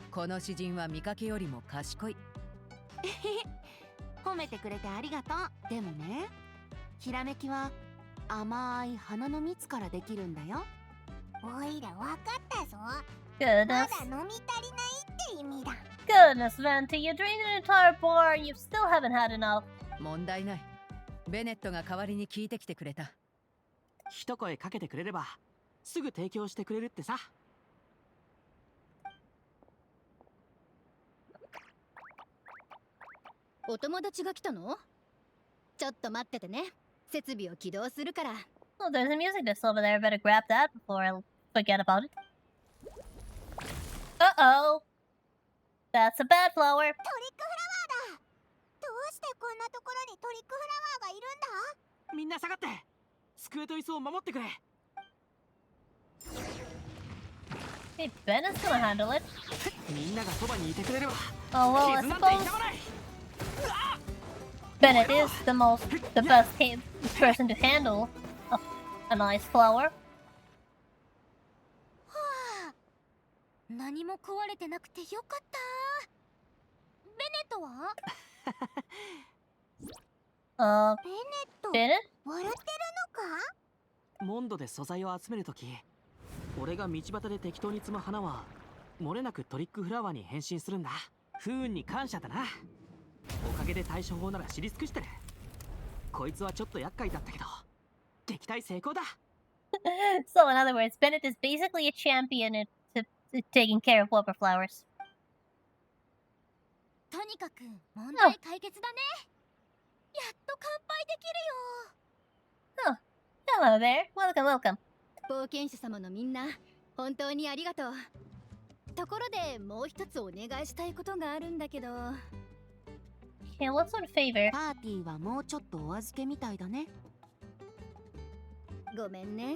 D: この詩人は見かけよりも賢い。
K: 褒めてくれてありがとう。でもね、ひらめきは甘い花の蜜からできるんだよ。
B: おいらわかったぞ。ま
A: Goodness.
B: だ飲み足りないって意味だ。
A: Goodness, Venti, you drained an entire bar and you still haven't had enough.
D: 問題ない。ベネットが代わりに聞いてきてくれた。
C: 一声かけてくれればすぐ提供してくれるってさ。
B: お友達が来たの？ちょっと待っててね。設備を起動するから。
A: Oh, there's a music disc over there. Better grab that before I forget about it. Uh-oh. That's a bad flower.
B: トリックフラワーだ。どうしてこんなところにトリックフラワーがいるんだ？
C: みんな下がって。机と椅子を守ってくれ。
A: Hey, Ben is gonna handle it.
C: みんながそばにいてくれれば。
A: Oh, well, I
C: 傷なんて
A: suppose
C: 痛まない。
A: Bennett is the best person to handle a nice flower.
B: はあ、何も壊れてなくてよかった。ベネットは？ベネット、
A: Bennett?
B: 笑ってるのか？
C: モンドで素材を集めるとき、俺が道端で適当に摘む花は漏れなくトリックフラワーに変身するんだ。不運に感謝だな。おかげで対処法なら知り尽くしてる。こいつはちょっと厄介だったけど撃退成功だ。
A: So, in other words, Bennett is basically a champion at taking care of wildflowers.
B: とにかく問題解決だね。っと乾杯できるよ。
A: Oh, hello there. Welcome, welcome.
B: 冒険者様のみんな、本当にありがとう。ところでもう一つお願いしたいことがあるんだけど。
A: Okay, what's on favor?
K: パーティーはもうちょっとお預けみたいだね。
B: ごめんね。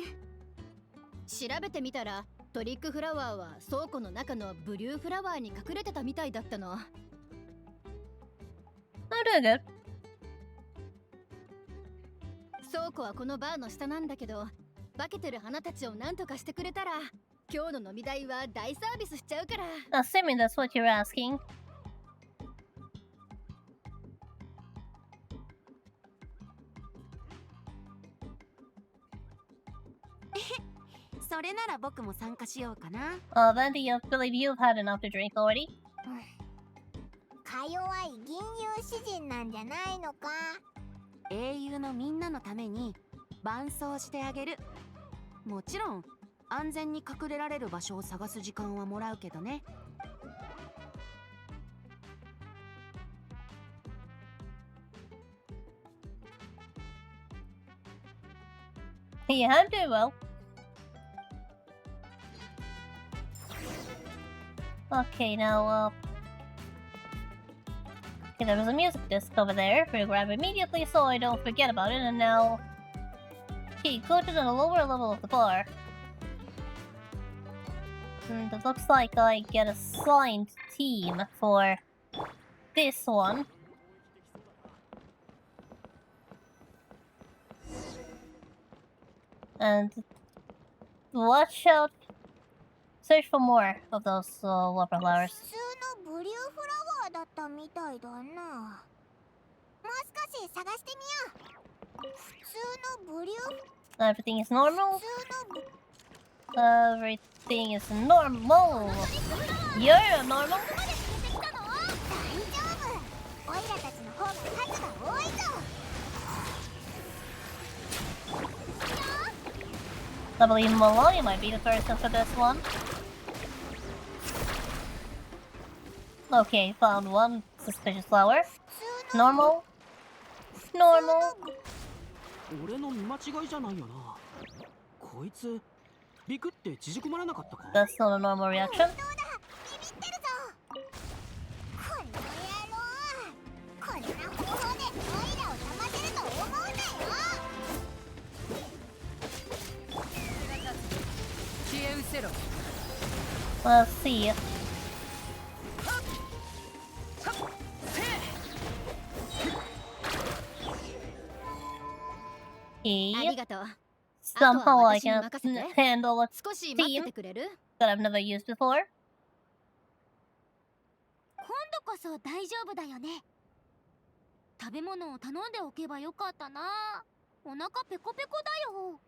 B: 調べてみたらトリックフラワーは倉庫の中のブリューフラワーに隠れてたみたいだったの。
A: I'm doing good.
B: 倉庫はこのバーの下なんだけど、化けてる花たちを何とかしてくれたら今日の飲み代は大サービスしちゃうから。
A: Assuming that's what you're asking.
K: それなら僕も参加しようかな。
A: Then do you believe you've had enough to drink already?
B: か弱い銀融詩人なんじゃないのか。
K: 英雄のみんなのために伴走してあげる。もちろん安全に隠れられる場所を探す時間はもらうけどね。
A: Yeah, I'm doing well. Okay, now, okay, there was a music disc over there. We'll grab it immediately so I don't forget about it, and now... Okay, go to the lower level of the bar. And it looks like I get a signed team for this one. And watch out. Search for more of those whopper flowers.
B: 普通のブリューフラワーだったみたいだな。もう少し探してみよう。普通のブリュー
A: Everything is normal.
B: 普通の
A: Everything is normal. You're normal.
B: 大丈夫。オイラたちの方が数が多いぞ。
A: I believe Maloney might be the person for this one. Okay, found one suspicious flower. Normal. Normal.
C: 俺の見間違いじゃないよな。こいつビクって縮こまらなかったか。
A: That's not a normal reaction.
B: ビビってるぞ。この野郎。こんな方法でオイラを騙せると思うなよ。
D: 消え失せろ。
A: Let's see. Okay.
B: ありがとう。
A: Somehow I
B: あとは
A: can
B: 私に任せて。
A: handle a
B: 少し待っててくれる？
A: that I've never used before.
B: 今度こそ大丈夫だよね。食べ物を頼んでおけばよかったな。お腹ペコペコだよ。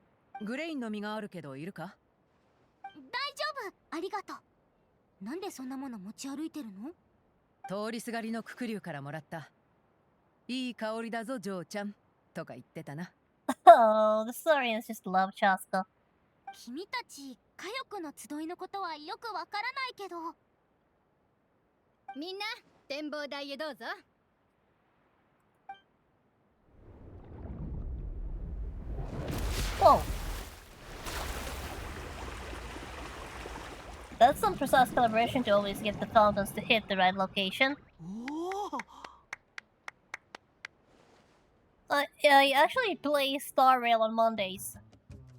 D: グレインの実があるけどいるか？
B: 大丈夫、ありがとう。なんでそんなもの持ち歩いてるの？
D: 通りすがりのククリュウからもらった。いい香りだぞジョーちゃんとか言ってたな。
A: Oh, the Saurians just love Chaska.
B: 君たち火力の集いのことはよくわからないけど。みんな展望台へどうぞ。
A: Whoa. That's some precise calibration to always get the fountains to hit the right location. I actually play Star Rail on Mondays,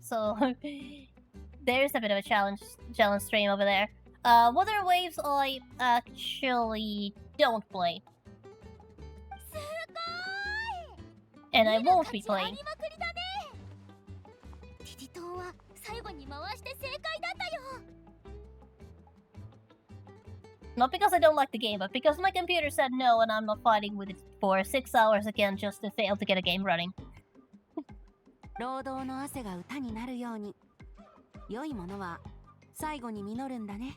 A: so there's a bit of a challenge stream over there. Weather Waves I actually don't play, and I won't be playing.
B: ティティ島は最後に回して正解だったよ。
A: Not because I don't like the game, but because my computer said no and I'm not fighting with it for 6 hours again just to fail to get a game running.
K: 労働の汗が歌になるように、良いものは最後に実るんだね。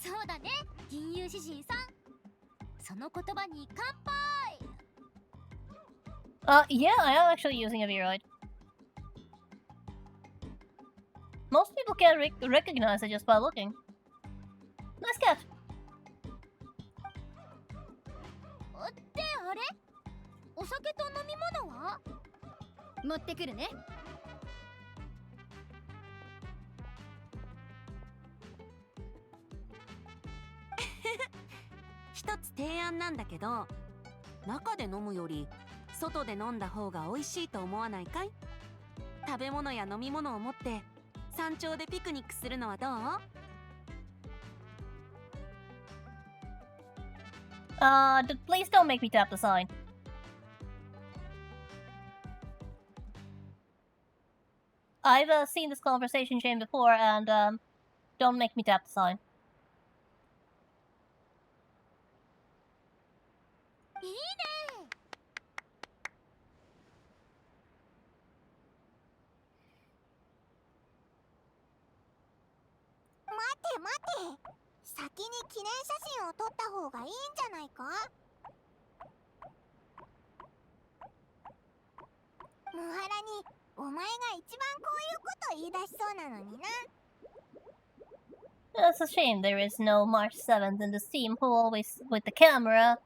B: そうだね、銀融詩人さん。その言葉に乾杯。
A: Yeah, I am actually using a Viroid. Most people can't recognize it just by looking. Nice catch.
B: であれ、お酒と飲み物は持ってくるね。
K: 一つ提案なんだけど、中で飲むより外で飲んだ方が美味しいと思わないかい？食べ物や飲み物を持って山頂でピクニックするのはどう？Please
A: don't make me tap the sign. I've seen this conversation chain before, and don't make me tap the sign.
B: いいね。待て待て、先に記念写真を撮った方がいいんじゃないか？野原にお前が一番こういうこと言い出しそうなのにな。
A: It's a shame there is no March 7th in this team who always with the camera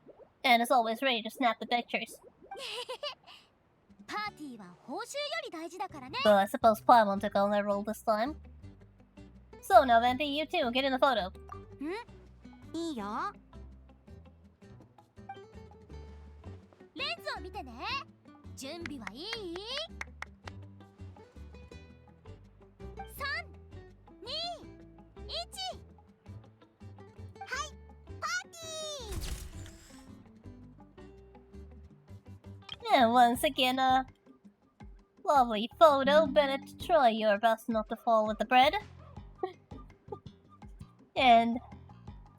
A: and is always ready to snap the pictures.
B: パーティーは報酬より大事だからね。
A: But I suppose Paimon took on that role this time. So now Venti, you too, get in the photo.
K: いいよ。
B: レンズを見てね。準備はいい？ 3、2、1。はい、パーティー。
A: And once again, lovely photo. Bennett, try your best not to fall with the bread. And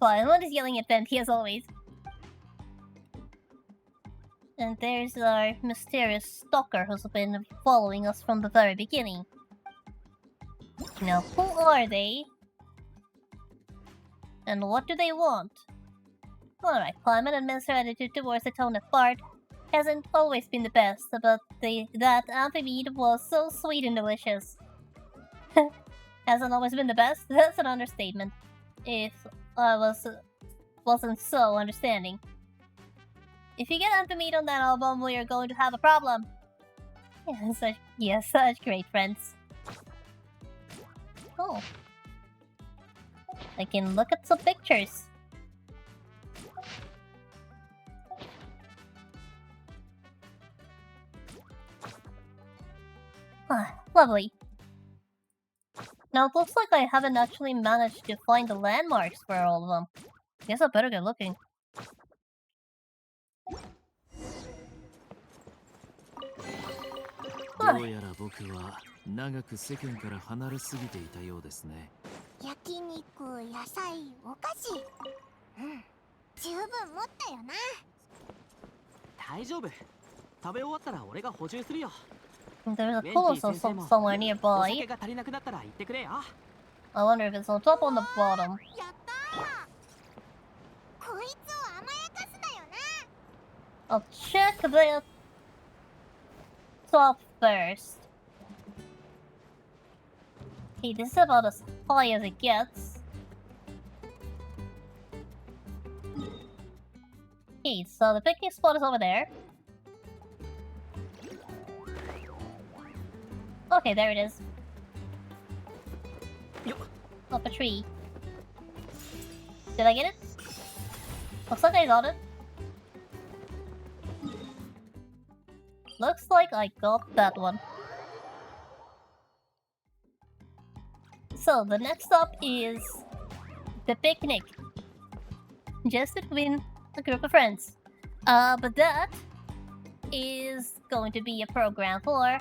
A: Paimon is yelling at Venti as always. And there's our mysterious stalker who's been following us from the very beginning. Now, who are they? And what do they want? Alright, Paimon admits her attitude towards the tone of Bart hasn't always been the best, but that amphimead was so sweet and delicious. Hasn't always been the best? That's an understatement. If I wasn't so understanding. If you get amphimead on that album, we are going to have a problem. Such great friends. Oh. I can look at some pictures. Ah, lovely. Now it looks like I haven't actually managed to find the landmarks for all of them. Guess I better get looking.
E: どうやら僕は長く世間から離れすぎていたようですね。
B: 焼肉、野菜、お菓子。うん、十分持ったよな。
C: 大丈夫。食べ終わったら俺が補充するよ。
A: There's a colossal somewhere
C: お
A: nearby.
C: 酒が足りなくなったら言ってくれよ。
A: I wonder if it's on top or on the bottom.
B: やったー。こいつを甘やかすなよな。
A: I'll check the top first. Okay, this is about as high as it gets. Okay, so the picnic spot is over there. Okay, there it is. Up a tree. Did I get it? Looks like I got it. Looks like I got that one. So the next stop is the picnic. Just between a group of friends. But that is going to be a program for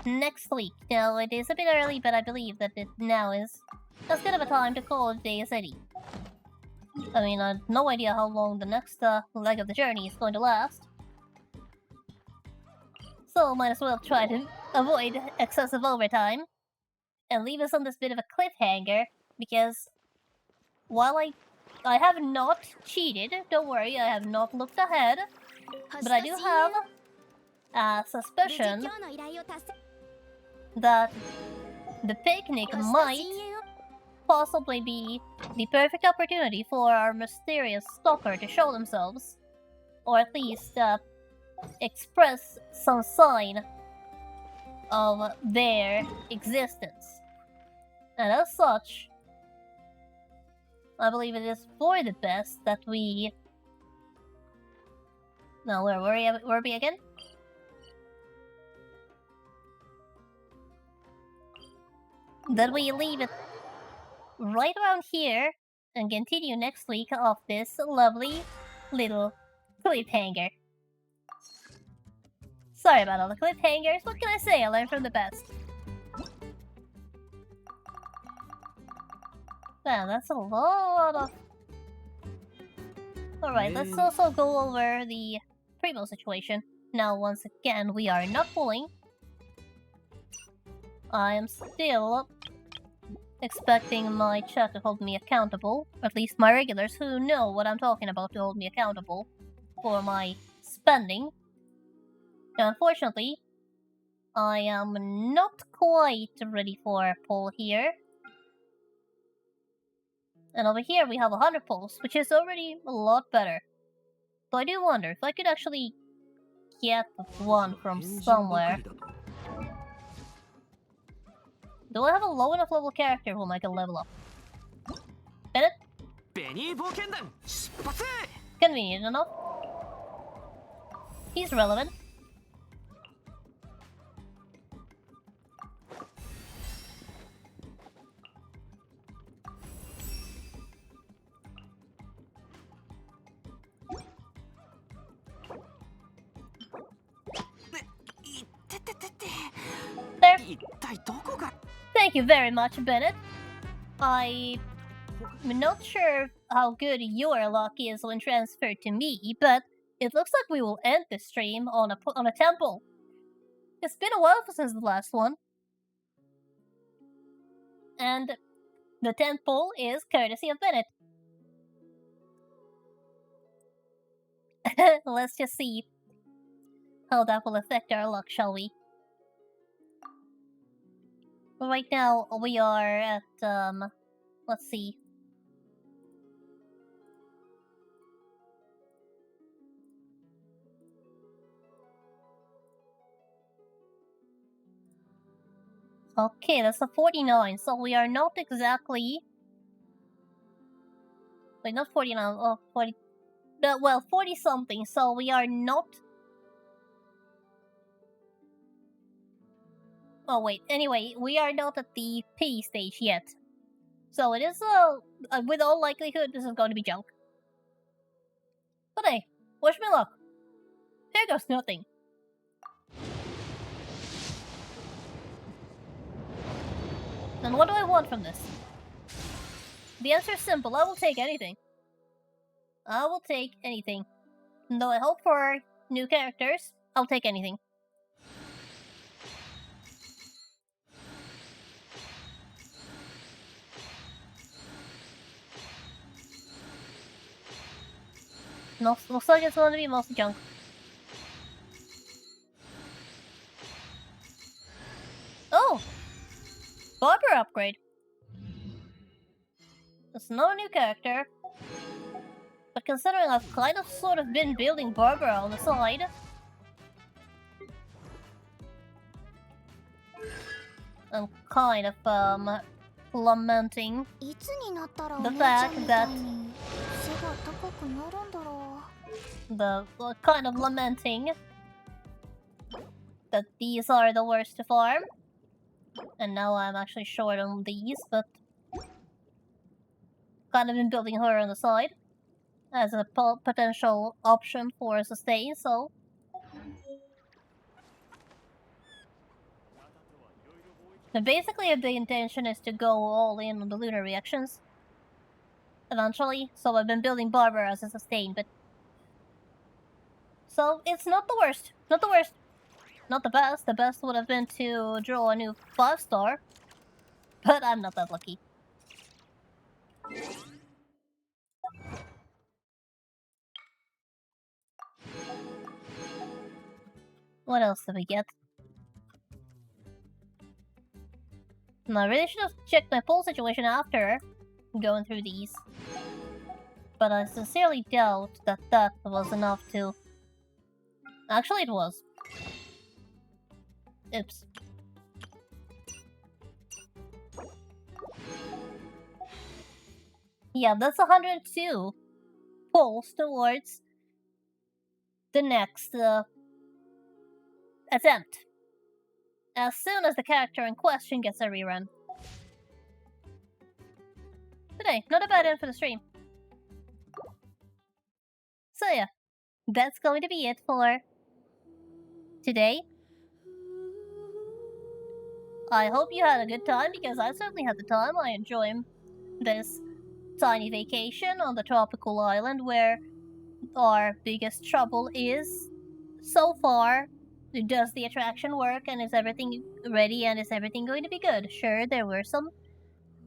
A: next week. Now it is a bit early, but I believe that it now is as good of a time to call it a city. I mean, I have no idea how long the next leg of the journey is going to last. So might as well try to avoid excessive overtime and leave us on this bit of a cliffhanger, because while I have not cheated, don't worry, I have not looked ahead, but I do have a suspicion that the picnic might possibly be the perfect opportunity for our mysterious stalker to show themselves. or at least express some sign of their existence. And as such, I believe it is for the best that we... No, where were we again? That we leave it right around here and continue next week off this lovely little cliffhanger. Sorry about all the cliffhangers, what can I say? I learned from the best. Man, that's a lot of... Alright, let's also go over the Primo situation. Now, once again, we are not pulling. I am still expecting my chat to hold me accountable. At least my regulars who know what I'm talking about to hold me accountable for my spending. Now, unfortunately, I am not quite ready for a pull here. And over here we have 100 pulls, which is already a lot better. So I do wonder if I could actually get one from somewhere. Do I have a low enough level character whom I can level up? Bennett? Convenient enough. He's relevant. There. Thank you very much, Bennett. I'm not sure how good your luck is when transferred to me, but it looks like we will end the stream on a temple. It's been a while since the last one. And the temple is courtesy of Bennett. Let's just see how that will affect our luck, shall we? Right now, we are at, let's see. Okay, that's a 49, so we are not exactly... Wait, not 49, oh, 40... well, 40-something, so we are not... Oh wait, anyway, we are not at the P stage yet. So it is, with all likelihood, this is going to be junk. But hey, wish me luck. Here goes nothing. And what do I want from this? The answer is simple, I will take anything. I will take anything. And though I hope for new characters, I'll take anything. Looks like it's going to be mostly junk. Oh! Barber upgrade. It's not a new character. But considering I've kind of sort of been building Barbara on the side... I'm kind of, lamenting the fact that... kind of lamenting that these are the worst to farm. And now I'm actually short on these, but... kind of been building her on the side as a potential option for sustain, so... But basically, the intention is to go all in on the lunar reactions. Eventually, so I've been building Barber as a sustain, but... So, it's not the worst. Not the worst. Not the best. The best would have been to draw a new 5-star. But I'm not that lucky. What else did we get? No, I really should have checked my pull situation after going through these. but I sincerely doubt that that was enough to... Actually, it was. Oops. Yeah, that's 102 pulls towards the next attempt. As soon as the character in question gets a rerun. Today, not a bad end for the stream. So yeah, that's going to be it for today. I hope you had a good time, because I certainly had the time. I enjoy this tiny vacation on the tropical island where our biggest trouble is, so far, does the attraction work and is everything ready and is everything going to be good? Sure, there were some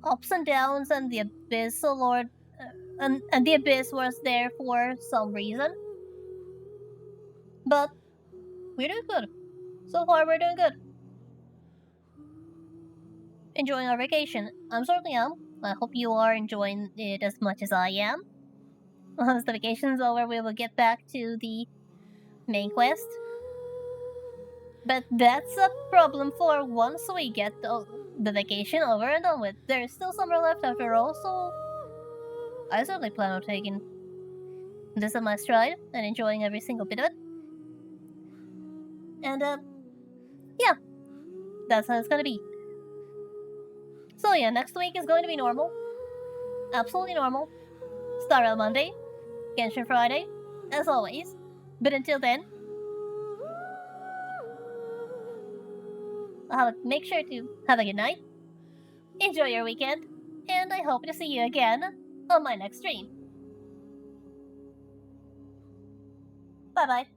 A: ups and downs, and the abyss, oh lord, and the abyss was there for some reason. But we're doing good. So far, we're doing good. Enjoying our vacation. I certainly am. I hope you are enjoying it as much as I am. Once the vacation's over, we will get back to the main quest. But that's a problem for once we get the vacation over and done with. There's still summer left after all, so I certainly plan on taking this in my stride and enjoying every single bit of it. And, yeah, that's how it's gonna be. So yeah, next week is going to be normal. Absolutely normal. Star Rail Monday, Genshin Friday, as always. But until then, make sure to have a good night, enjoy your weekend, and I hope to see you again on my next stream. Bye bye.